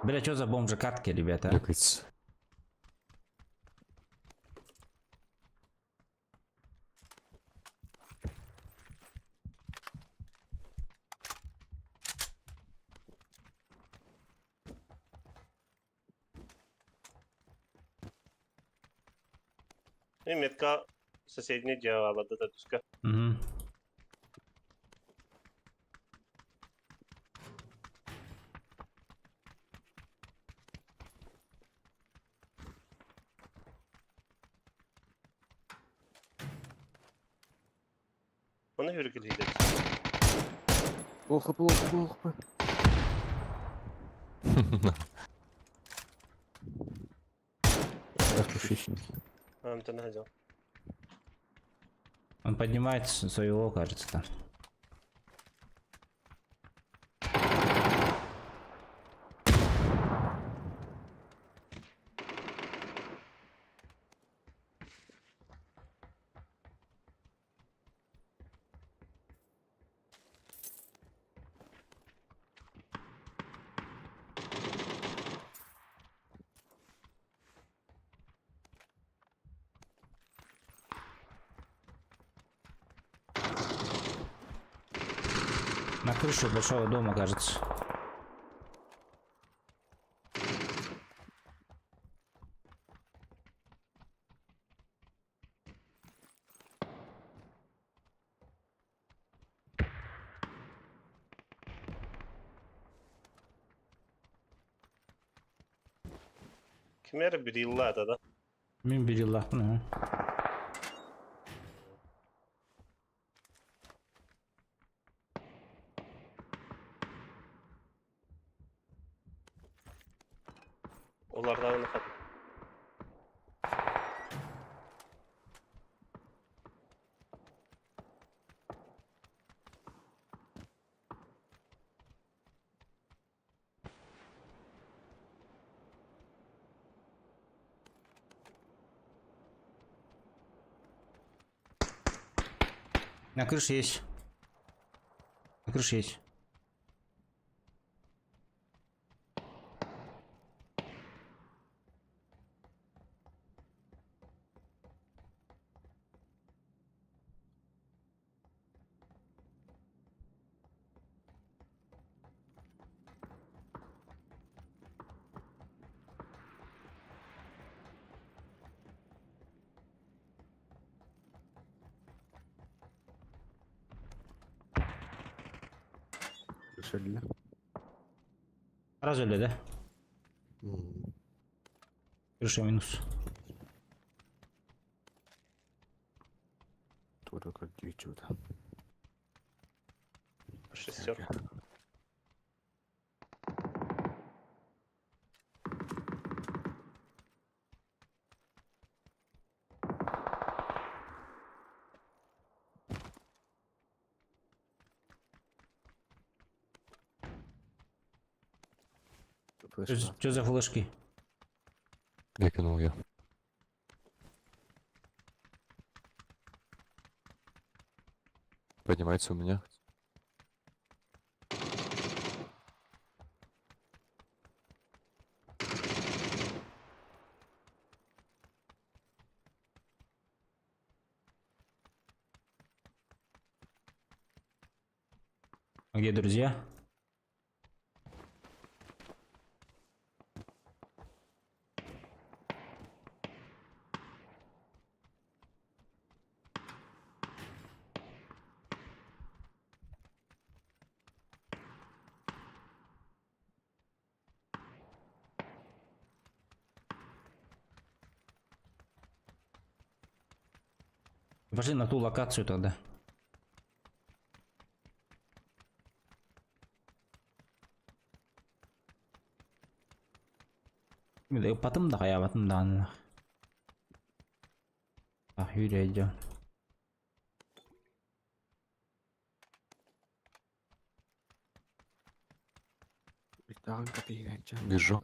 Бля, что за бомжи катки, ребята? Лякается. И метка соседняя делала, да, дедушка. Мгм. Onu hürgüleydi. Плохо, плохо, плохо. Tamam, ты нагадил. Он поднимает своего, кажется-то. На крышу большого дома, кажется. Kimere bir yıllarda da. Min billah. Ну. Onlardan ne kadar? На крыше есть. На крыше есть. Решили? Развели, да? Крыша минус. Тут как чудо. Шестерка. Что за флешки? Выкинул я. Поднимается у меня. А где друзья? Пошли на ту локацию тогда. Потом да, я потом да. Yürüyeceğim. Bir tane kapıyı geçeceğim. Вижу.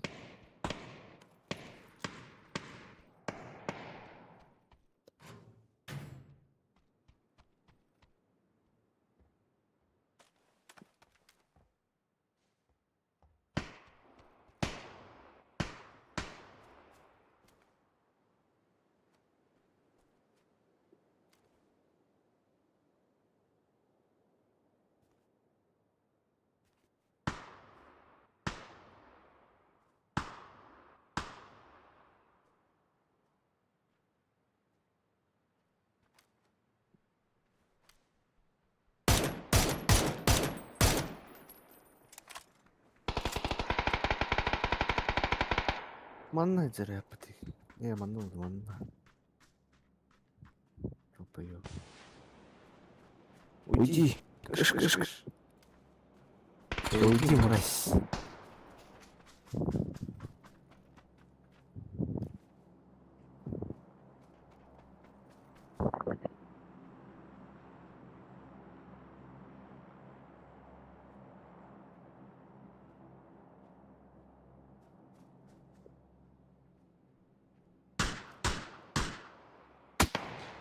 Manna edzere yapmadık. Ne manna oldu manna. Yapıyor. Уйди. Кыш, кыш, кыш. Уйди, мразь.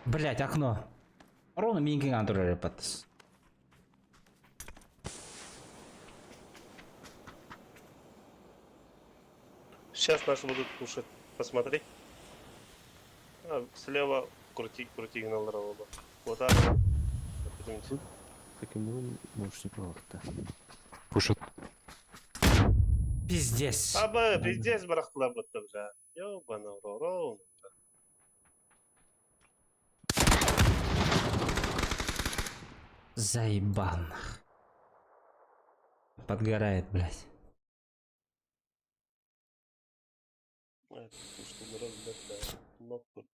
Блять, окно. Ровно минки контроллер подтас. Сейчас нас будут кушать. Посмотри. А, слева крути генерала. Вот так. Поднимите. Таким образом, можешь не проводить. Пушат. Пиздец. Абы, пиздец барахла будто бля. Ёбаный ророн. Заебал. Подгорает, блять. Это что мы разберем. Нокур.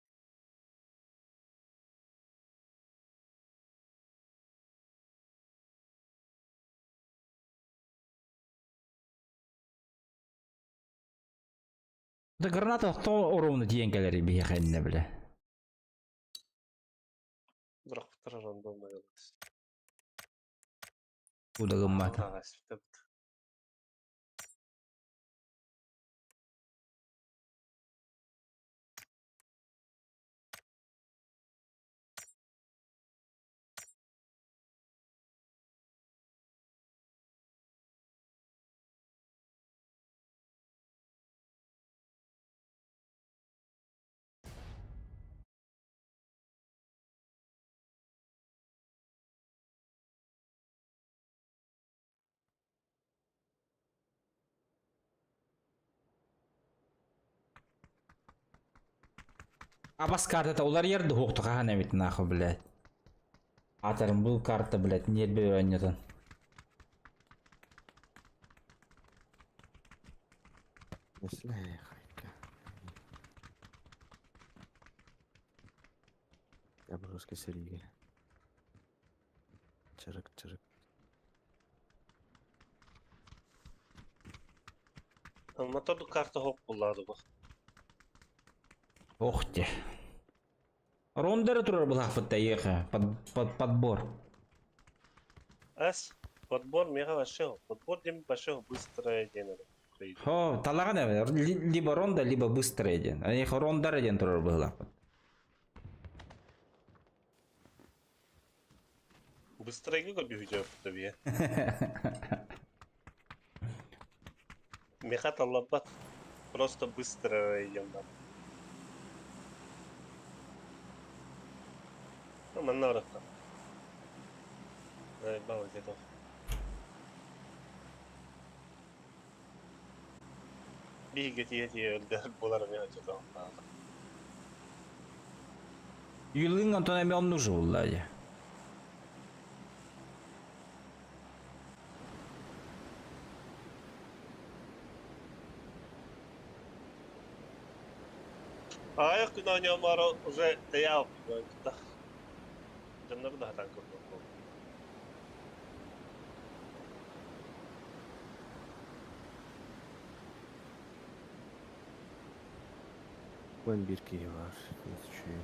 Да граната кто ровно деньги бегает, бля. Бірақ бұтыра рандомно қалады. Куда гаммата. Аллаға сүйтіп. Абас карта олар ерді хоқты қаған әмет наху, блядь. Атарым бұл карта, блядь, не беру аннетон. Если хайка. Я бы жестко серии. Чарык, чарык. Моторду карта хоқ болады бұл. Ох ты. Рондеры тұрар бұл ақпытта еқі. Подбор. Әс, подбор меға вообще. Подбор дем вообще быстрое дені. Хо, талаған әмет. Либо ронда, либо быстро еден. Еқі рондар еден тұрар бұл ақпыт. Быстрое көрбі видео бұтты Меха талабат. Просто быстро едем. Ну, манна орақта. Бау деді. Биге тие өлдер болар мен açıdan. Юлың антон әме он нужы бұл, ладе. Аяқ күн ойнамары уже таяу. Жаннары да хатан көрді. Ben bir kere var. Yetişiyor.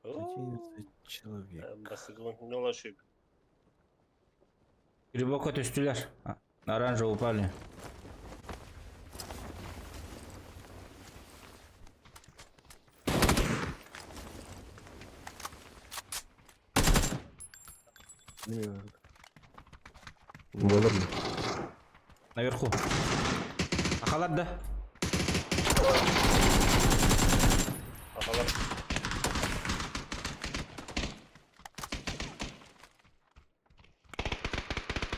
Один человек. Басыгын не ложи. Глубоко тестюляж. На оранжево упали. Выломно. Наверху. Ахалат, да? Akalar.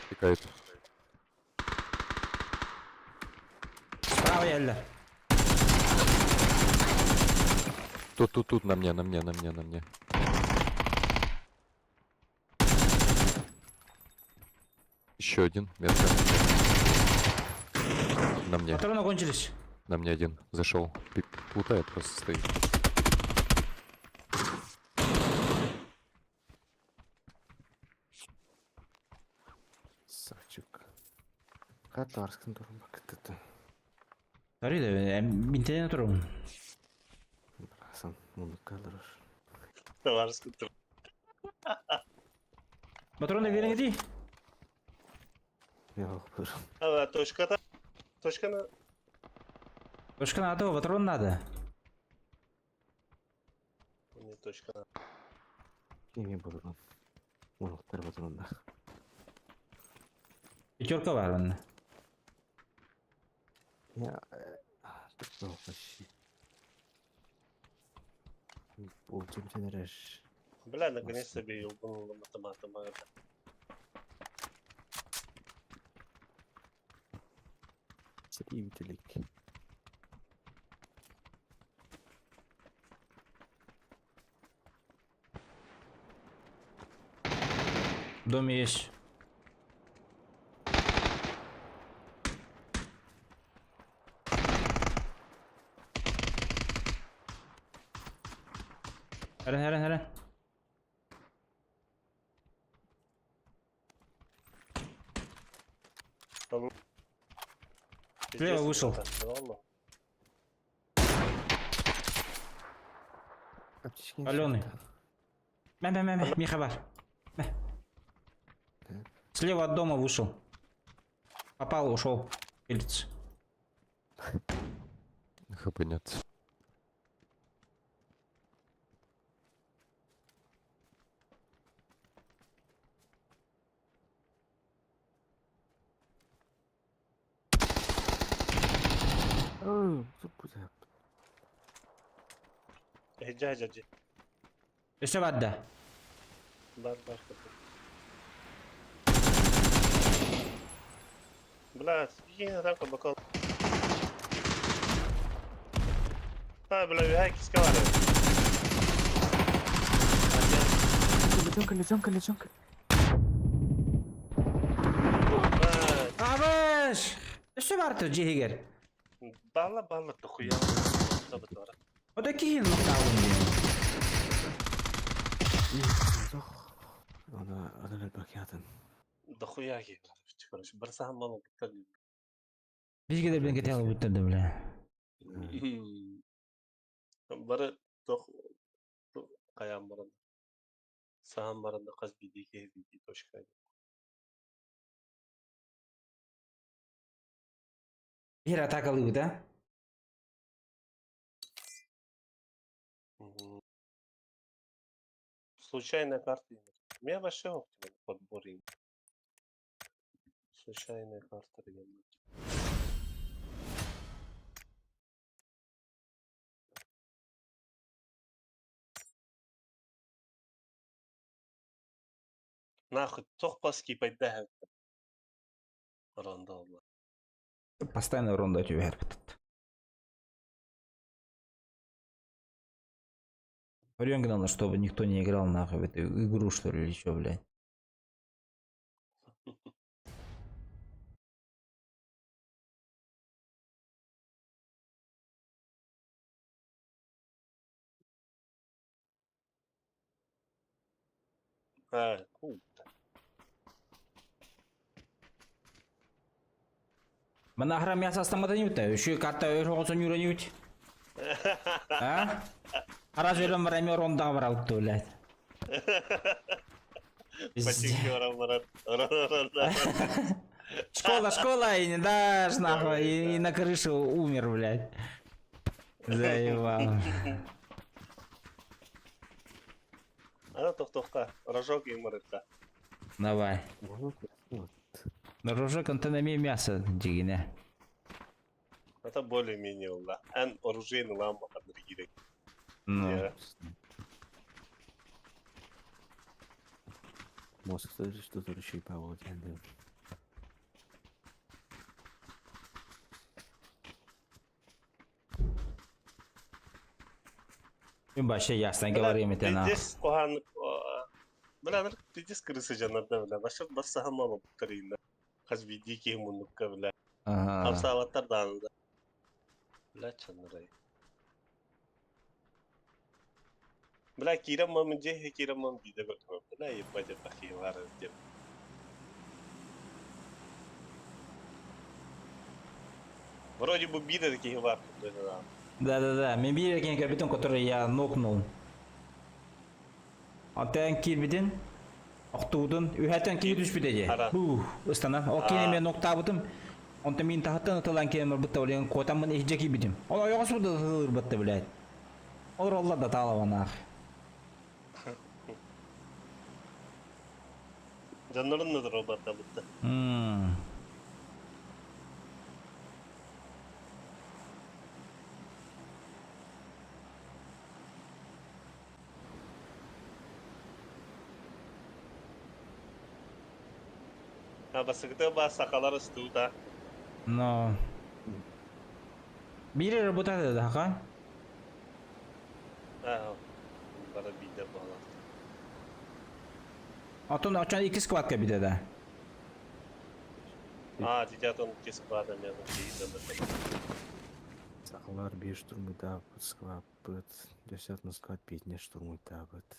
Пикает. Справа Элля. Тут, на мне. Еще один, метка. На мне, Патроны кончились. на мне один. Зашел. Плутает, просто стоит. Савчук. Катарском дуром бакытты. Смотри, да, бинтене тұрмын. Брасан, мұны кадырыш. Var sıkıntı. Патроны верен иди. Yok bir. Evet, Toşka'da. Toşka'nın Точка надо, патрон надо. не Toşka'nın. Неме бұдырын. Оны бір бұдырында. Пятерка var bende. Я... Тут почти. Бұл темтен рәш. Бля, наконец-то себе ебанул на математику. Сривителик. В доме есть. Herren. Слева вышел. Аленый. Мя, Миха бар. Мя. Слева от дома вышел. Попал, ушел. Пилится. ХП нет. Çok güzel. Hacı. Еще вода. Бар. Бля, скинь там кабакал. Бля, я киска var. Леденка. Абыш! Еще var тут Джигер. Бала дохуя. Tabii doğru. O da kill noktalım diyor. Жоқ. Ona adını bakıyordun. Дохуя ki. Короче, bir sahan malı tabii. Bizge de ben keteli bitirdi bile. Bari toh kayam barın. Sahan barında kaz bidi toşkaydı. Bir atak alıyor da. Случайная карта. У меня вообще оптимальный подбор. Случайная карта. Нахуй, тохпаски пайда. Рандалла. Постоянно урон дать вверх. Варенька надо, чтобы никто не играл нахуй в эту игру, что ли, или что, блядь. Cool. Mana ahram yasa astamadan yute. Şu kartta öyle olsun yürüyen yut. Ha? Ara öyle var ronda var altta öyle. Починки orang-orang. Orang-orang. Школа, и да, нахуй, и на крыше умер, блядь. Заебал. Ана тоқтоққа. Рожок юморитқа. Давай. Вот, вот. На рожок антонами мясо, дигине. Это более-менее улла. Ан оружейный ламба қадыр керек. Ну, Иә. Мозг тоже что-то решил поводить. вообще ясно говорим это на. Пиздец қоған... Бля, пиздец крысы жанарда, бля. Башыр басы хамалы бұқтарында. Қазбиді кең мұныққа, бля. Ага. Қамсаваттар данында. Бля, чанырай. Бля, кирам мамын же, кирам мамын биде көрдім. Бля, ебаде бақи бар деп. Вроде бы биде такие бар. Да. Мен бир экен капитан, который я нокнул. Антен кирбидин. Ақтудын. Үхәтен киі түспіде де. Ара. Ыстанан. Ол кені мен ноктабыдым. Онта мен тахаттан ытылан кемір бұтта олеген котамын ехже кибидим. Ол аяғы суды ғыр бұтты, блядь. Ол роллар да талаван ақ. Жаннарын nødір о бата бұтты. Басықты ба сақалар ұстуыда. Но... Бири работает, да, ха? Бара биде бала. Атын açan iki squad kabide de. Дидят он кес бада мен дейді. Сақалар 5 штурмыда бұт сквап бұт. 10 сквап 5 штурмыда бұт.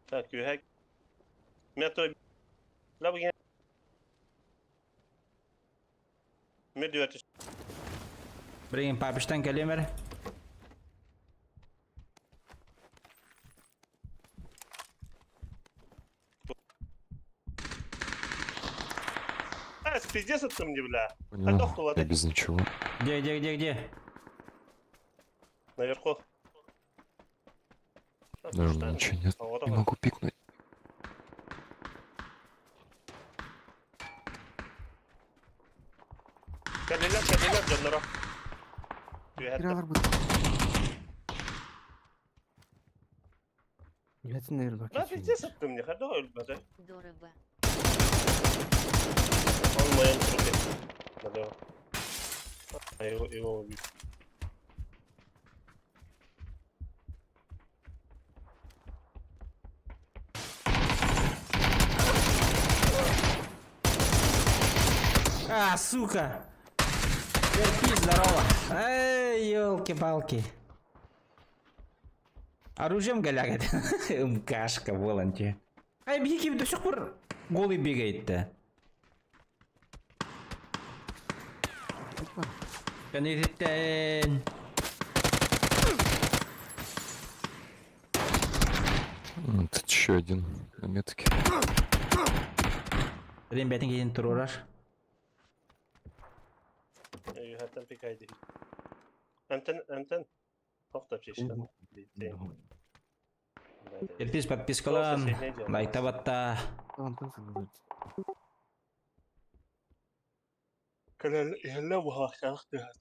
Так, үйәк. Мен той... Ла бұген... Мен дүйәті... Bring papishtan kelimer. Пиздец это мне, бля. Понял, я без ничего. Где? Наверху. Наверное, ничего нет. Не могу пикнуть. Кәлелер, жаннара. Киралар бұт. Үләтін, наверное, Да, пиздец это мне, хода өлбәді. Дорого. Olmayan trofe. Надо. Его убить. Сука! Терпи, здорово! Эй, ёлки-палки! Оружием галягает. МКшка, волонте. Ай, беги, до сих пор голый бегает-то. Коннектен. Тут еще один на метке. Ребятин кейін тұрурар. Hatten pikaydı. Антен. Тоқтап шешкен. Терпис, подпискалан. Лайта батта. Кәлел елі бұғақталық дүйәді.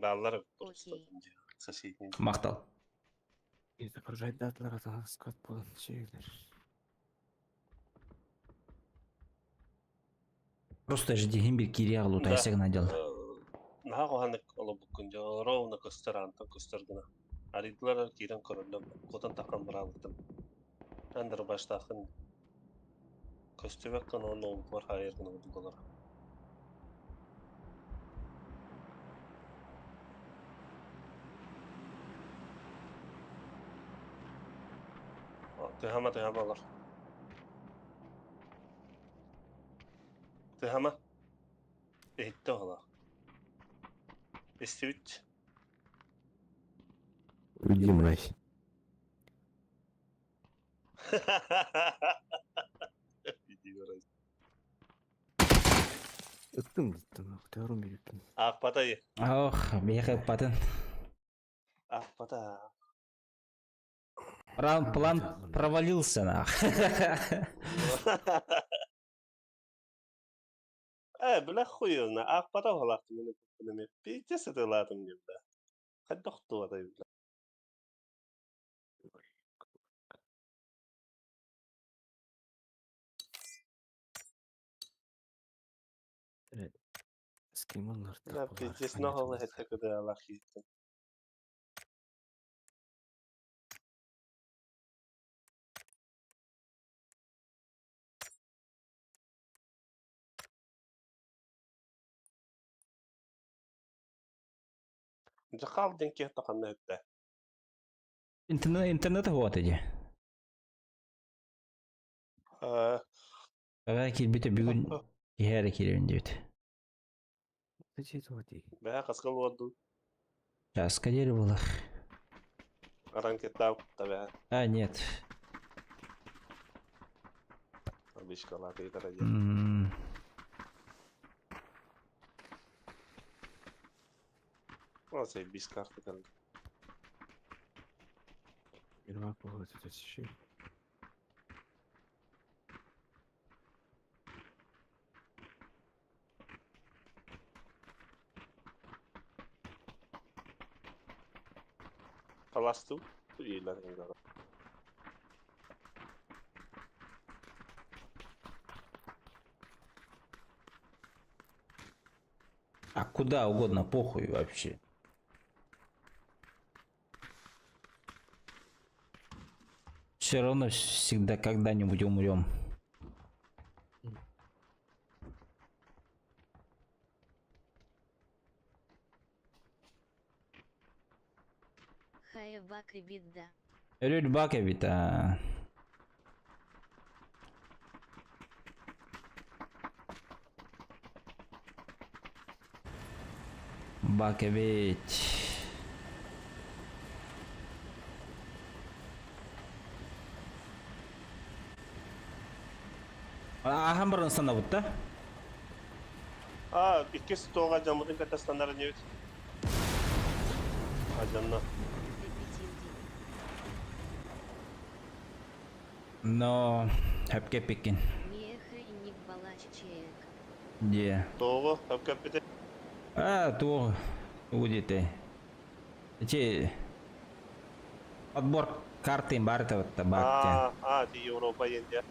Балалар соседний. Мақтал. И загружать датлар атаға сквад болын шегілер. Просто ждегін бір кире ағылу тайсығын надел. Наға қоғанық олы бүкін жа, ровна көстіранты көстіргіна. Аридылар кейрен көрілі, қотан таққан бір алықтым. Әндір баштақын көстібек қана оны олықлар хайырғына ұдылар. Tihama olur. Tihama. Ehitte ola. İstivit. Уйди, мразь. Gidiyoruz. Öptüm gittim. Aktarım bir öptüm. Akpatayı. Ох, бейхеп батын. Akpata. План провалился, нах. Bile koyuyorsun. Akpata olaktım yine bu filmi. Bir ceset olaktım gibi. Hadi doktor adayım. С кем он La bir ne hava hette kadar alakiydim. Калдың ке тақанна өтті. Интернет вот эти. Ага, килбите бүгүн киһәре килен дебит. Зачем это вот? Бәя қасқал болду. Часка дери было. Аранкетта бәя. А, нет. Бишкала тейдара. Nasıl biz kartı kaldı. Мирова погода, это еще. Kalastı. Bu iyiler yani. А куда угодно, похуй вообще. Все равно всегда когда-нибудь умрем. Хая бак и беда. Ölür bak evet ha. Bak evet. Ахамбар нысана вот да? İki stoğa camudun katastanları ne? Ajanna. Но хәпкә пекин. Меха и ник балач чаек. Где? Doğu, hapkapite. А, то где-то. Эти подбор карты барта вот табак. Di Avrupa yenge.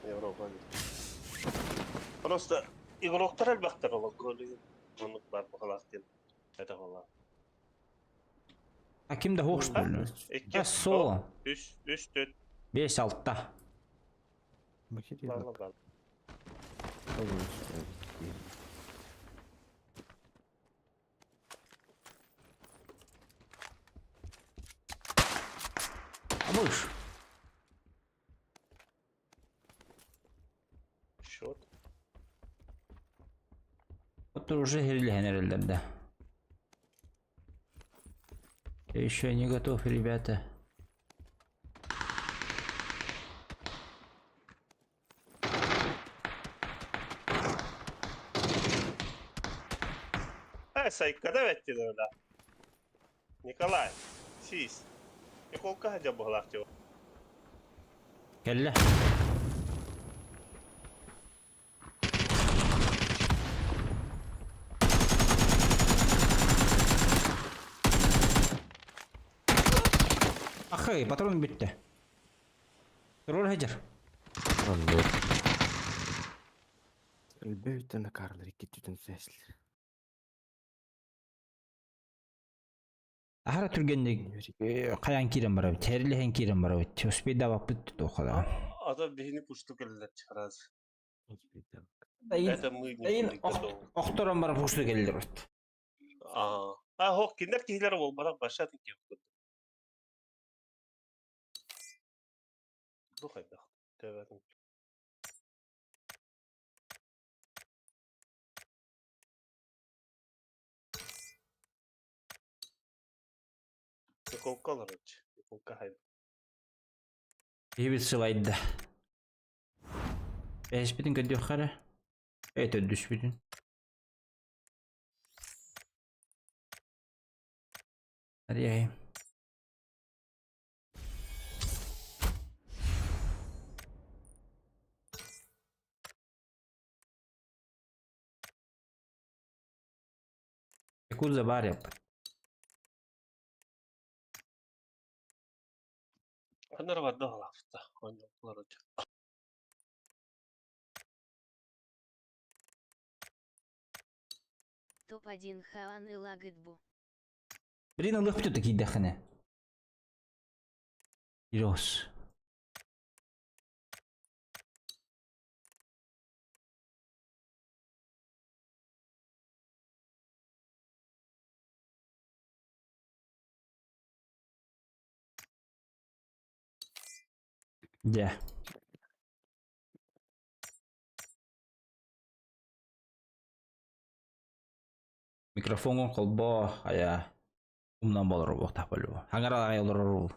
Avrupa. Просто игроктар әлбәттә олак голы. Онлык бар бахалас дим. Это вала. А кимдә хуш булды? Я соло. 3 4 5-6-та. Махери. бар. Абыш. Шот. Вот уже генеральда. Еще не готов, ребята. Сайкада ветти да. Николай. Сис. И колка хаджа бахлахчо. Келле. Ахай, патрон битте. Роль хаджар. Элбейтен карлар китүтен сәслер. Ахара түргенде каян кирен бар, терилеген кирен бар. Успей давап битти тохала. Ада бихини пушту келдер чараз. Дайын Это мы не окторон бар пушту келдер. Хок киндер килер бол бара башатын кеп. Bu kayda. Deverim. Yakonka alır önce. Yakonka hayda. İyi bir sıvaydı. Eşbidin gidiyor kare. Evet ödüşbidin. Hadi yayayım. Yakuza bari yap. Kanlar var da hafta. Oynadılar önce. Топ-1 Хаан и Лагетбу. Блин, он легко такие дыхания. Ирос. Да. Микрофон колбо, ая. Умнан болор бу тапалу. Хангара айлар.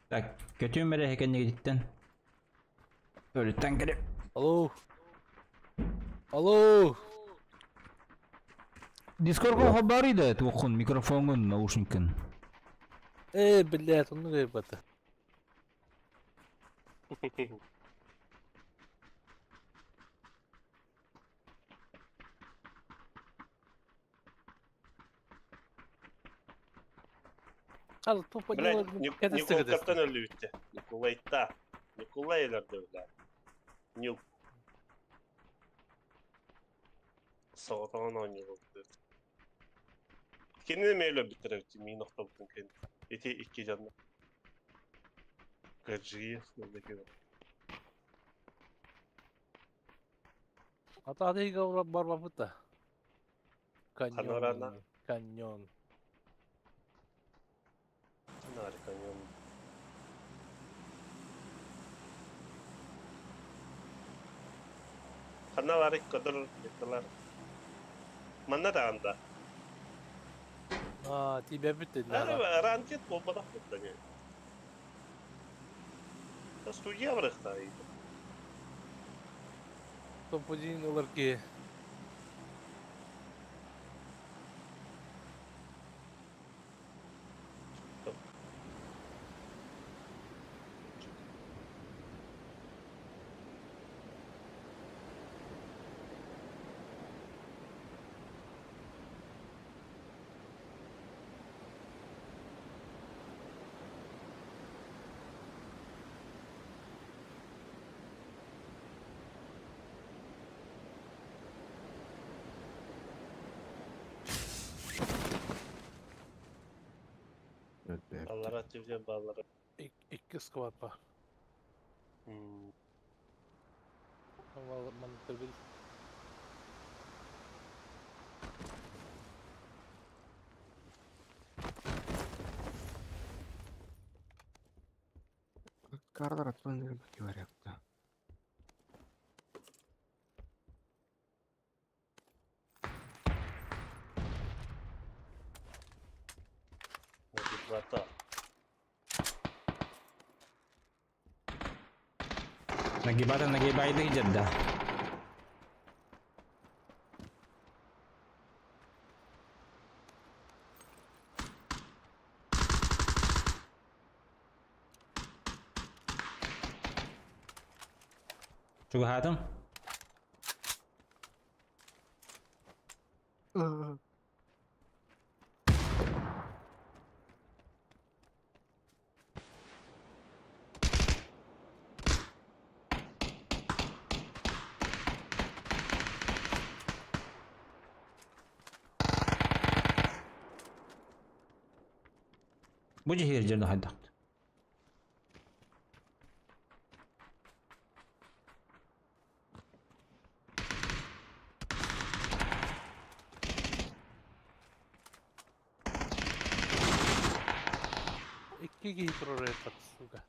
Так, kötüyüm bere hekenle gittin. Öğretten gelip. Алло. Алло. Discord'un haberi de tukun mikrofonun naушникин. Блядь, он ебать. Al topa Блядь, не Николкаптан ölüydü. Nikolay'da. Nikolay ileride öyle. Nil. Sağdan oynuyor. Kendini mi öyle bitirebilir? Mi nokta butun kendi. İki canlı. Gacıyı sınırdaki var. Ata hadi gavra barba puta. Panorama. Kanyon. Harika yön. Kana var ilk kadar yıkılar. Mana da anda. Aa, tibe bitti. Ara ranket bombada kutlanıyor. Da studiya bıraktı ayı. Топ-1 олар ki. Ballara atacağım ballara. İki squad var. Hmm. Ama man tabii. Карлар атылıyor говорят. Vata. Nagibay di Jeddah. Coba hatam. Bu cihir жерде хайдақ. İki kişi oraya suka.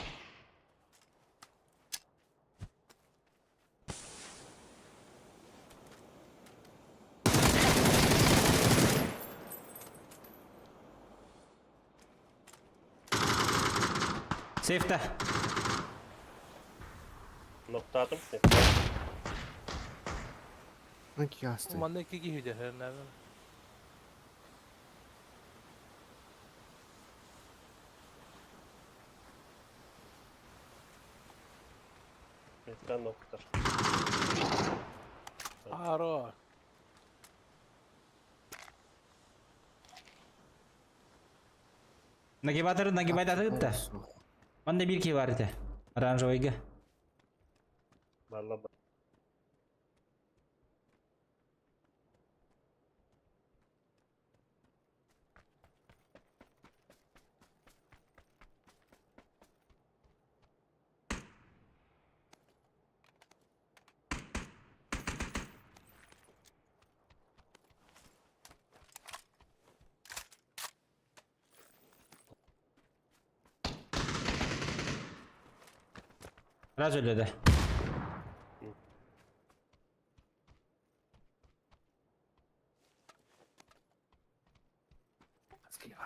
Сейфта. Nokta adım. Hangi hasta? Kumanda iki kişi de her nereden? Metkan nokta. Aro. Нагибатор да. Манда bir ki var еді. Оранжевыйга. Valla Раз öyle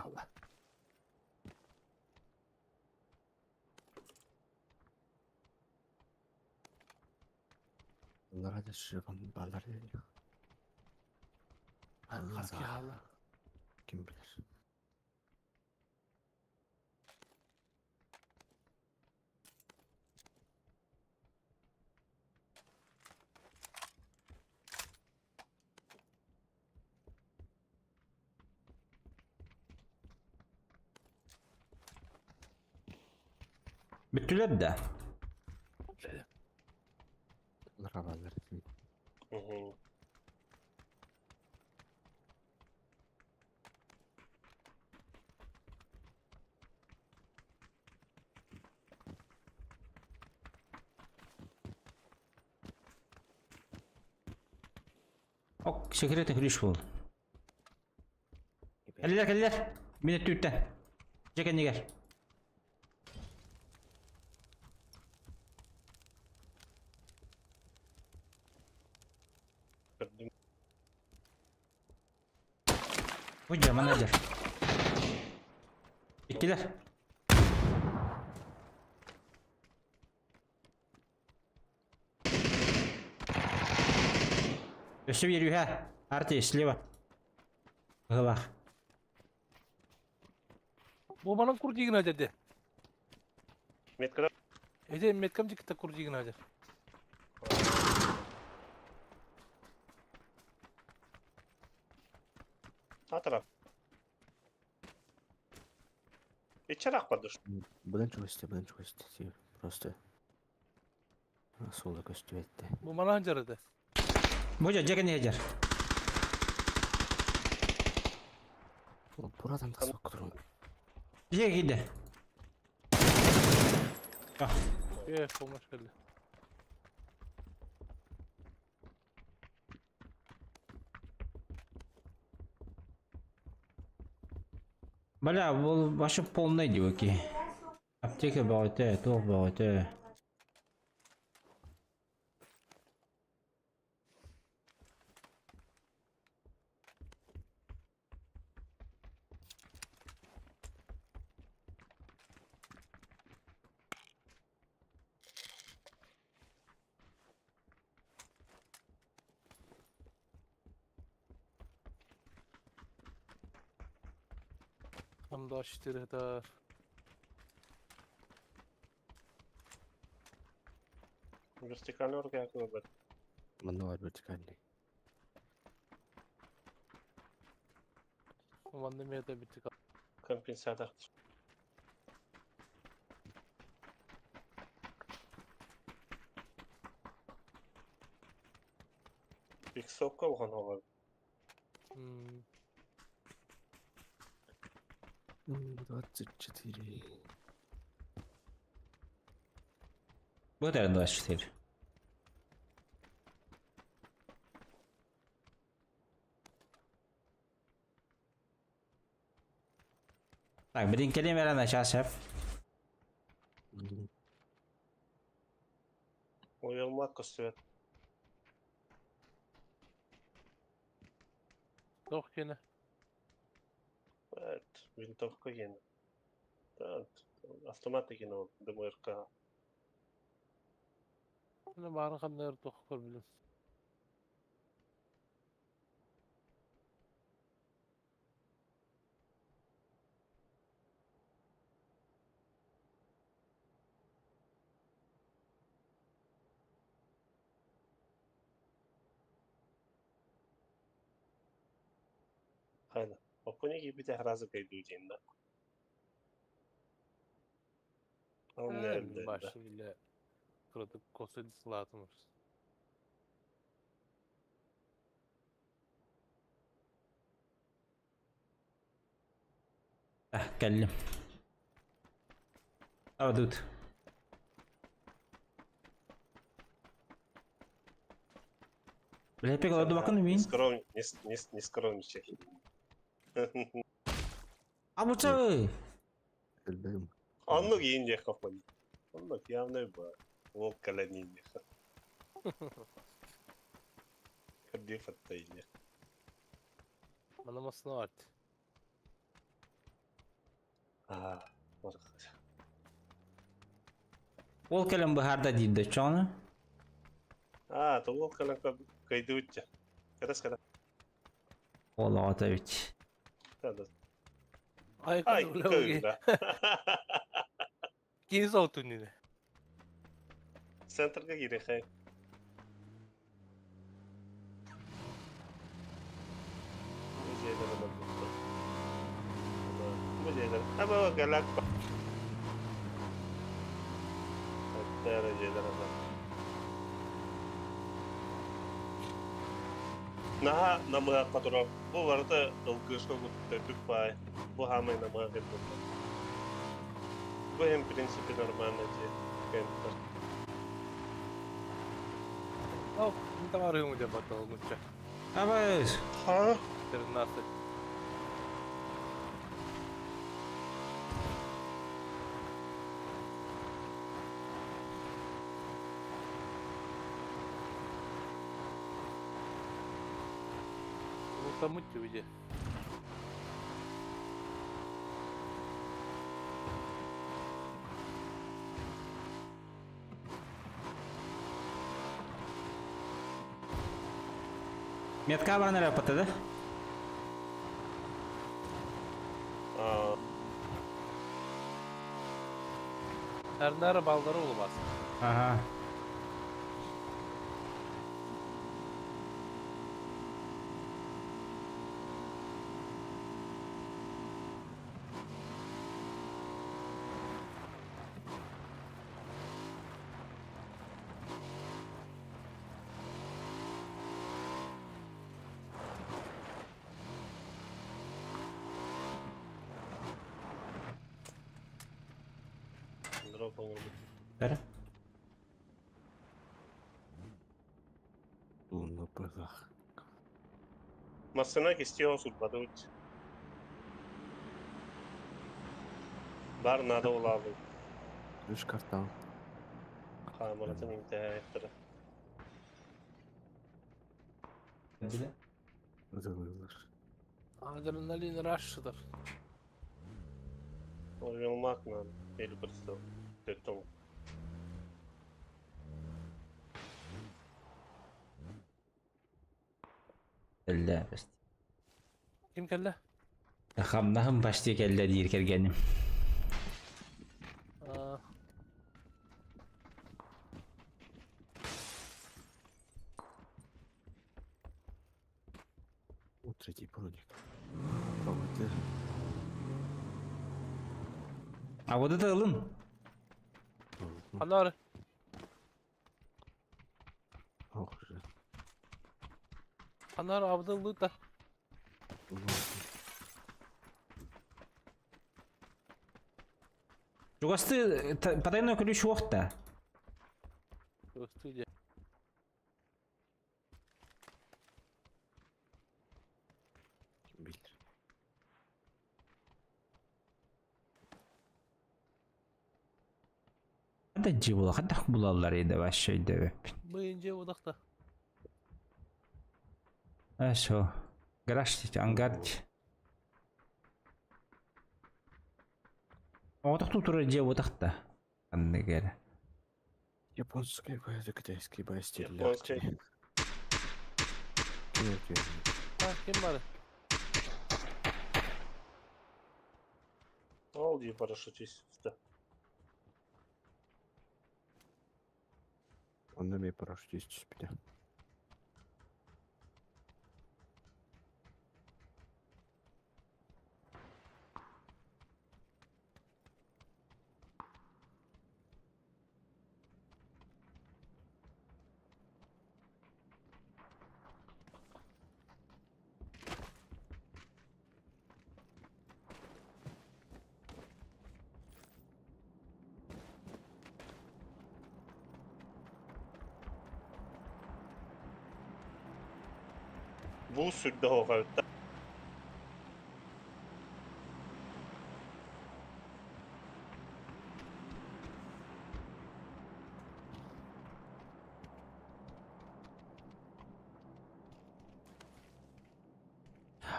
Allah. Bunlara da şuradan bağlar geliyor. Kaski hala. Kim bilir. Bittüler de. Bunlara bağlar. Hı hı. Ok, секретный ключ был. Келдер. Минут үтті. Жекен негер. Gördüm. Hocca, manager. İkkiler. Өсіп еру, ha. Арты, слева. Ғылақ. Bu bana kur diyegin dedi. Metkara Ede metkam çıktı kur diyegin hadi. sağ taraf. İçeri akmadır. Bundan çok istiyor. Просто. Sola göstü etti. Bu bana hancarıdı. Hocca, жекен негер. Buradan da sokturun. Жеке gitti. Olmuş geldi. Бля, бұл вообще полный девоки. Аптека бағыты, тоқ бағыты. Tam da açtırı da. Вертикальный оргия выбор. Мануаль вертикальный. Kumanda meyde bitti. Компенсатор. Иксовка болған олар. Hmm. 24. Вот это 24. Так, биринкелем верана сейчас. Уйылмак көстүбет. Toch yine. Evet. Винтовка yeni. Evet. Автомат ekin o. ДМРК. Yine bari kanları toch görmedim. Haydi. Opone gibi de razı kaydıyacağım da. Onun elinde. Başıyla kırdık kosu dislatımız. اتكلم. دود. Блядь, oldu bakın mıyım? Не скромничай. Абуцай. Эльбейм. Anlık yiyince kafanı. Anlık ya ne bu? Волк каланинья. Ходи фаттайня. Bana masına vardı. А, Ол келем бахарда дейді, чоны? А, то волк калан кайдуча. Когда. Ол Атович. Когда. Ay Ay, kadar köyde. Geniz oltun yine. Центрга girek hay. Bu şeyler ama bu. Bu şeyler. Ama o galak. Hatta şeyler ama. Наха намыга которого bu vardı ылгышка күтүп бай. Bu хамай намыга кетти. Bu hem принципе нормально же. Кентер. Hop, не arıyorum diye bakalım uçak. Абайс. Ha? Nasıl? Лутамуть уйди. Метка var nereye patladı? Aa, Her nere balları olmaz. Aha. drop olur. Ver. На пазах. Masına istiyor sulpadı uç. Var nada olalım. Ключ картан. Kameratın intihar ettirir. Зылылыр. Adrenalin rush'ıdır. Oynamak lan. Eli bırsı. Döktüm. Келді. Kim kelle? Хамнахым почти келді дейір келгенім. Aa, Третий проник. ПВТ. А вот это ылын. Anar. Ох же. Anar Abdullah da. Жугасты потайной ключ уақта. Өстү де. Kim bilir. Hadi cıvıla, hadi bulallar еді вообще еді. Быйынже удакта. Şu. Garaj дейді, ангар дейді. Отақты туры же отақты. Аны кәрі. Японский боя, китайский боя стиль. Японский. Ha kim var? Al diye paraşütist üstte. Он на меня парашютист спит. Bu sürdü hava.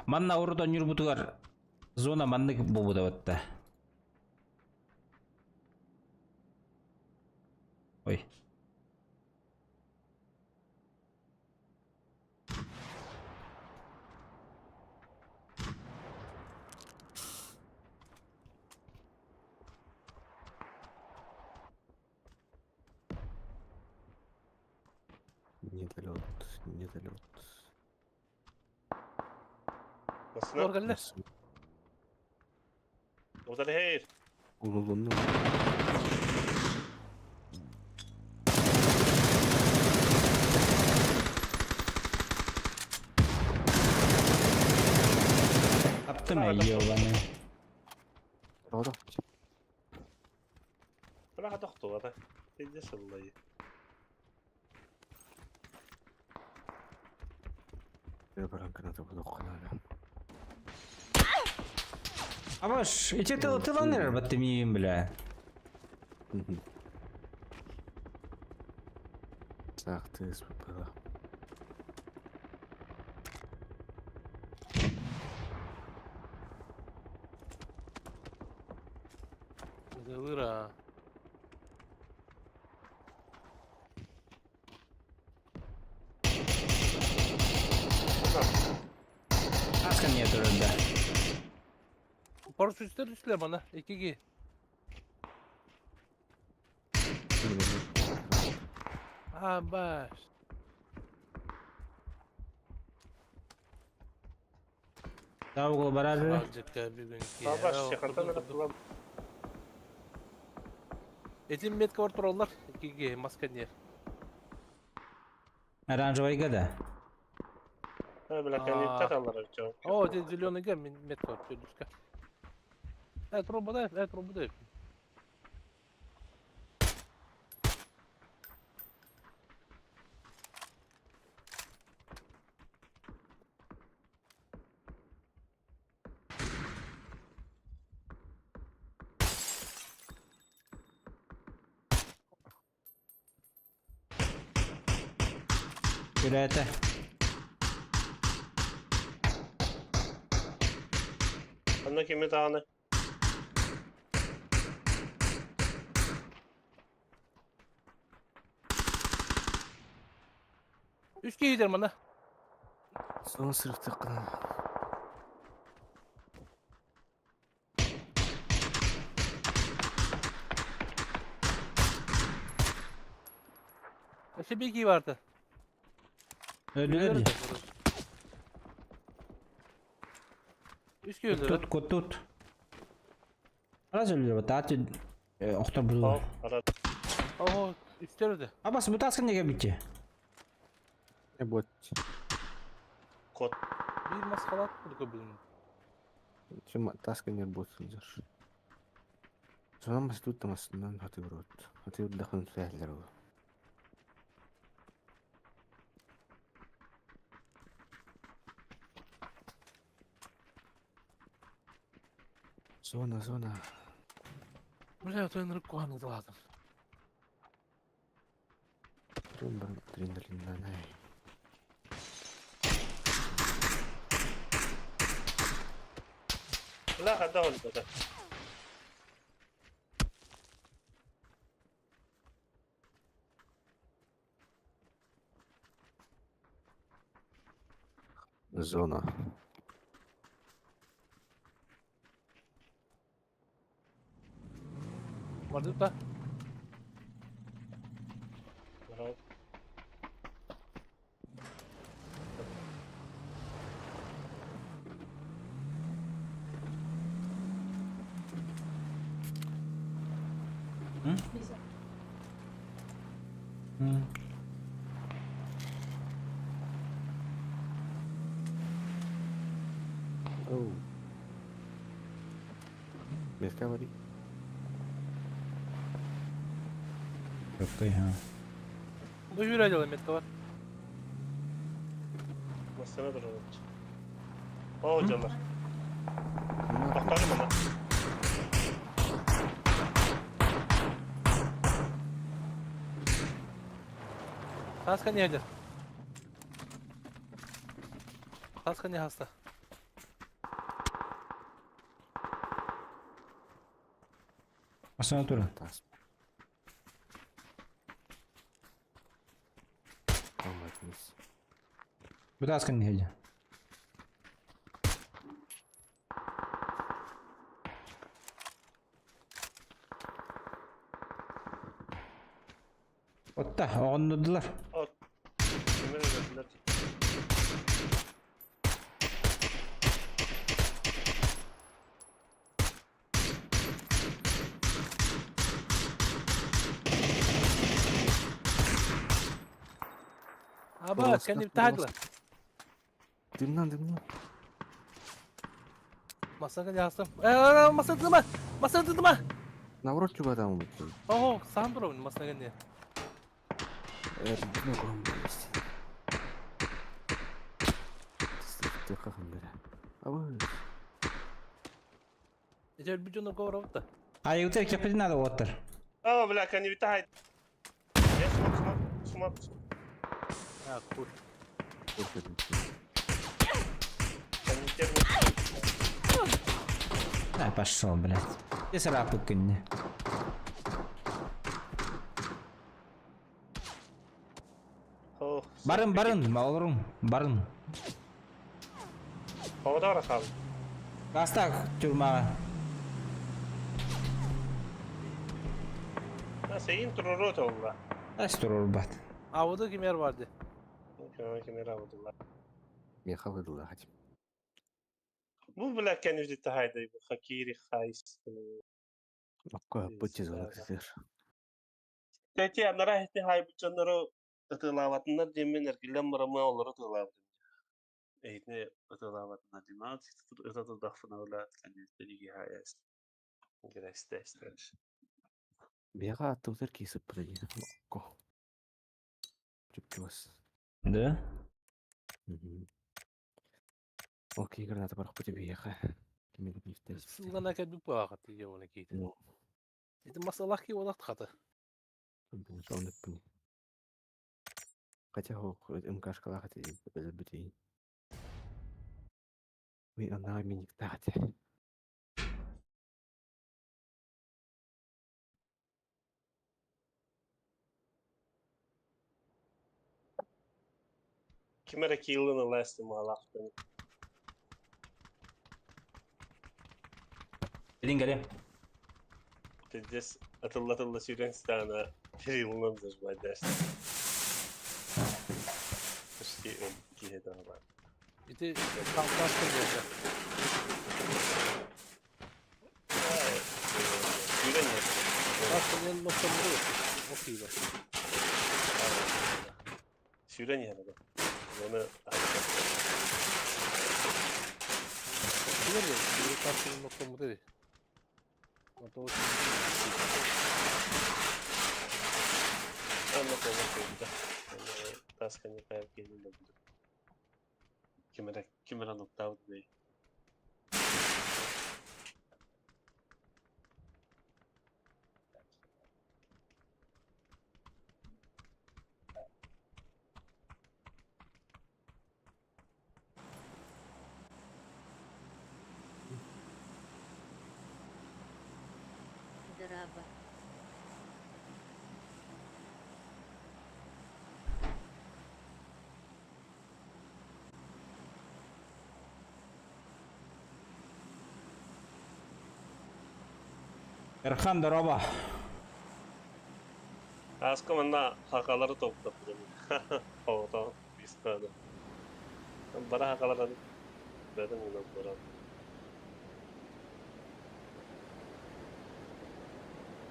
Манна урудан юрбутугар зона маннык бобуда батта. Ой. Недолет, недолет. Nasıl? Doğru geldi. O da ne hayır? Ululunlu. Attım ya yollanı. Orada. Bırak doktor da. Dedi sallayı. Я баранка надо буду ханали. Абаш, içe tılanır battı miyim bile. Ах ты, спала. Выра. Askan niye dururdu? Paraşütler düştüler bana. 2G. Ha baş. Tavuklu barajı. Azıcık bir gün ki. Daha baş yakantan da kullan. Etin metke var turallar. 2G maskaniyer. Оранжевый года. Ha bile kendi iptal alarak cevap. О, здесь зеленый г метка var. Дедушка. Труба дай, трубу дай. Кюрете. Anne kimi dağını. Üç G giderim bana. Son sınıfta kına. İşte bir G vardı. Öldüler ya. Üç G öldü. Tut tut. Раз öldüler bak. Tatil. Oktar buldu. Al. Ara. Oho, üstler öldü. Abbas bu taskın ne bitti? Ne bu? Kod. Bir maskalat bulduk o bölümü. Чем таска не будет, слышишь? Sonra masjid tamasından hatırlıyor. Hatırlıyor da konu sayılar o. Zona. Бля, то я на руках ладно. Трин-трин-трин-трин-трин. لا خدها هون بدأ. Зона. Мордута. برافو. Hı. Oh. Discovery. Какой, а? Ну, Юрий делал метка var. Masana dur oğlum. O hocalar. Bakalım ona. Kaska ne hacer? Kaska ne hasta? Ассанатура. Тас. Алматымыз. Bir daha askan neydi? Otta, oğunladılar. O. Kimler öğrendiler ki? Aba, kendi iptal Дымнан. Masaka ne hasta? Masaka tıma! Masaka tıma! Наоборот, чего там будет? Oho, Sandro masaka ne? Это много есть. Ты как он берет? А вы? Ecel bir cana kavra da. А, и вот эти не надо, Оттер. Aa bırak hani bir tane. Ya smoke. Ha, cool. Hani bir kere. Да, пошел, блядь. И срапы кинь. Oh. Барын, малорум, барын. Havada var abi. Кастак, тюрьма. Ha seyin tururot oldu. Астурur бат. Avada kim yer vardı? Kimler aldılar. Меха выдала хоть. Bu bile kendi ücreti haydi. Bu hakiri hayis. Какое потезало ксер. Teti yanlara heti hay bu canları atılavatınlar demin erkilen marama onları atılavatın. Eğitine atılavatınlar demin. Atılavatın dafına ola kendi ücreti hayis. Gereste ister. Бега оттуда кисы подойди. Ко. Чупчус. Да? Окей, граната порох по тебе ехай. Кими не встать. Sılgana kadar bir bağat diye onu giydi. Ну, İşte masalah ki o da tıkatı. он не. Хотя МКшка хотя и быть. Вы она меня кстати. Kimere ki yılını lastim Allah'tan. Один горе. Teddes atılla süren stana. Bir yılından zırhlı dersin. Keşke ki heda var. İşte kalklaştı böyle. Süren ya. Kalklaştı noktamda yok. Okey bak. Süren ya. Onu Biliyor musun? Bir kalklaştı noktamda değil. Вот очень Ben de kola koydu. Taskını kayak gelin de buldum. Kimere nokta aldı değil. Драба. Erhan Daraba. Askımında hakaları toplattım. Havada biz kadar. Bana hakalar alıp dedim ona bana.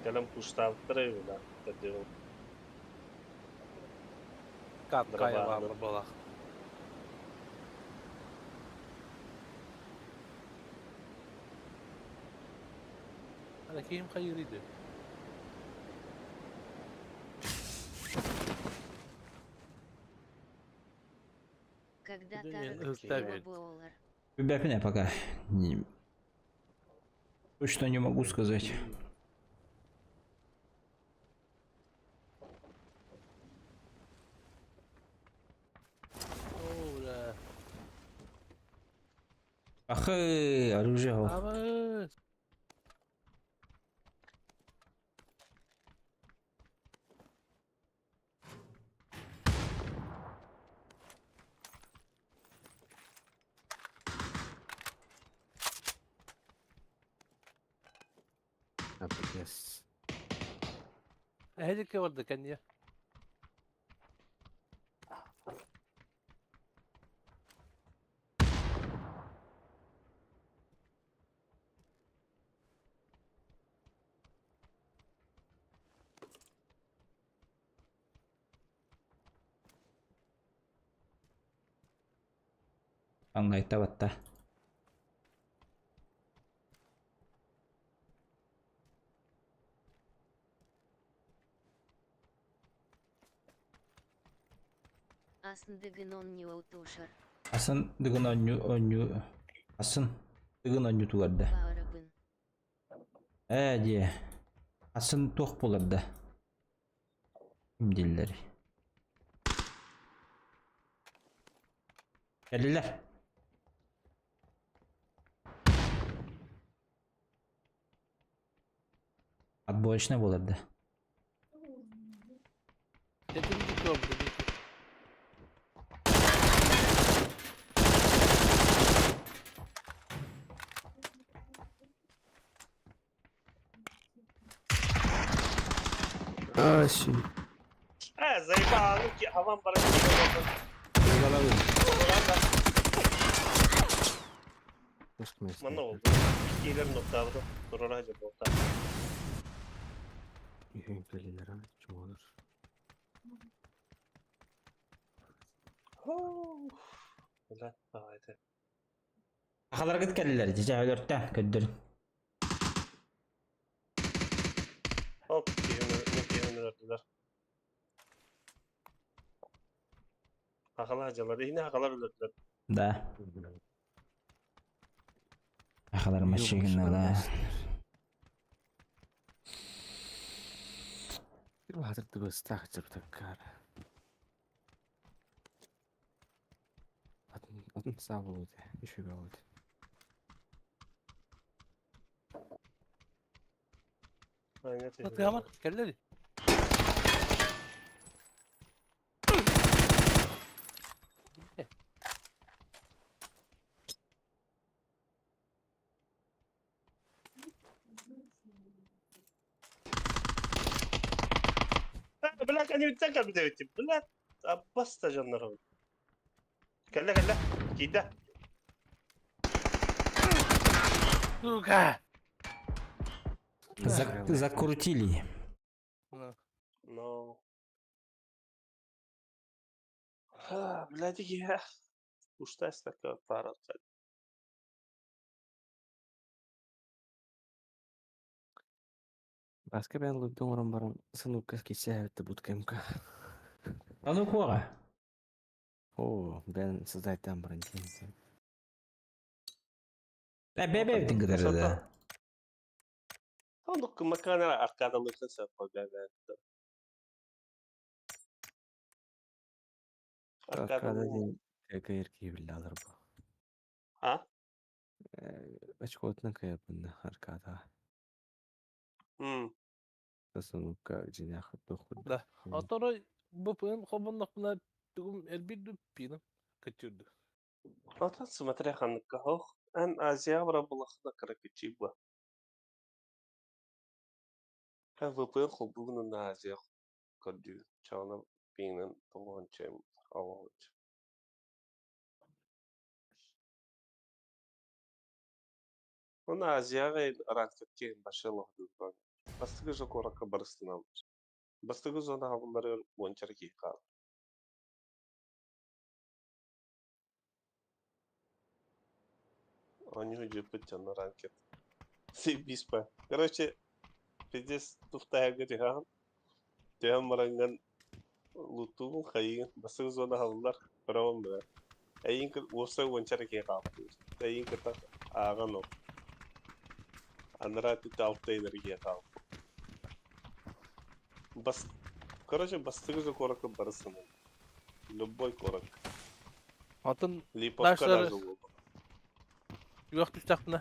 Gelin puştaftırıyor da dedim. каткая Дрова, ладно была. أنا كيم خيري ده. Когда Да не, Тарек ставить. Боулер. Ребят, меня пока. Точно не могу сказать. Оля. Ах, оружие. Авас. Объезд. هذيك ورده كان يا. Аңғайта батта. Асындыгын он не утушар. Асын дыгын оню. Асын дыгын оню тугарды. Баарыбын. Де. Асын тоқ боларды. Имделleri. Geldiler. Отборочный боларды. Dedim gidiyorum dedi. Аси. Zeyba ki havan bana Bana oldu. İkiler nokta aldı. Durur hacı nokta. Yünkeliler ha. Kim olur? Ulan haydi. Akalar git geldiler. Cice ölürtten köddürün. Hop ne verdiler. Hakalar hacıları yine hakalar öldürdüler. Да. Akalar maçıgın da. Bir bahadır da bastaq cırtık kar. Adın sağ oldu. Düşük oldu. Aynen. Hadi ama kelleri. Bırak hani bitecek bir de bitti. Bırak. Abbas da canları. Kelle. Gide. Сука. Закрутили. No. Ha, блядь, я. Уж тест такая пара. Başka ben lütfen oran barın. Sen Lucas kişi evet bootcamp'ka. Onu koğa. Oo, ben sizlerden birinci. Bebe evdin kadar da. Onduk makana arkadalıkın sapı ben. Arkada Arkadalık. değil. Tek erkeği bile alır bu. Ha? Açık otuna kayıpında arkada. Hmm. Sen Lucas cinahı dokudu. Да. Атора бупын хобонлох бuna tugum elbir düppinam. Kaçırdı. Otan смотря ханыкка хох. Ан Азия бара булахна каракичи bu. Ha vapın hobunun Azia kodu. Çağına binin toğançem avaç. Onu Aziyaga arantketken başarılı oldu. Bastığı çok oraka barıştın almış. Bastığı zona havunları bonçar ki kal. Они уже на ранке. Сибиспа. Короче, пиздец туфтая гырыган. Тем маранган лутун хайын. Басtığı zona havunlar paramam bile. Ayın kır usta bonçar ki kal. Ayın kır tak ağan o. Анрати талта энергия кал. Бас, короче, бастыгы же корака барысына. Любой корак. Атын Липовка Нашлары- даже oldu. yok düştüğüne.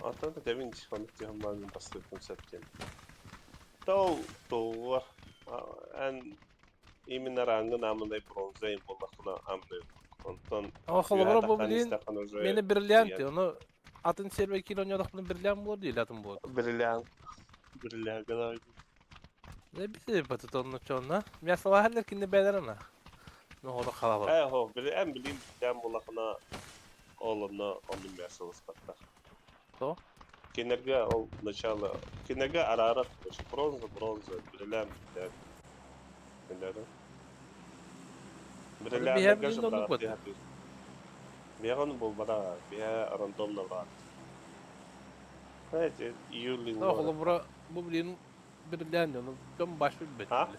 Ата да девин дишханık cihazlarının bastığı konseptken. Тау, var. En именно рангы намындай бронза болмақына амны. Онтон Ama kolabora bu bilin beni Meni brilliant onu atın serve kilo oynadık bunu brilliant olur değil atın bu. Brilliant. Brilliant kadar. Ne bileyim patat onun çoğuna. Mesela her lekinde belerine. Ne oldu kalabalık. Ho, en bileyim ben bulakına oğluna onun yaşalısı katta. То? Кинерга ол начало. Кинерга арарат. Бронза. Бриллиант. Кинерга. Бриллиант. bir hem bilin onu koydu. Беган был бара. Бега рандомно брат. Знаете, июль. Ne kolabora bu bilin brilliant onu. Can baş bir bet. Ha?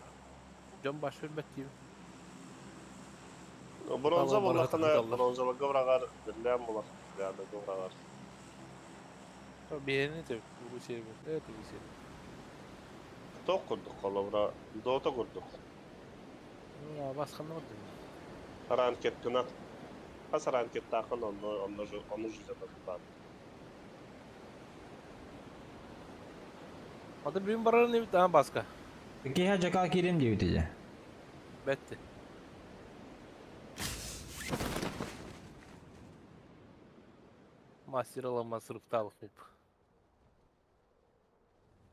Can baş bir bet gibi. Бронза Tamam, bana булакына takıldılar. бронзалыгы брагар. Бриллиант булак. Бриллиант брагар. Bir yerini de bu şey mi? Evet bu şey. Кто курдук колобра? Дота курдук. Ya başka ne oldu? Ранкет кына. Хас ранкет тахын onu жүзет атпан. Adı büyün bararın evi daha başka. Peki ya cakal kirim diyor bitece. Betti. Master alama sırıkta alıp.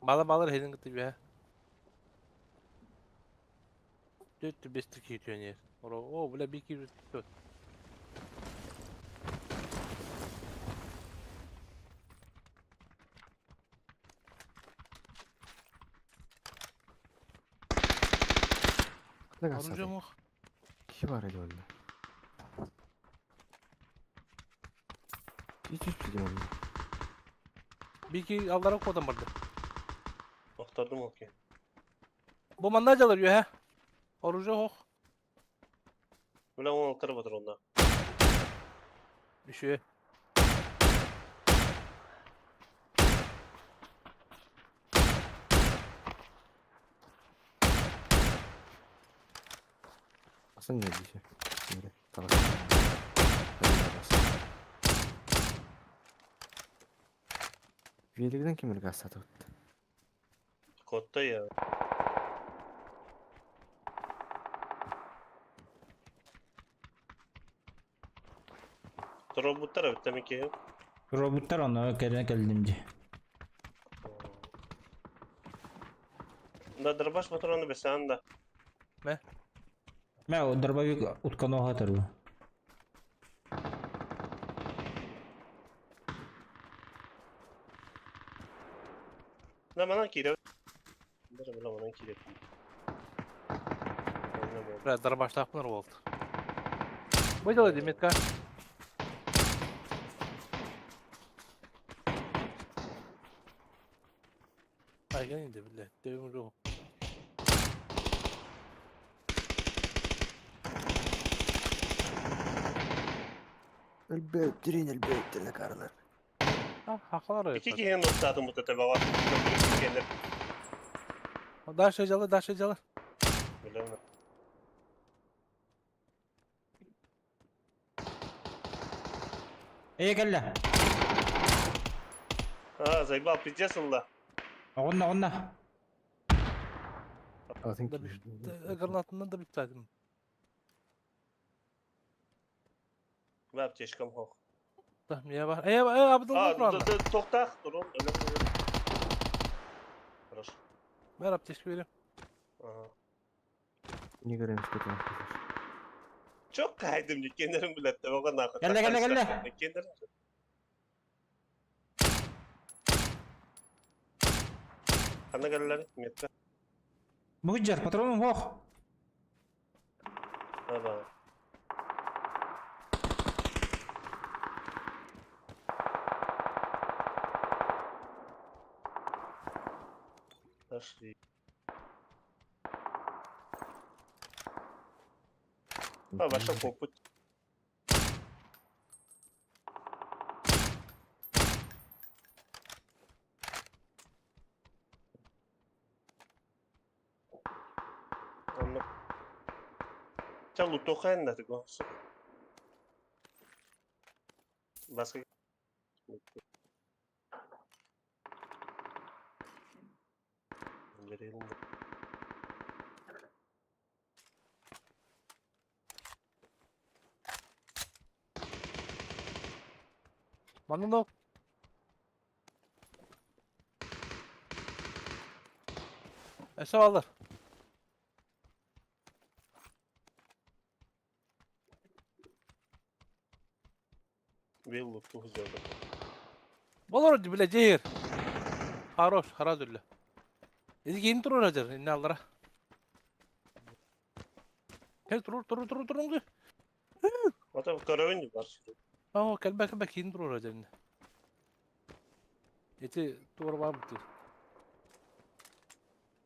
Bağlar hedin gitti bir. 4-5 Türkiye tüyeniyor. O bile bir iki dört. Ne kadar Arınca mı? Kim var öyle öyle? Hiç bilmiyorum. Bir iki allara kodam vardı. Toxtadım okey. Bu mandaj alır ya he. Arınca hoş. Bilen onu altırıp otur onda. Bir şey. Aslında ne diyeceğim? Şimdi tamam. Üyelikten kim ırgaz satı tuttu? Kodda ya. Robotlar evet demek ki. Robotlar onu geldimci. Da dırbaş motorunu besen da. Ben o darbavik utkanu hatırlı. Da bana kire. Da bana kire. Biraz daha başta bunlar oldu. Bu da öyle Metka. Aygan indi bile. Devim ruhu. Elbettirin elbettirin karılar. Ha, haklar İki ayıp. kişinin noktatı bu tete baba. Köprü Daş ecalı. Bilemem. ايه كلا Ha Zeyba atlayacaksın la. قلنا I think Da bir, Egarın altından da bir tane. Ne yapacağız kam hok. Da niye var? Abi Aa doldur lan. toktak dur oğlum. Öyle mi? Хорошо. Ver apteşki vereyim. Aha. не göreyim kötü arkadaşlar. Çok kaydım kendilerim bile de o kadar. Gel. Kendilerim. Kana gelirler. Metre. مهجر باترون فوق Ha bak. Taşlı. Ha başka poput. Ama Çal utokan da tık Başka Gelelim de. Bana da Esra alır. Bir lutlu huzurda. Olur bile cehir. Haroş, haradülle. Edi giyin durur hacer, inne allara. Gel durur. Hatta karavani var. Aa, kelbek giyin durur hacer inne. Eti doğru var mı?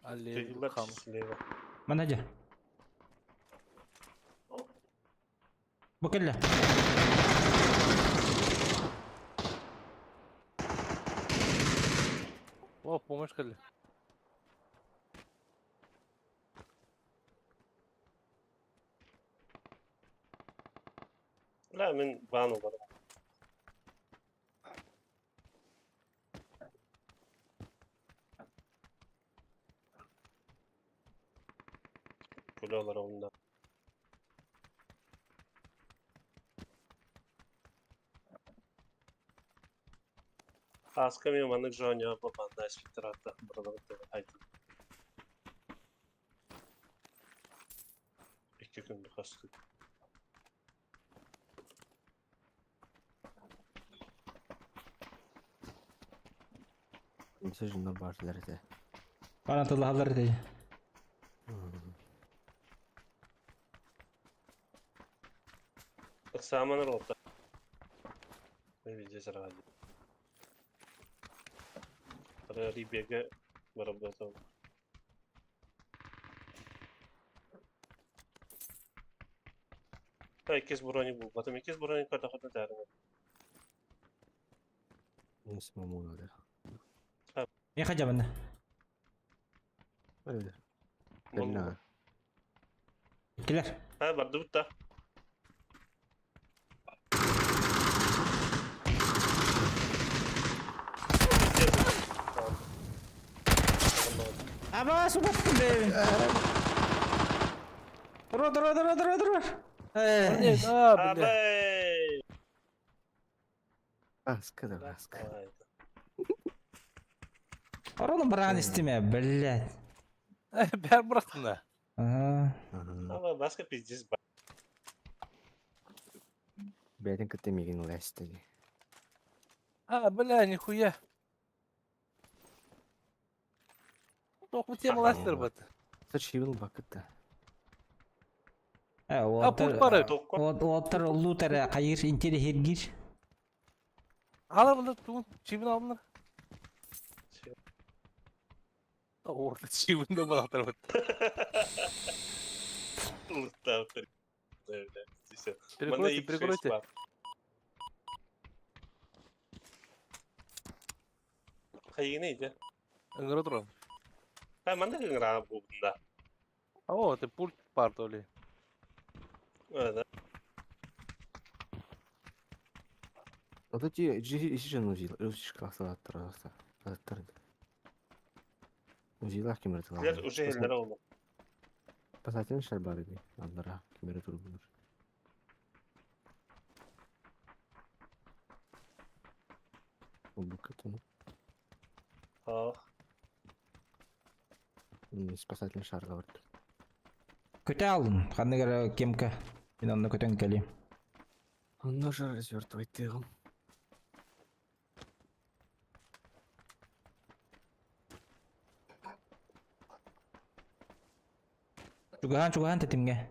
Ali, Yıllar kam. çiziliyor. من هجر بكله Oh, bu meşgale. لا من بانو برا Kulolar ondan. Askam manık jonya babanda espitrata buralarda haydi. 2 gün kastık. Mesajından partileri de. انا طلع حضرتي Samanır oldu. Ne bileceğiz herhalde. Rari bege beraber tamam. Herkes buranı bul. Batım herkes buranı kadar derim. Neyse mamul öyle. ايه خجا منه Öyle. Vallahi. Bella. كلر Ha vardı bu da. ابا سقط درو Ne? Aa, bile. Abi. Askı da askı. ورا بران استمع بلاد Ben bıraktım da. Ama başka pizziz bak. Beden kıtı migin ulaştı. Ha, bile nihуя. Çok bir tema lastir bat. Saç yıl bakıttı. Put para. ووتر اللوتر خير انت هيرجير Alır mı? Tuğun. Çivin alınır. Orada çiğiminde balaklar var. Лыта öyle. Neyse. Bana Прикройте, ilk şey прикройте. var. Kayığı neydi? Ыңгыры тұрам. Ha, ben de kıngıran bu bunda. А вот, и пульт бар то ли. Evet. Вот эти жижен узил, русичка салаттар. Узилах кемертилар. Diğer ucu elleri oldu. Спасательный шар бар иди. Аллара кемере турбулар. Bu kötü. Ah. Спасательный шарға барды. Көте алдым. Қандай керек кемка. Мен оны көтен келейін. Онда жар развертывать тыгым. Чугахан тетимге.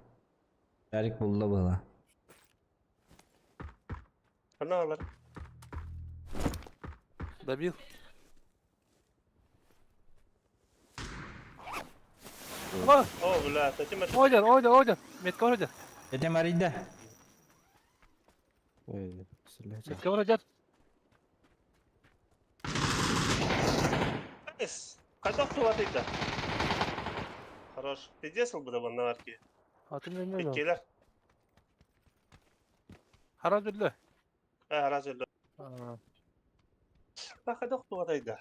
Жарик булды была. Ne olur? Добил. Ama Oh bля, taşıma. ойдан. Метка бар ойдан. Тетем арийда. Ой, стреляйте. Метка бар ойдан. Kaç tuvalıydı? Хорош. Ты десл бы давал на арке? Атын мен. Pekkiler. Харап жүрді. Ha, razı olsun. Bak kaç tuvalıydı?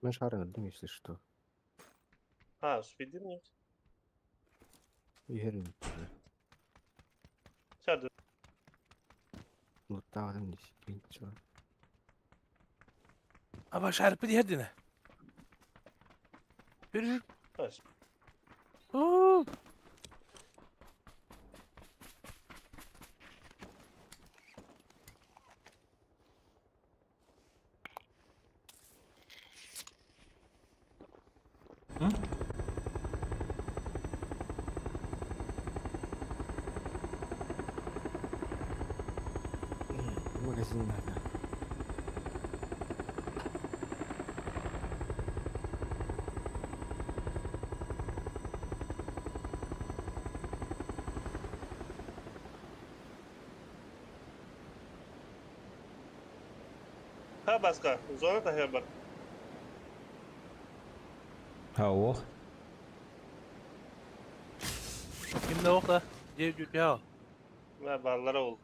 Мы шары отдам, если что. Ha, speedin mi? Игорь, Çardı. лутавым не сидим, чё. Ama şarpı diye dine. Yürü. Kaç. Huu. Hı? Магазин надо. Ha başka. Zona da haber. Havo. Kimde yok da. Cev ya. Ve barlara ol.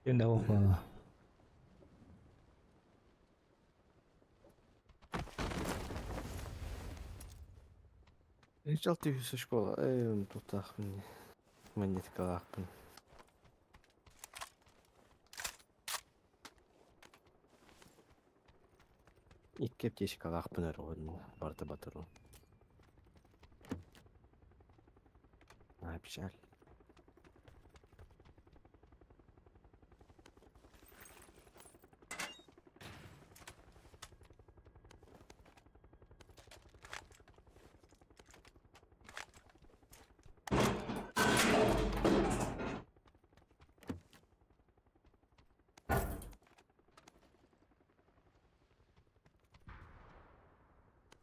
Şimdi o bana. Ишчал ты со школы. Он тут ахмын. Монетка ахмын. Икки аптечка ахмын әрі барды батыру. Печаль.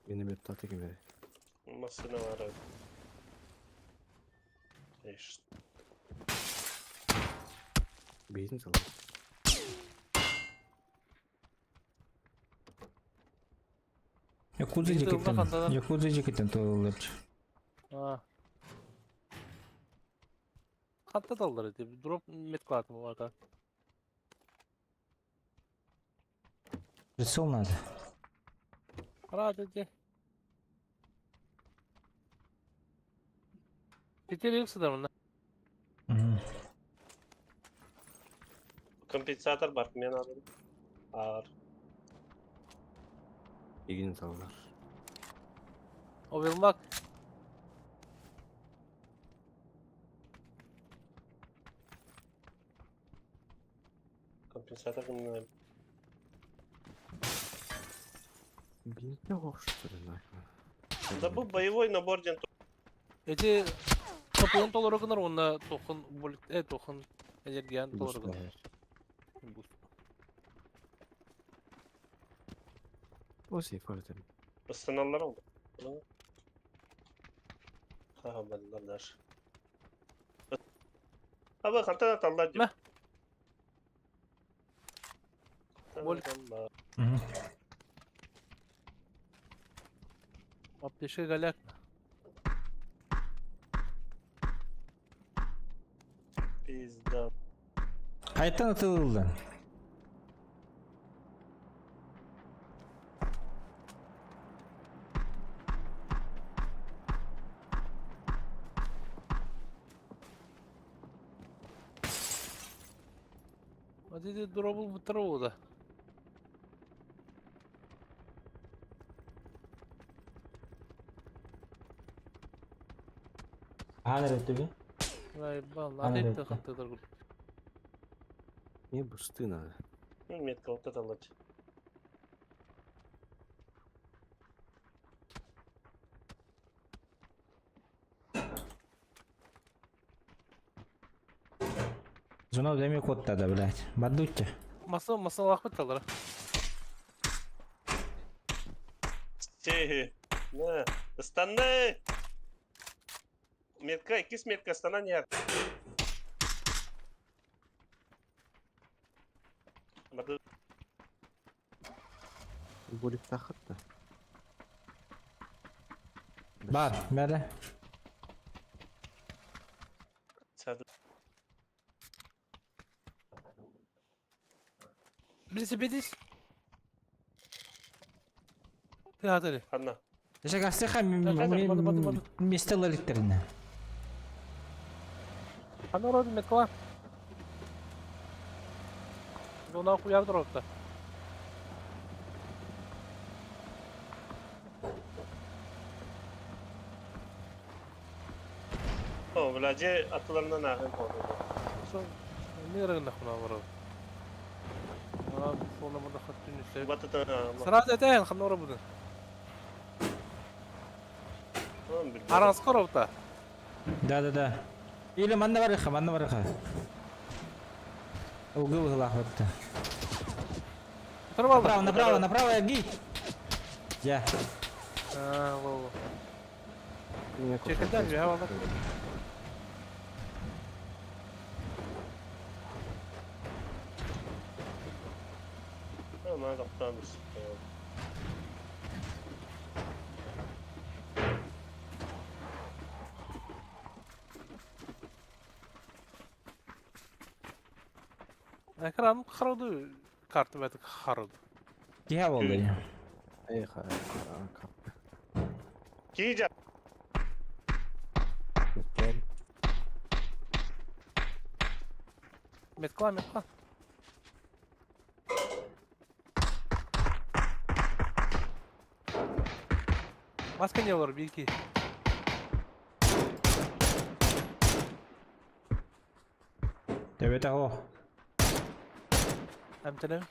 Yeni bir tatlı gibi. Masına var abi. İşte. Beyzin salın. Якудза Енді жекеттен. қантадан. Якудза жекеттен тоғылырчы. Katta dalları diye. Drop metka atımı var da. Прицел надо. Рады де. Теперь их сюда мына. Мгм. Kompensator var. Men aldım. Ağır. Yeni sallar. Overlock. Kompensator bilmiyorum. Bir ne hoş duruyor. Да bu боевой набор ден Эти топон толорогунар онна тохон болит, тохон энергиян толорогунар. O şey fark ettim. ısınanlar oldu. Ha benler. Abi kantan atallar. Meh. Bol. Мгм. Аптешке галяк. Pizda. Қайттан атылды. А ты дробил второго, да? Ана ретігі? Ай, бал, Ана надо ретті. это торгул. Мне бусты надо. Ну, метка вот это лать. Зуно деме коттады, блядь. Бадутте. Маса лахмет талара. Şey, ne? Istanne! Метка, ikis метка, stana не. Badu, Болик тахат да. Бар, бәрі. çadı. Birisi bedis. Ты атали. Hanna. Ешек астыға Бады. местел электріне. Ана роди меткала. Ona uyardır orta. O, velace atılarından ahın oldu. Son ne yarın nakuna var o. Abi sonra burada hattın üstü. Batı da Sıra zaten hamle orada budun. Aras kor orta. Да. Или манна барыха. Угы выгла хватта. Оторвал. Направо, ги. Я. Во. Меня Çekilden bir havalar. Ama kaptanmış. Ekran kırıldı. Kartı verdik kırıldı. Киһа болды. Эй, кап. Kiyeceğim. Gel. Metkala. Maske ne olur bir iki. Тебе того. Hem tane.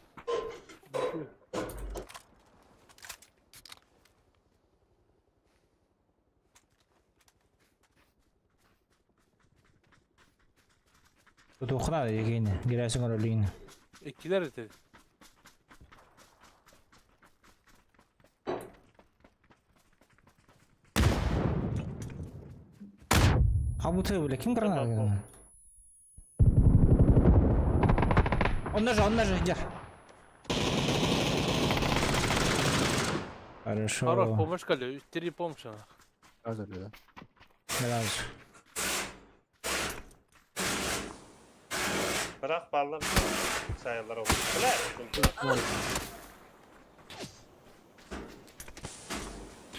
Тут ухна егейне. Гирәсен оролигне. İkiler eti. Хамуты бля, ким гранат? Он ножа, иди. Хорошо. Хорош, помощь кали. 3 помощи. Hazır ya. Biraz. Bırak bağlar. Sayılar oldu. Ulan.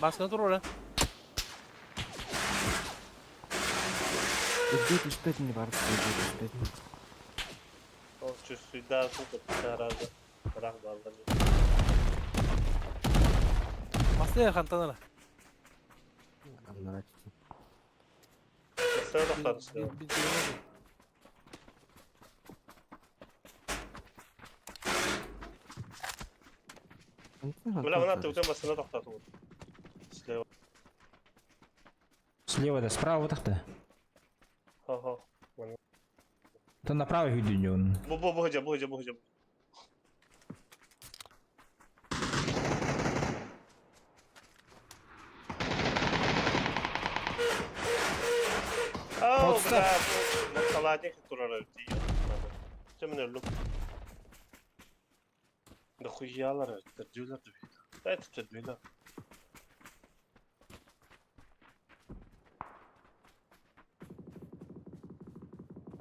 Maske dur oraya. Где-то ждать не var. O çüssü daha çok herhalde. Bırak bağlar. Maske yakantanlara. Anlar. Sana da karıştı. Bir dinledim. Ulan bana tövbe masana da tatlı oldu. Silah. Слева да, справа так-то. Ха-ха. То направо видео он. Bu hocam. Aa, Podstop. bu salade turar diyor. Hemen öldüm. Da хуяlar, tırcıyorlar da bir. Evet, tırcıyorlar.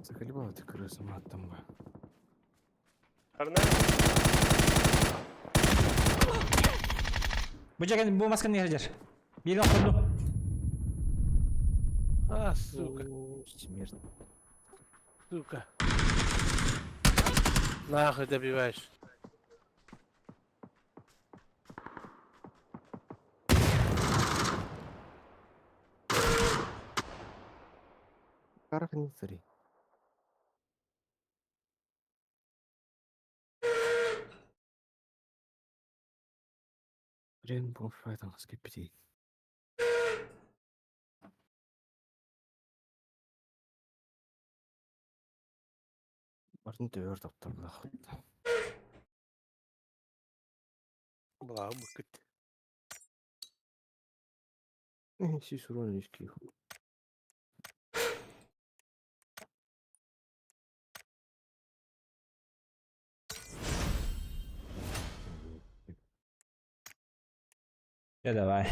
Заколебал эти крысы матом бы. Her ne? Bu maskeni не hajar. Bir bak oldu. А, сука, Смерть. сука. Нахуй добиваешь. Карах не цари. Rainbow Fighting скипятей. Бардын төвөр таптырды ахытта. Была быкыт. Сис урон ишки. Ya давай.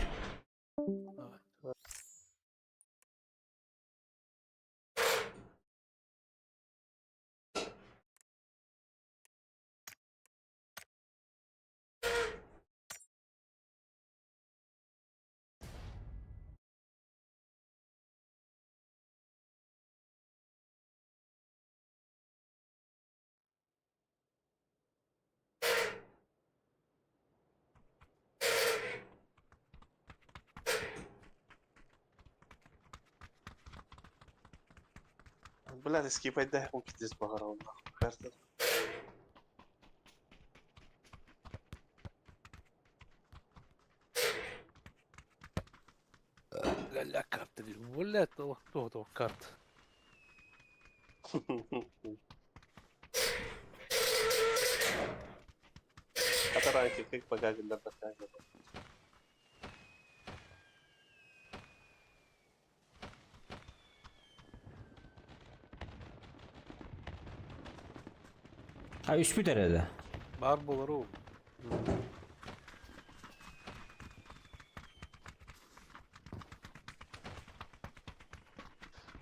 Блядь, скипать да, он пиздец погорал нахуй. Карта. لا كارت دي ولا تو كارت. Hatta ranki kek bagajında da kaydı. Ha 3 biter herhalde. Barboları o.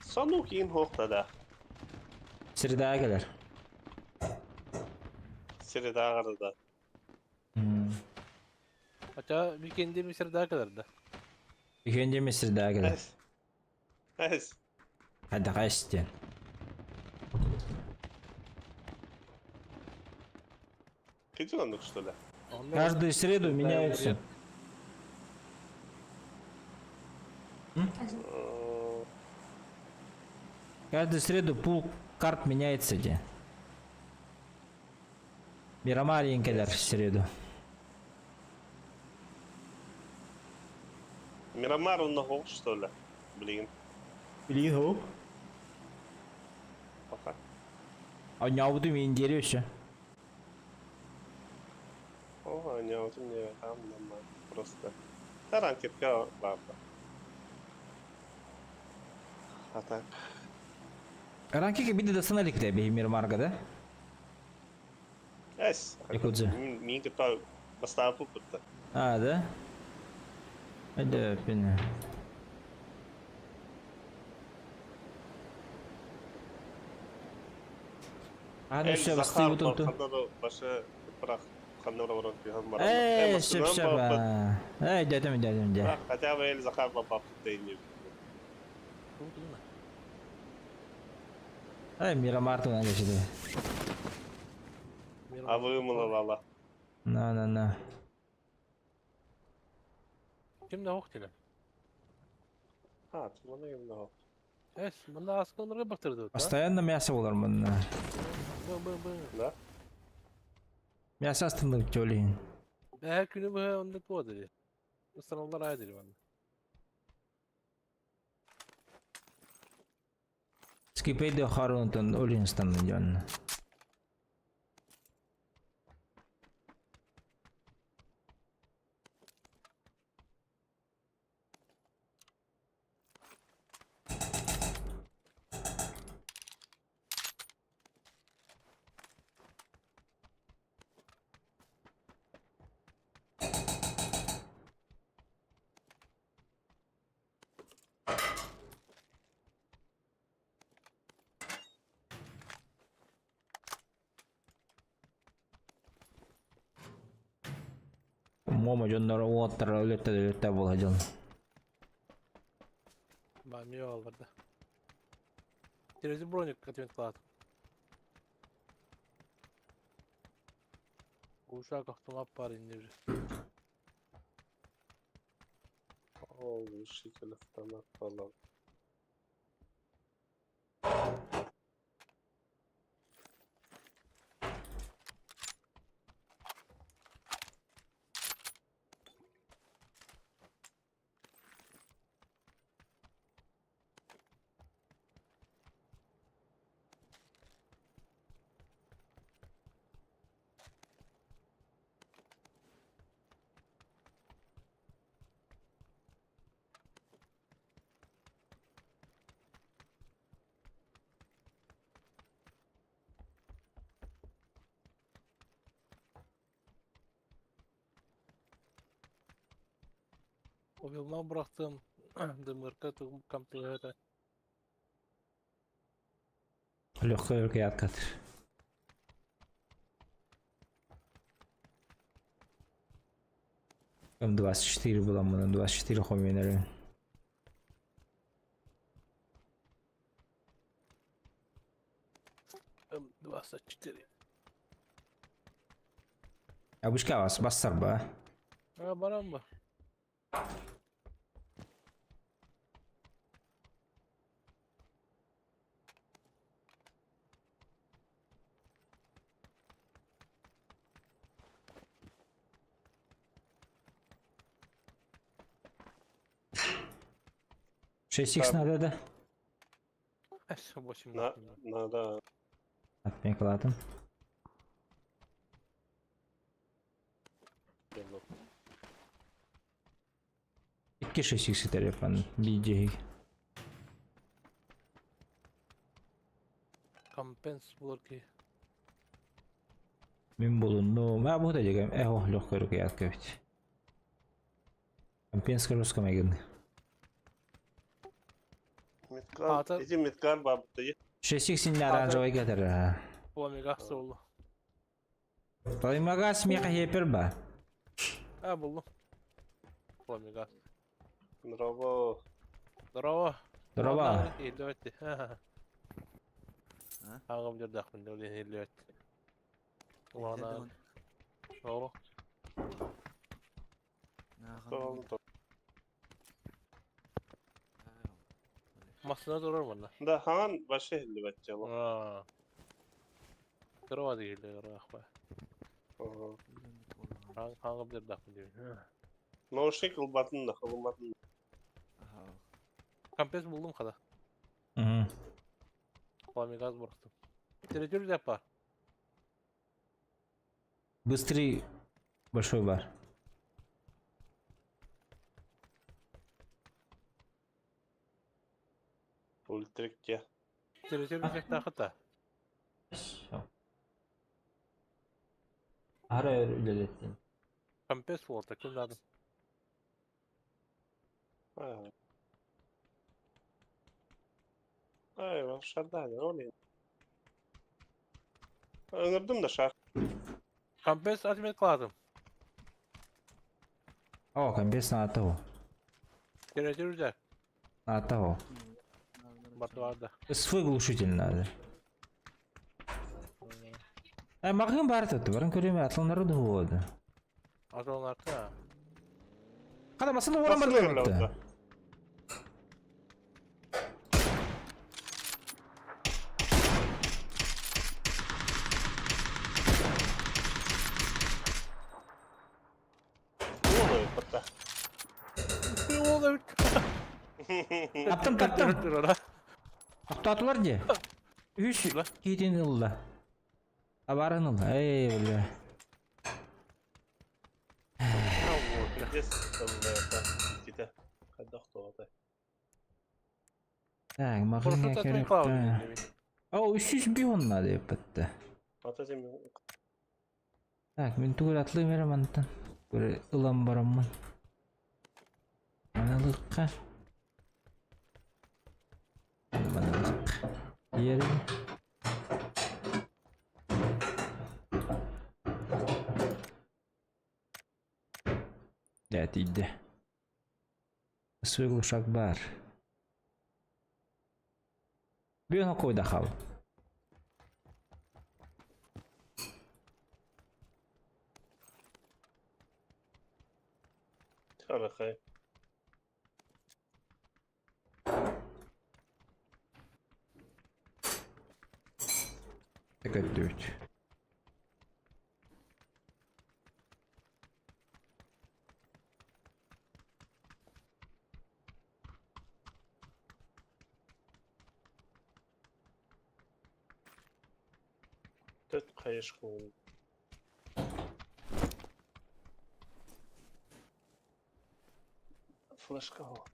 Sanok in hoogte da. Siri daha gelir. Siri dağarı da. Hatta bir kendi Mısır daha kadar da. İlk önce mi Siri daha gelir? Es. Hadi kaç isteyen. Ребенок, что ли? Каждую среду меняются. Каждую среду пул карт меняется где. Мирамаринкелер в среду. Мирамар он нахуй, что ли? Блин. Блин, Пока. а у него буду интересно. О, не, вот мне там нормально. Просто. Да, ранкетка, ладно. А так. Ранки bir de sana likte bir Miramarga da. Es. Якудза. Минка то поставил пупыта. А, да? Hadi beni. Hadi şu bastı bu tuntu. Başı bırak. Kanora vuran bir han var. Şıp. Hey dedim de. Хотя бы Эль Захар попал в тейни. Hey Miramar tuh aja sih. А вы лала. No. Kim de hoktile. А, ты mana немного. Es, bunda aslanları batırdı. Постоянно мясо olur bunda. Да? Мясо astındık jolin. Her günü bu onda tuvadı. Mısır onlar ayrı bana. Skipay'de Harun'dan Olinston'dan canlı. Мома жоннора уоттара өлөттө болажан. Ben niye alırdı? Terezi bronnik atmet kıladım. Uşak ahtımap var indir. Oo, bu şekilde falan falan. O yıldan bıraktığım dımırka kampiyonata. Легкая рукоятка. М24 была, мы на 24 хоминали. M24. Обычка вас, бастар ба? Ha bana mı? Шесть икс надо, да? Başım Надо. Atmaya kaladım. İki 6x telefon, BJ. Компенс блоки. Мен болуну, ма бу да жегем. Эхо, легкая рукоятка ведь. Компенска русском эгин. Миткал. Иди миткал бабты. 6x не оранжевый гетер. Омега oldu. Тоймага смеха хепер ба. Ha buldum. Омега. Здорово. Здорово. Здорово. Hillevetti. Ağam bir dakika öyle hillevetti. Ulan Doğru. Oldu. Masada durur mu lan? Да, хан başı hilli batacağım. Aa. Kırva değil kırva. Ağam bir dakika diyor. Наушник ылбатын ылбатын. Kampes buldum kadar. Hı. Омега bıraktım. Телетür yapar. Быстрый большой бар. Ультрикте. Телетür yapar. Ara öyle Kampes oldu takım lazım. Ay, şarda ne oluyor? Öngürdüm de şart. Kampes atmet lazım. О, компес на того. Телетür yap. На того. Batuarda. Свой глушитель надо. Махын бар тут, барын көрөм атланары да болду. Azonlar ha. Кадамасын орамар келипти. Oluyor hatta. Ne oldu? Таптым. To'xtatlar de. Üç Ulan. ketin illa. Abarın illa. Ey bile. Yes, tamam. Gide. Hadi doğru. Так, Просто махинга это керек. Клауди, та. değil mi? О, 300 бион надо епетті. Atacağım. Так, мен түгел атлай берем антан. Бір ылам бараммын. Аналыққа. Аналық. Ерім. Да, тиді. Сүйгіл шақ бар. Бионы қойда қал. Harika. Dikkat et. Dört kayış koyun. Flaşka hava.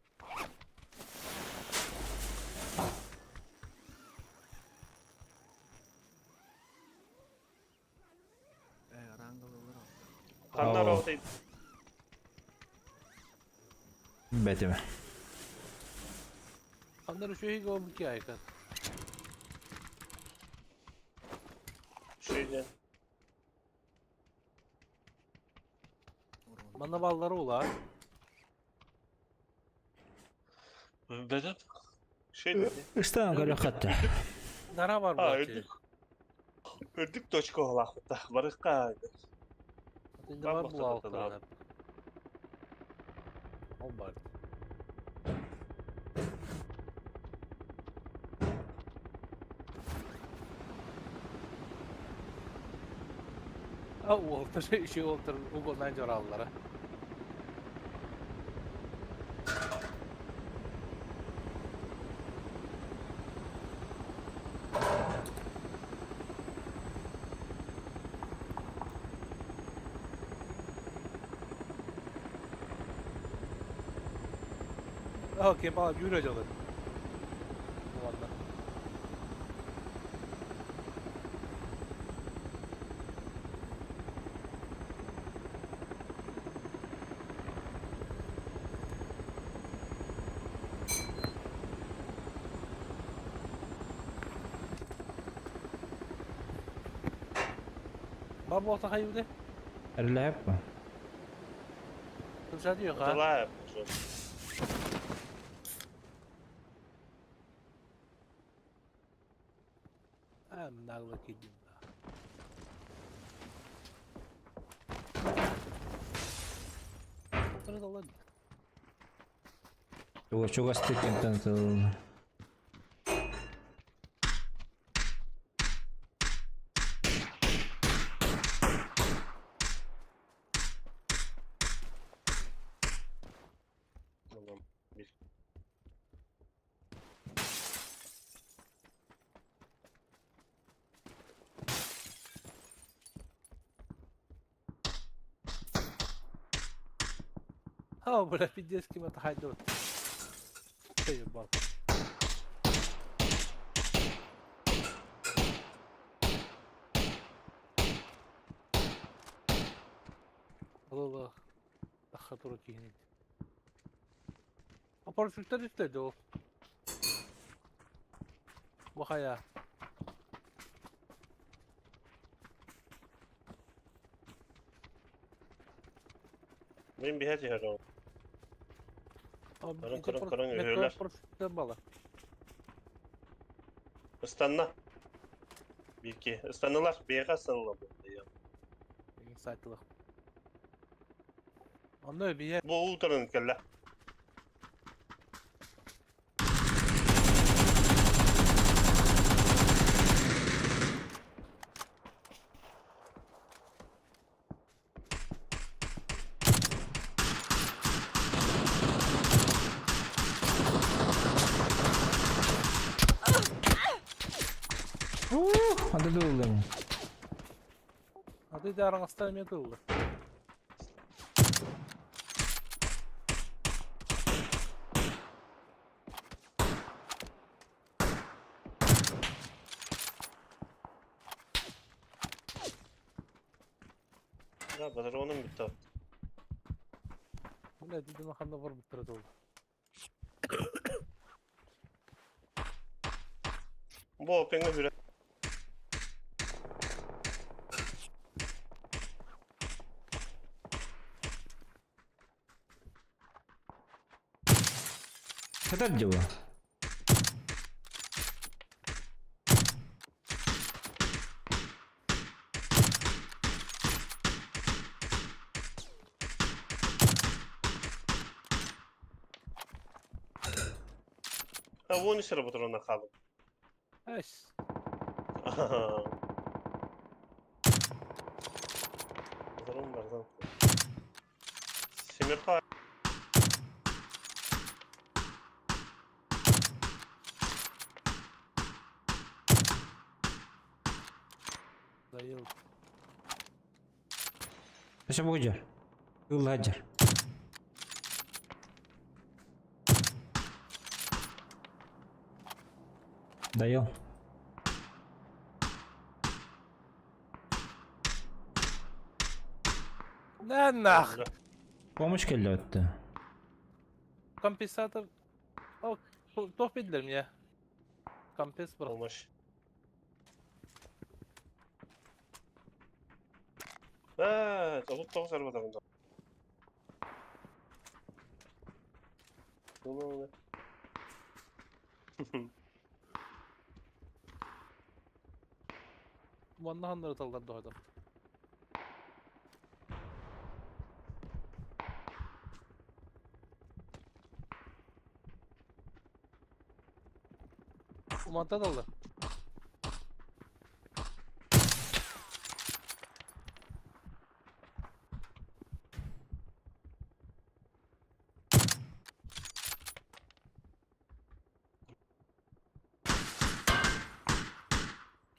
Kanlar Oo. oradaydı. Бәтіме. Onları şu hiç olmuş ki aykan. Şeyden. Bana balları ola. Benim. Şey dedi. Istağın qara xatта. Nara var bu Ha açı? öldük. Öldük точка olakta. Barıkka. Şimdi Bak var bu bakalım altlar abi. hep. O var. Ha o oltar şey oltar o goldan jarallara. Okey, bana yürü canım. Bu anda. Baba olsa hayırlı. Erlep mi? Kımsa diyor ha. Odalar yapmış. Ha, nağla gidiyorum da. Oturuz Allah. Чуга стык интентил. Tamam. Bir. Ha, bırak bir deski mata haydi. Şey bak. Allah. Daha doğru kiyinedi. Paraşütler istedi o. Bak ya. Benim bir hediye var. Abi, Karın, bir de karın, para- karın, metro öyle. paraşütler bala. Istanla. Bir iki. Istanlılar. Bir yaka ıstanıla bu. Ya. Saytılık. Anlıyor bir yer. Bu ultranın kelle. Hadi de oğlum. Hadi de arаңызда эме тылды. Ya pатроным bitti. Бля, дедим ханда бар биттире тылды. Bu open'e bir Kadar acaba? Ha bu ne sıra patrona kaldım. Эш. Patron bardan. Semirka Дайыл. Aşağı bu Hacer. Yıl Hacer. Dayıl. Ne nах? Помощь geldi öttü. Компенсатор. О, топ edilerim ya. Компенс bırak. olmuş. Ha, çabuk çok sarı patrona. Bu ne? Bunda hanları tallar da adam. Umanta dallar.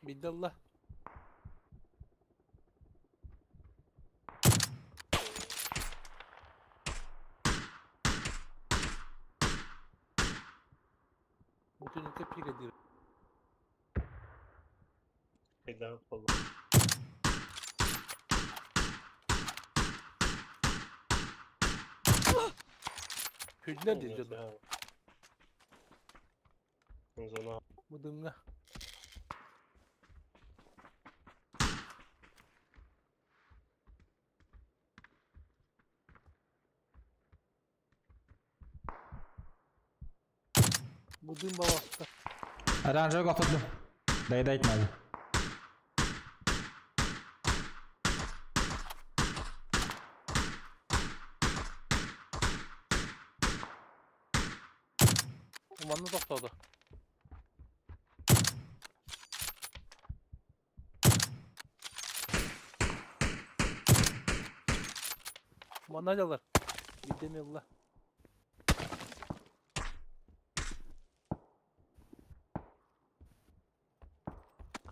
Bildallah. Bütün ülke pik ediyor. Bir daha kolu. Hüdler diyeceğiz. Zona Bu dınga. Bu dın babakta. Aranjör kapatdım. Dayı da etmedi. Umanlı topladı. Umanlı alır. Gidemiyorlar.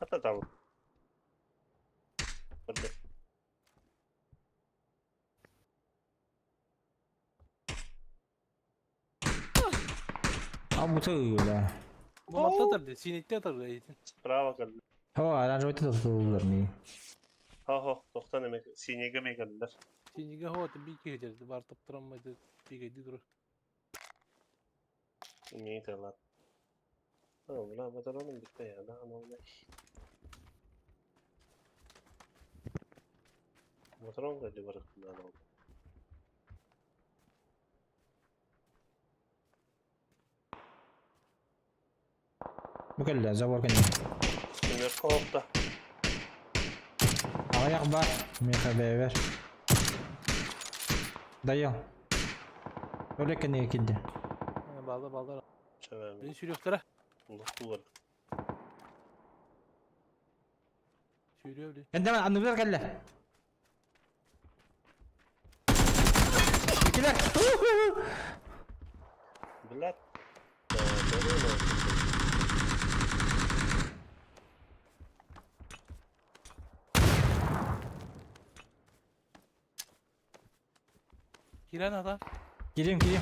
kata dal. Hadi. Abi bu öyle. Umanlı atırdı. Sinekli atırdı eğitim. Bravo kaldı. Ha aranjör öttü de tutulurlar niye? Ha 90 emek sinege mi geldiler. Sinekli havada bir iki geçerdi. Var taptıramaydı. Bir geydi durur. İyi talar. Ha ulan patronum bitti ya. Daha ne olmuş? Patron geldi bıraktım lan oldu. Bu geldi zaborken. Semirka hopta. Ayak var. Mika ver. Dayı. Öyle kendine gitti. Bağla bağla. Çevem. Beni sürüyor öftere. Nasıl var? Sürüyor öyle. Kendime anlıklar geldi. İkiler. Bilat. Böyle Giren adam. Gireyim gireyim.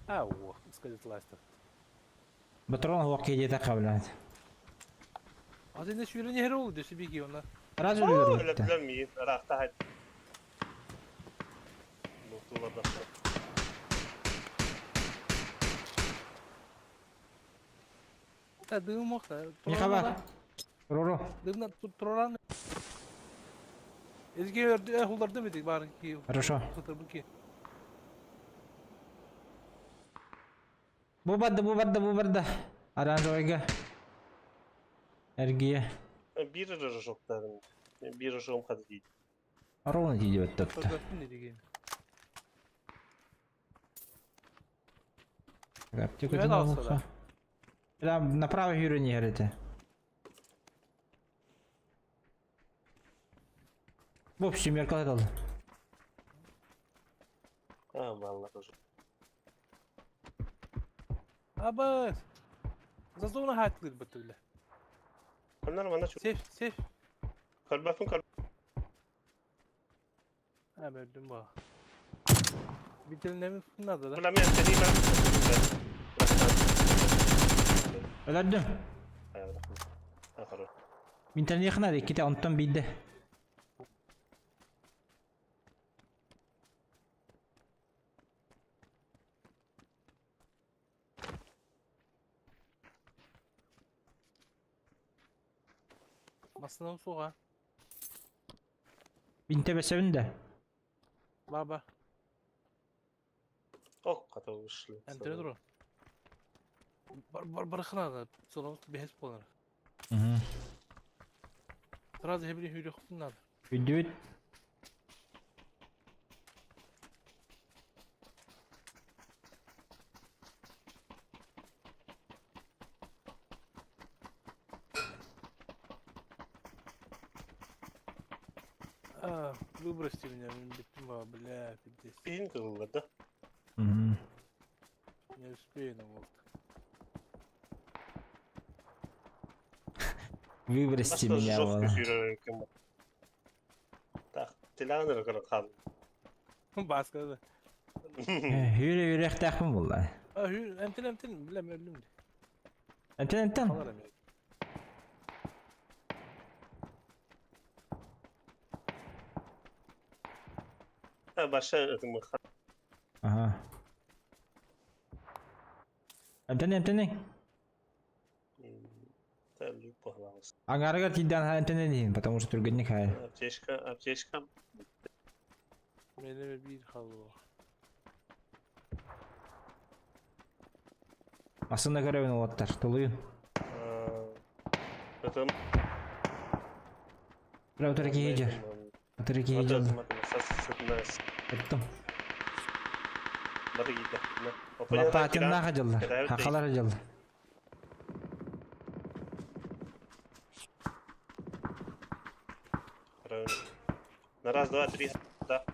Ау, сказать ластер. Патрон вакыт ете кабылат. Az önce şu yürü nehri oldu diyorsun bir ki onlar. Раз Öyle өлүлөр өттү. bilemeyin. Irak'ta hadi. Mutlular da. Da dığım yok da. Не хабар? Роро. Dığımdan tuturan. Ezgi ördü, hullar demedik bari ki. Хорошо. Tutar bu ki. Бу барда. Оранжевыйга. Эргие. Bir rıжок dedim. Bir rıжığım hadi değil. Ровно идет өттү. Tutarsın dedi ki. Аптеку Куя да алса да? Прям направо жүрү не керете. В общем, меркалат алды. Ha vallahi rıжок. Abas. Zazona haklı bütülle. Onlar bana çok. Sef. Kalbafın Ha böldüm bu. Bir tane ne mi fırladı da? kalbafın seni ben. Өлөрдүм. Aferin. Min tane yakına da kite ondan bildi. Masına soğa. Binte besevinde. Baba. Ok katılmışlı. Entene dur. Bırakına da. Sonra bir hesap olur. Hı hı. Biraz hebri hürü kutunlar. Üdüt. Ah, lu brostili ne bittim baba bla fiddes. Birin kırıldı. Hı hı. Ne uspeyna oldu. Выбросьте Nasıl меня, rıжок Вова. düşürüyorum. Tak. Tilanır kadar kaldı. Başka da. Yürü yürek takım vallahi. Ah hür emtin bilem öldüm de. Enten. Kalarım ya. Ha başa ırmı. Ага. Enten. Tabii pahalı. Ангарга тидан enten дейін, потому что түргенник хай. Apteşka. Meleme bir halı. Астында көрөбүн оттар, толуюн. Потом. Бирок тереки ежер. Тереки ежер. Аттым. Лапатын наха жылды. Хакалар жылды. На раз, два, три. Да.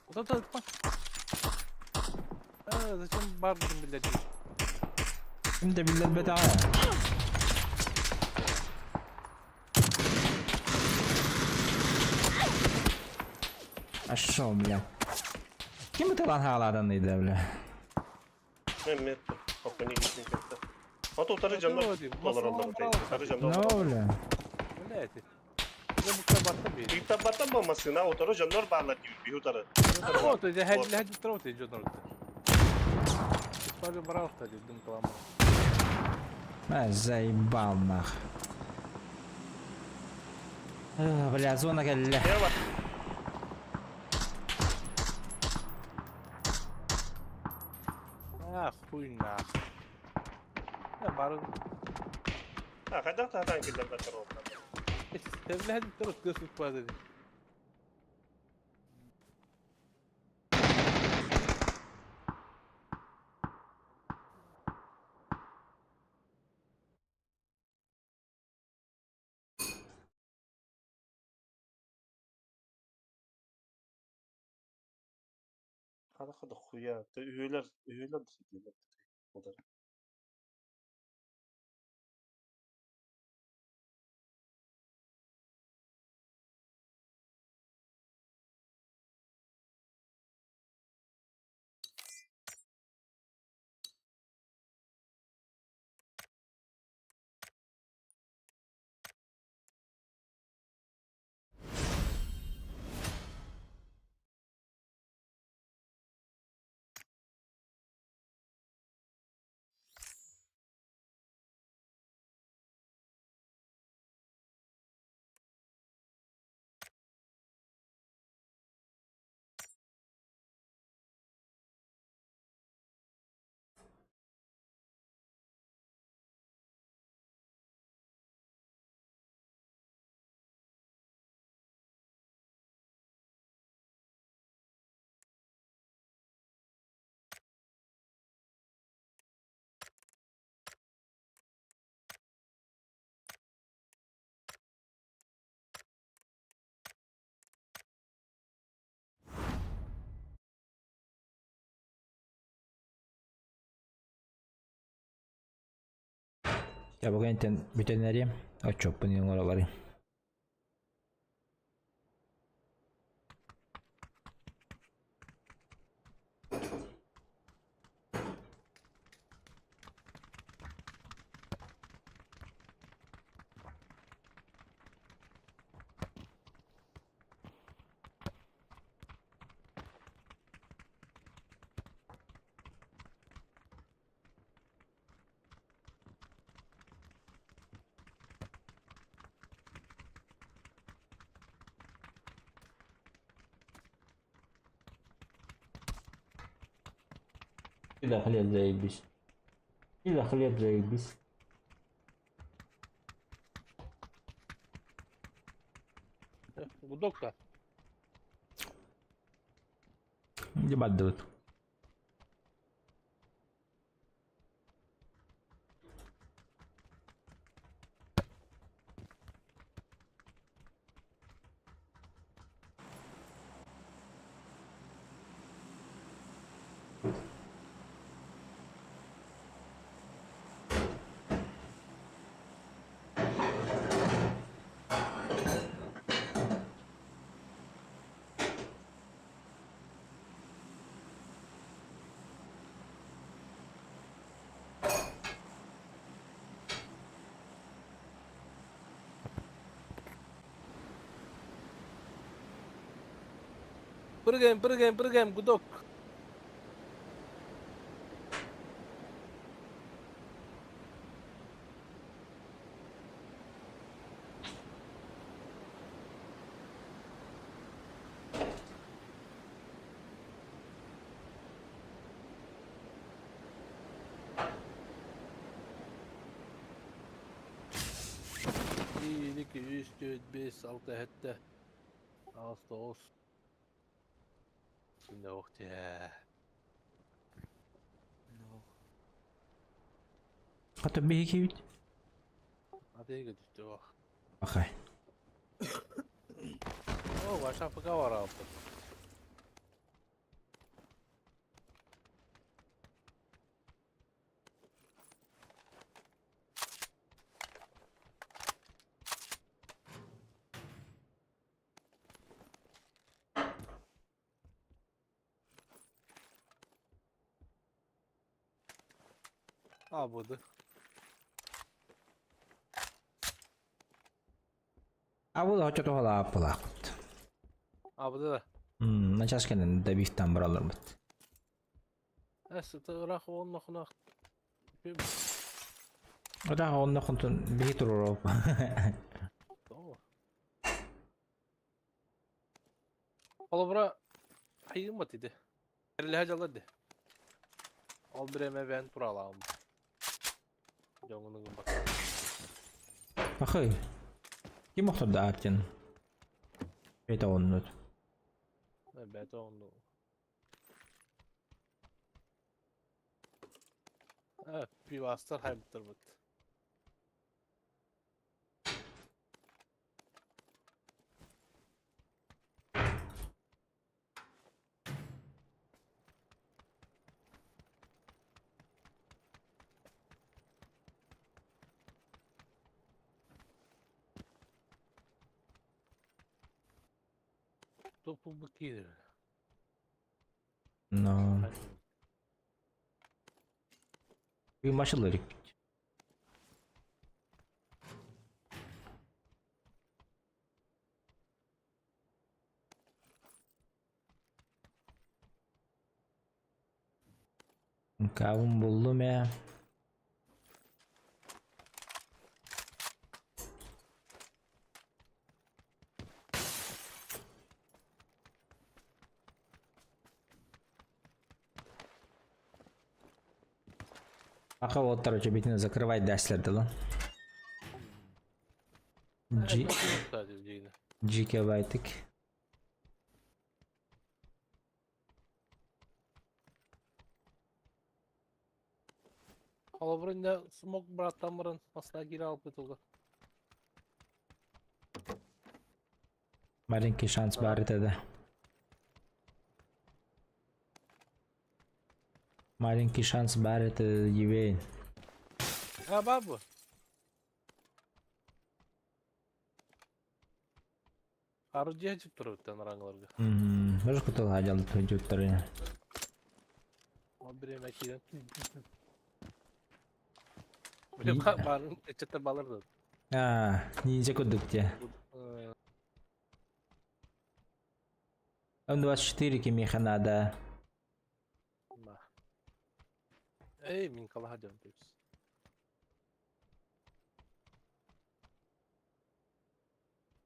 Вот это бak. Zачем бардым, блядь? Şimdi bilal beta. Ашо, бля. Kim bu talan haladan neydi bля? Mehmet. Kapını gitsin kırdı. Hatta utarı canlar dolar aldı. Utarı canlar Ne aldı. bля? Блядь. Я bu kadar battım bir. İlk tabbattan bombasına utarı canlar bağlar gibi bir utarı. Вот, я хед трот идет народ. Спали брал, кстати, дым поломал. Заебал нах. Бля, зона галля. Ne var? Ah, хуй на. Ya bari. Ha kadar tahtan kilden bakar oldu. Evle hadi trot gözlük var dedi. Hadi da huya. Üyeler de gidiyorlar. O da. Ya bugün veterinerim. O çok bunun oraları. كده خليها زي البس. كده خليها زي البس. Gudok da. دي بعد دوت. Pergem, gudok. Bir, iki, üç, dört, beş, altı, yedi. Ağustos. Şimdi vakti ya. حتى به كيوت. Hadi gitti bak. أخي. Oo, aşağı fıka var abi. Abudu. أول هجت ولا أبلاقت. Abudu da. نجاش كان ده بيفتن برا الربط. Estağfurullah onun okuna. وده هو نخنت بيت الأوروبا. Tamam. Ola bura hayım mı dedi. Erli hacalı Al bir eme ben turalağım. Canının bak. أخي. كيف مختار دعاتين؟ بيت أونت. Ben bete onu. Evet, bir vasıtar hayımdır bu. Topu bu kidir. No. Bir maçları. Kavun buldum ya. Пока вот, короче, битина закрывать дастлерді lan. Sadece yine. GK baytık. Алабырында смок браттан бұрын асына кире алып кетілді. Маленький шанс бар еді. Маленький шанс бар еді, Евейн. Бар bu. Арыжия жіп тұрып өттен араңыларға. Можешь кутал хадялды төндеттіріне. Біреме кейден. Білем барын әчетті балырды. Нинжа көдік те. М24 механада. Ey, min kala hacam diyoruz.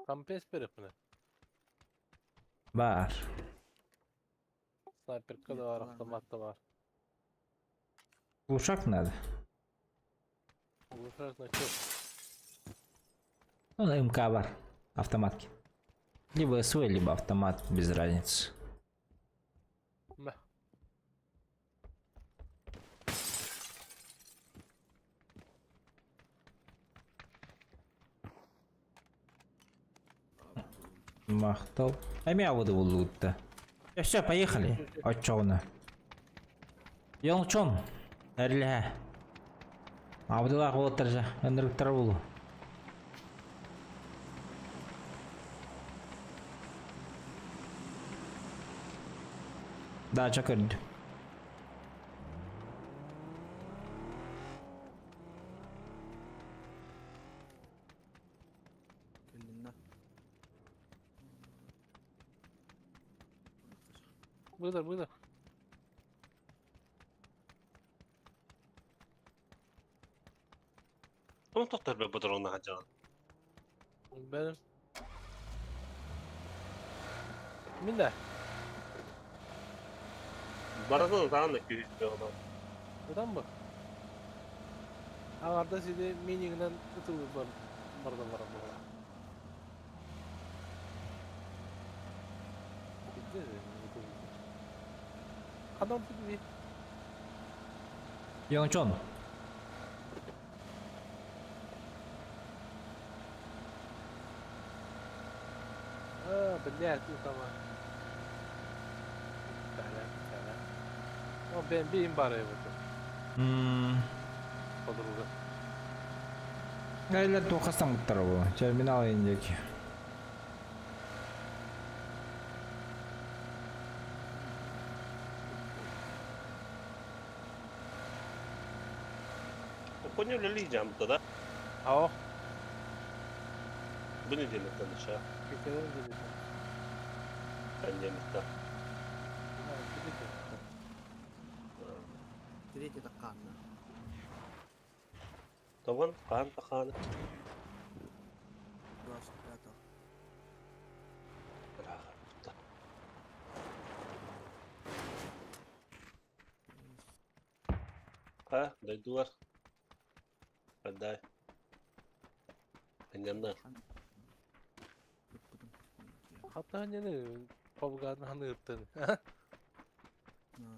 Kampes peripne. Бар. Снайперка da var, автомат da var. Глушак надо. Улучшать на чё? Ну, на МК бар. Автоматки. Либо СВ, либо автомат, без разницы. Meh. Махтал. А меня воду лут-то. Все, поехали. Отчёвно. Йончон. Әрлі. Абдуллах отыр жа. Өндіріктір болу. Да, чакырды. Buyur. Ama toktar be budur onu hacı. Benim. Minne. Baradın daha ne ki bir adam. Neden bu? Ağarda sizi miniğinden tutulur var. Bardan var ama. Adam gibi. Йончон. Блядь, ну tamam. Tamam. O ben bir imbaraya vurdum. Подруга. Гайлер тоқастан бұттар бұл. Терминал ендеки. Konya leleyeceğim bu da. Aa, Bu ne demek lan aşağı? geçelim dedi. Ben yemekte. Третий такан. Tamam, kan takanı. Просто прятал. Ha, daydılar. Hadi. Ben yanına. Hatta hani ne? Pavgarın hani ırttın.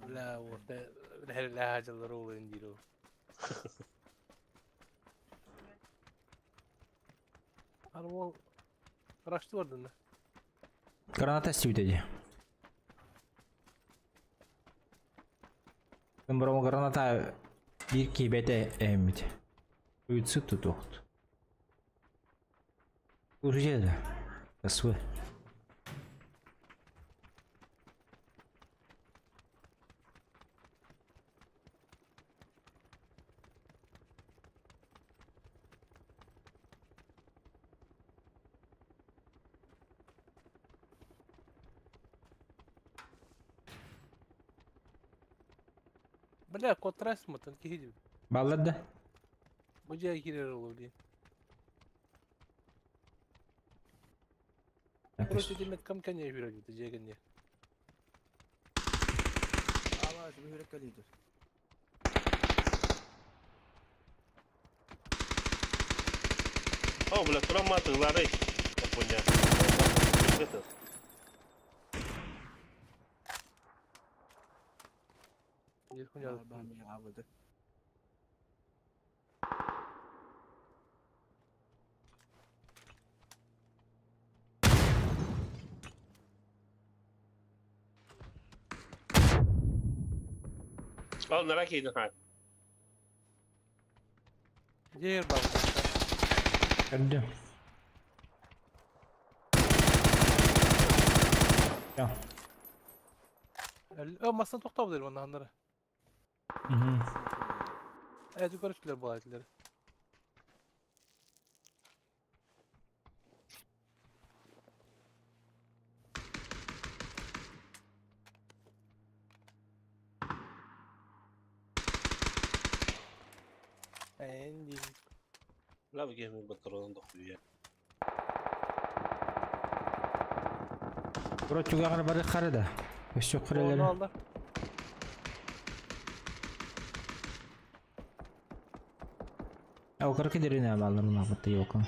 La o ne? Her lahacaları olayın diyor. Armol araçtı vardı ne? Граната істеуде. Мен бұрын граната бір кейбеті әмеді. Өйтсі тұтуқты. Уже еді. Касвы. Бля, контраст мытын кихидим. Баллады. Быжа кирер олу дей. Короче, демет камкане вирали, ты жегенде. Ала, żeby hürek kalıydı. Oh, bula turam ma tığları. Punya. Betul. Yirkun yazdı. Ben ya avladı. Oh, merak edin ha. Yer bak. Gördüm. Ya. Masasını toktabıdır bana hanları. Hı hı. Evet yukarı çıktılar bu aletleri. Endi. La bir gemi batıralım da kuyu. Bura juga kana bari qarada. Өз жоқ Onu қырелері. aldı. Ау қырқы деріне балырын апытты yoqın.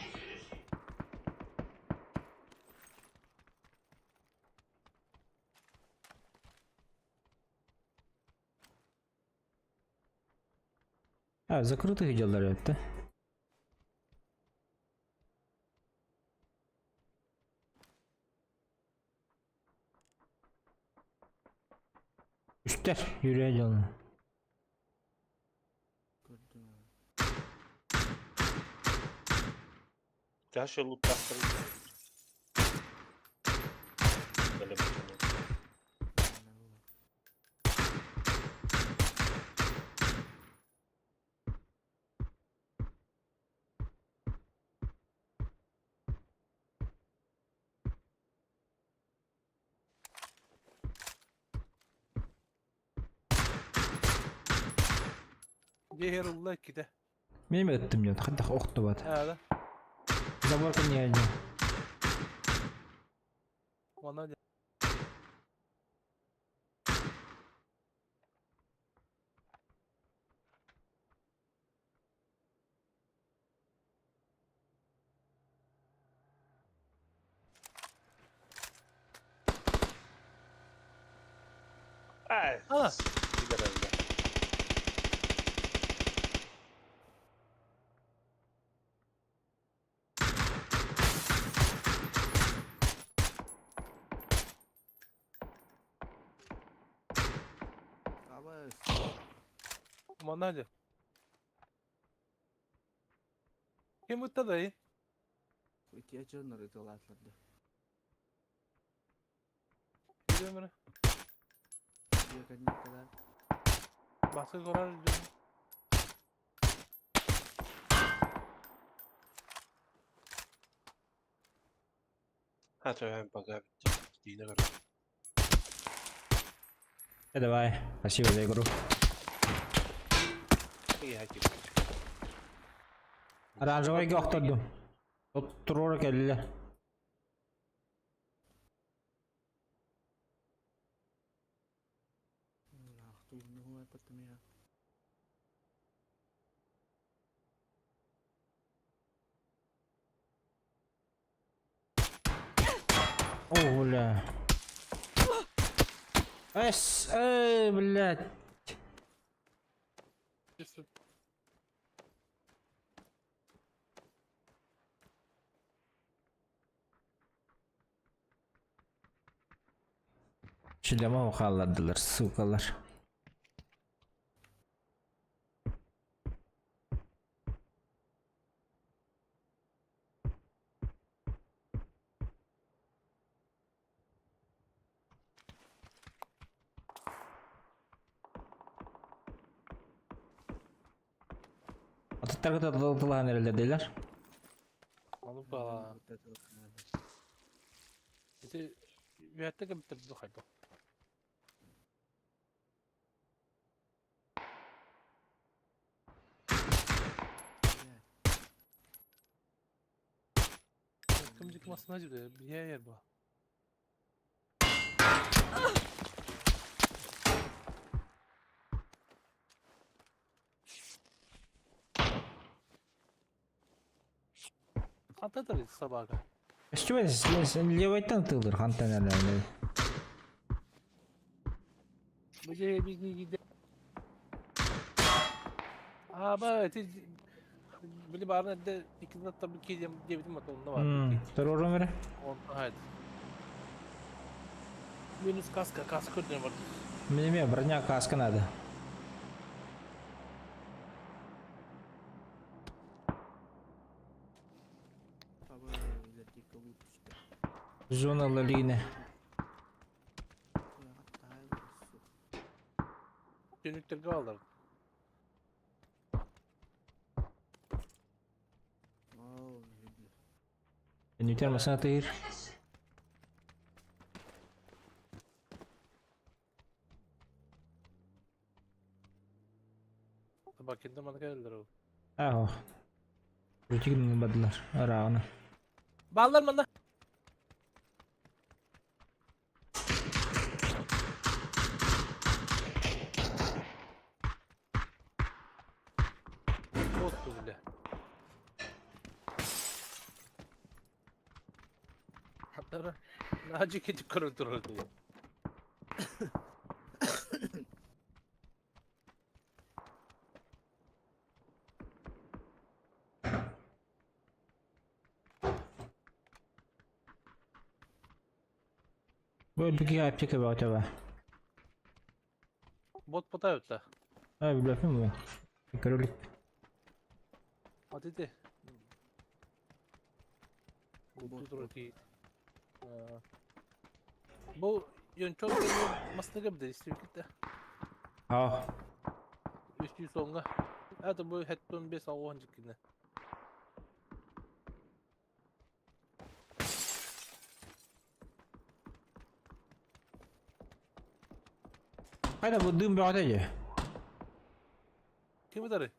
Закрытых делали это. Üstler yürüye canlı. Gördüm abi. Taş yolu taktırın. Böyle bir şey. Yer ulla kide. Benim öttüm diyor. Hatta oktu bat. Hadi. Zaborka niye geldi? Bana de. Ay. Ana. Gider elde. Abi. Bana de. Kim utta dayı? İhtiyacın var italatlarda. Gidiyor mu? Yakın ne kadar. Başka karar gidiyor. Ha tamam baga bitti. Dine göre. Давай. Спасибо за игру. İyi hadi. Оранжевый оқтырдым. Тұруыр келді. Ах, ты не гуляй потом я. О, бля. Блядь. Çileme okalladılar, sukalar. Atatürk'e de dağıtılan herhalde değiller. Alıp bala. Вот это вот надо. İşte bir hatta bitirdi bu haybo. çıkmasın hacı de. Bir yer bu. Kantadır sabaha kadar. Что левайтан тылдыр хантанерлерді. Bu ceye bir gidelim. Ama böyle bari de ikizde tabii ki diyebilirim hatta onda var. Второй номер. Onda haydi. Minus kaska ne var? Мне броня каска надо. Зона Лалина. Dönükleri kalır. Нютер масатыр. Bak kendi bana geldiler o. اه. Рутик بدلر. Арағына. Bağlar bana. Olsun bile. Hatta Naci keçi kontrol ediyor. Böyle bir iki aptek about acaba. Bota ötle. Ha bir lafım mı? Karolik. Hadi de. Bu yön çok masada gibi de istiyor ki. Ha. Üstü songa. Hadi bu headphone 5 avon çıkına. Hayda bu düm bir ateşi. Kimi darı?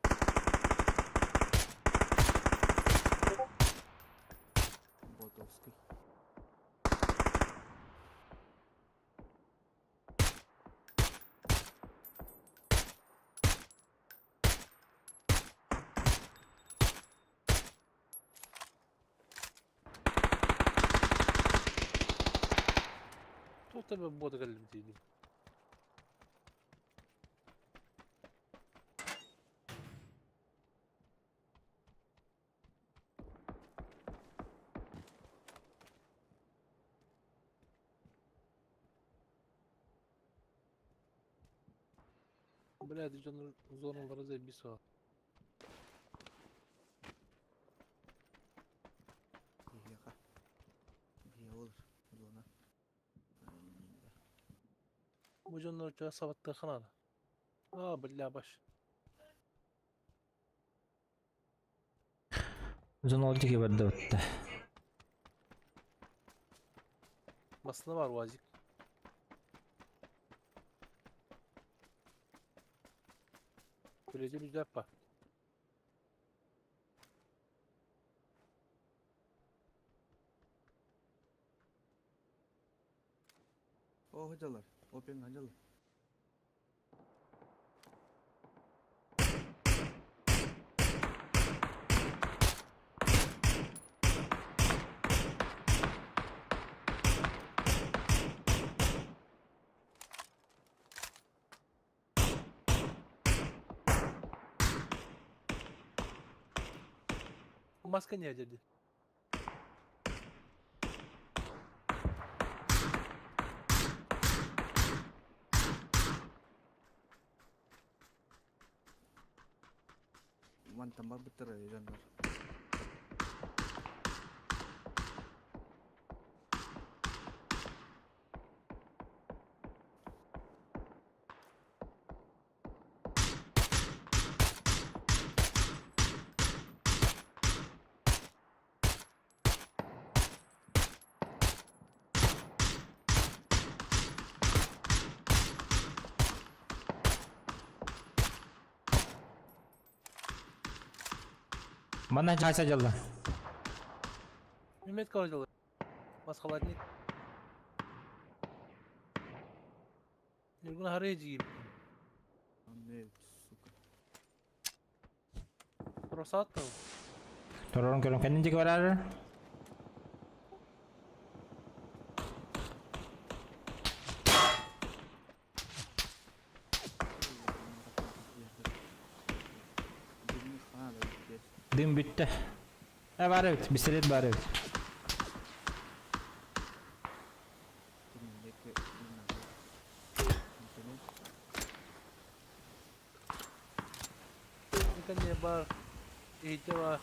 Ботовский. Тут тебе бота geldim diyeyim. Блядь, canım zonalara zey bir saat. Yaka. Bir olur. Zona. Bu canlı uçağı savatta kanada. Aa billahi baş. Uzun oldu ki burada bitti. Basında var vacik. Böylece bir yap var. O hocalar. Open hocalar. Bu maske niye dedi? Tambah betul ya jangan. Mana jasa jalla. Мемет калдылар. Басқалатын ет. Нергін харай жиіп. Тұраса аттың. Turun turun kendin cek var. Dım bitti. Ha var evet. Bisiklet var evet. Ikan dia bar. Itu lah.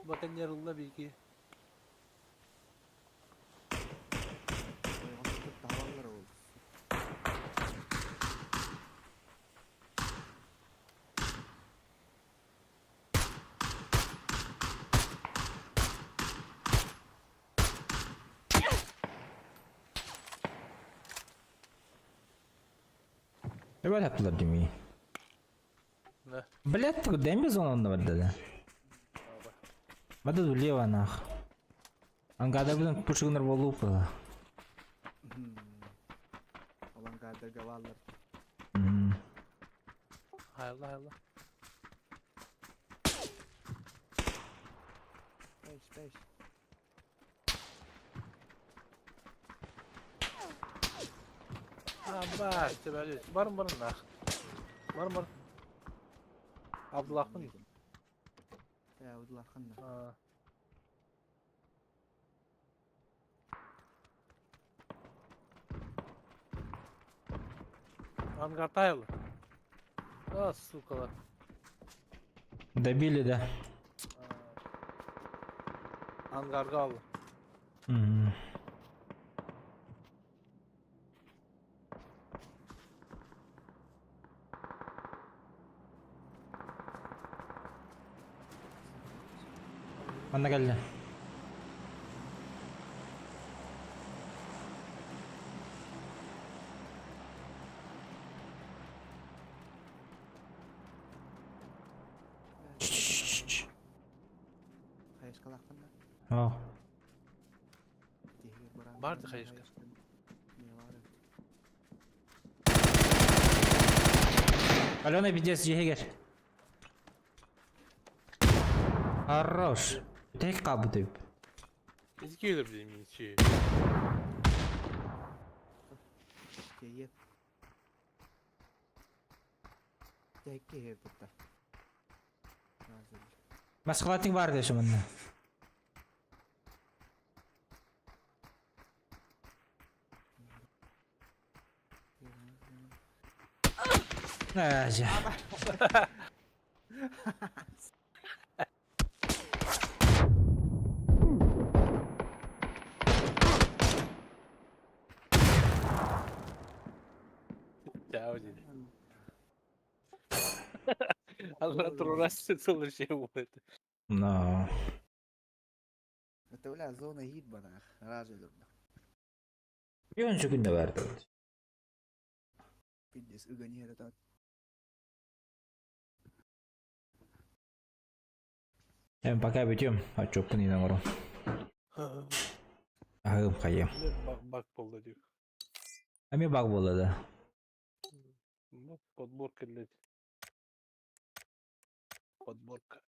Bakın yarılda bir iki. Böyle yaptılar değil mi? Ne? Блядь, ты куда без он да? Вода влево нах. Ангада будем пушигнер волупа. Hayırlı hayırlı. Bak işte böyle. Varın lah. Varın. Abdullah'ın. Ya Abdullah'ın da. Ha. Ангар таял. А, сукалар. Добили, да. Ангарга алды. Bana geldi. Hayışkalaqın da. Oh. Vardı hayışka. Алена, пиздец, егер. Хорош. Tek kabı İki gelir bizim içi. Yep. Tek ki burada. Masklating var diye şimdi. Aja. Ciao dedi. Allah трурасы целый şey будет. No. Это бля зона гид бана. Разы Bir önceki günde verdi. Пиздец, угони это. Ben pakai bitiyorum. Çok bunu inanıyorum. Ağım kayım. Bak bolda diyor. Ami bak boladı. Подборка, блядь. Подборка.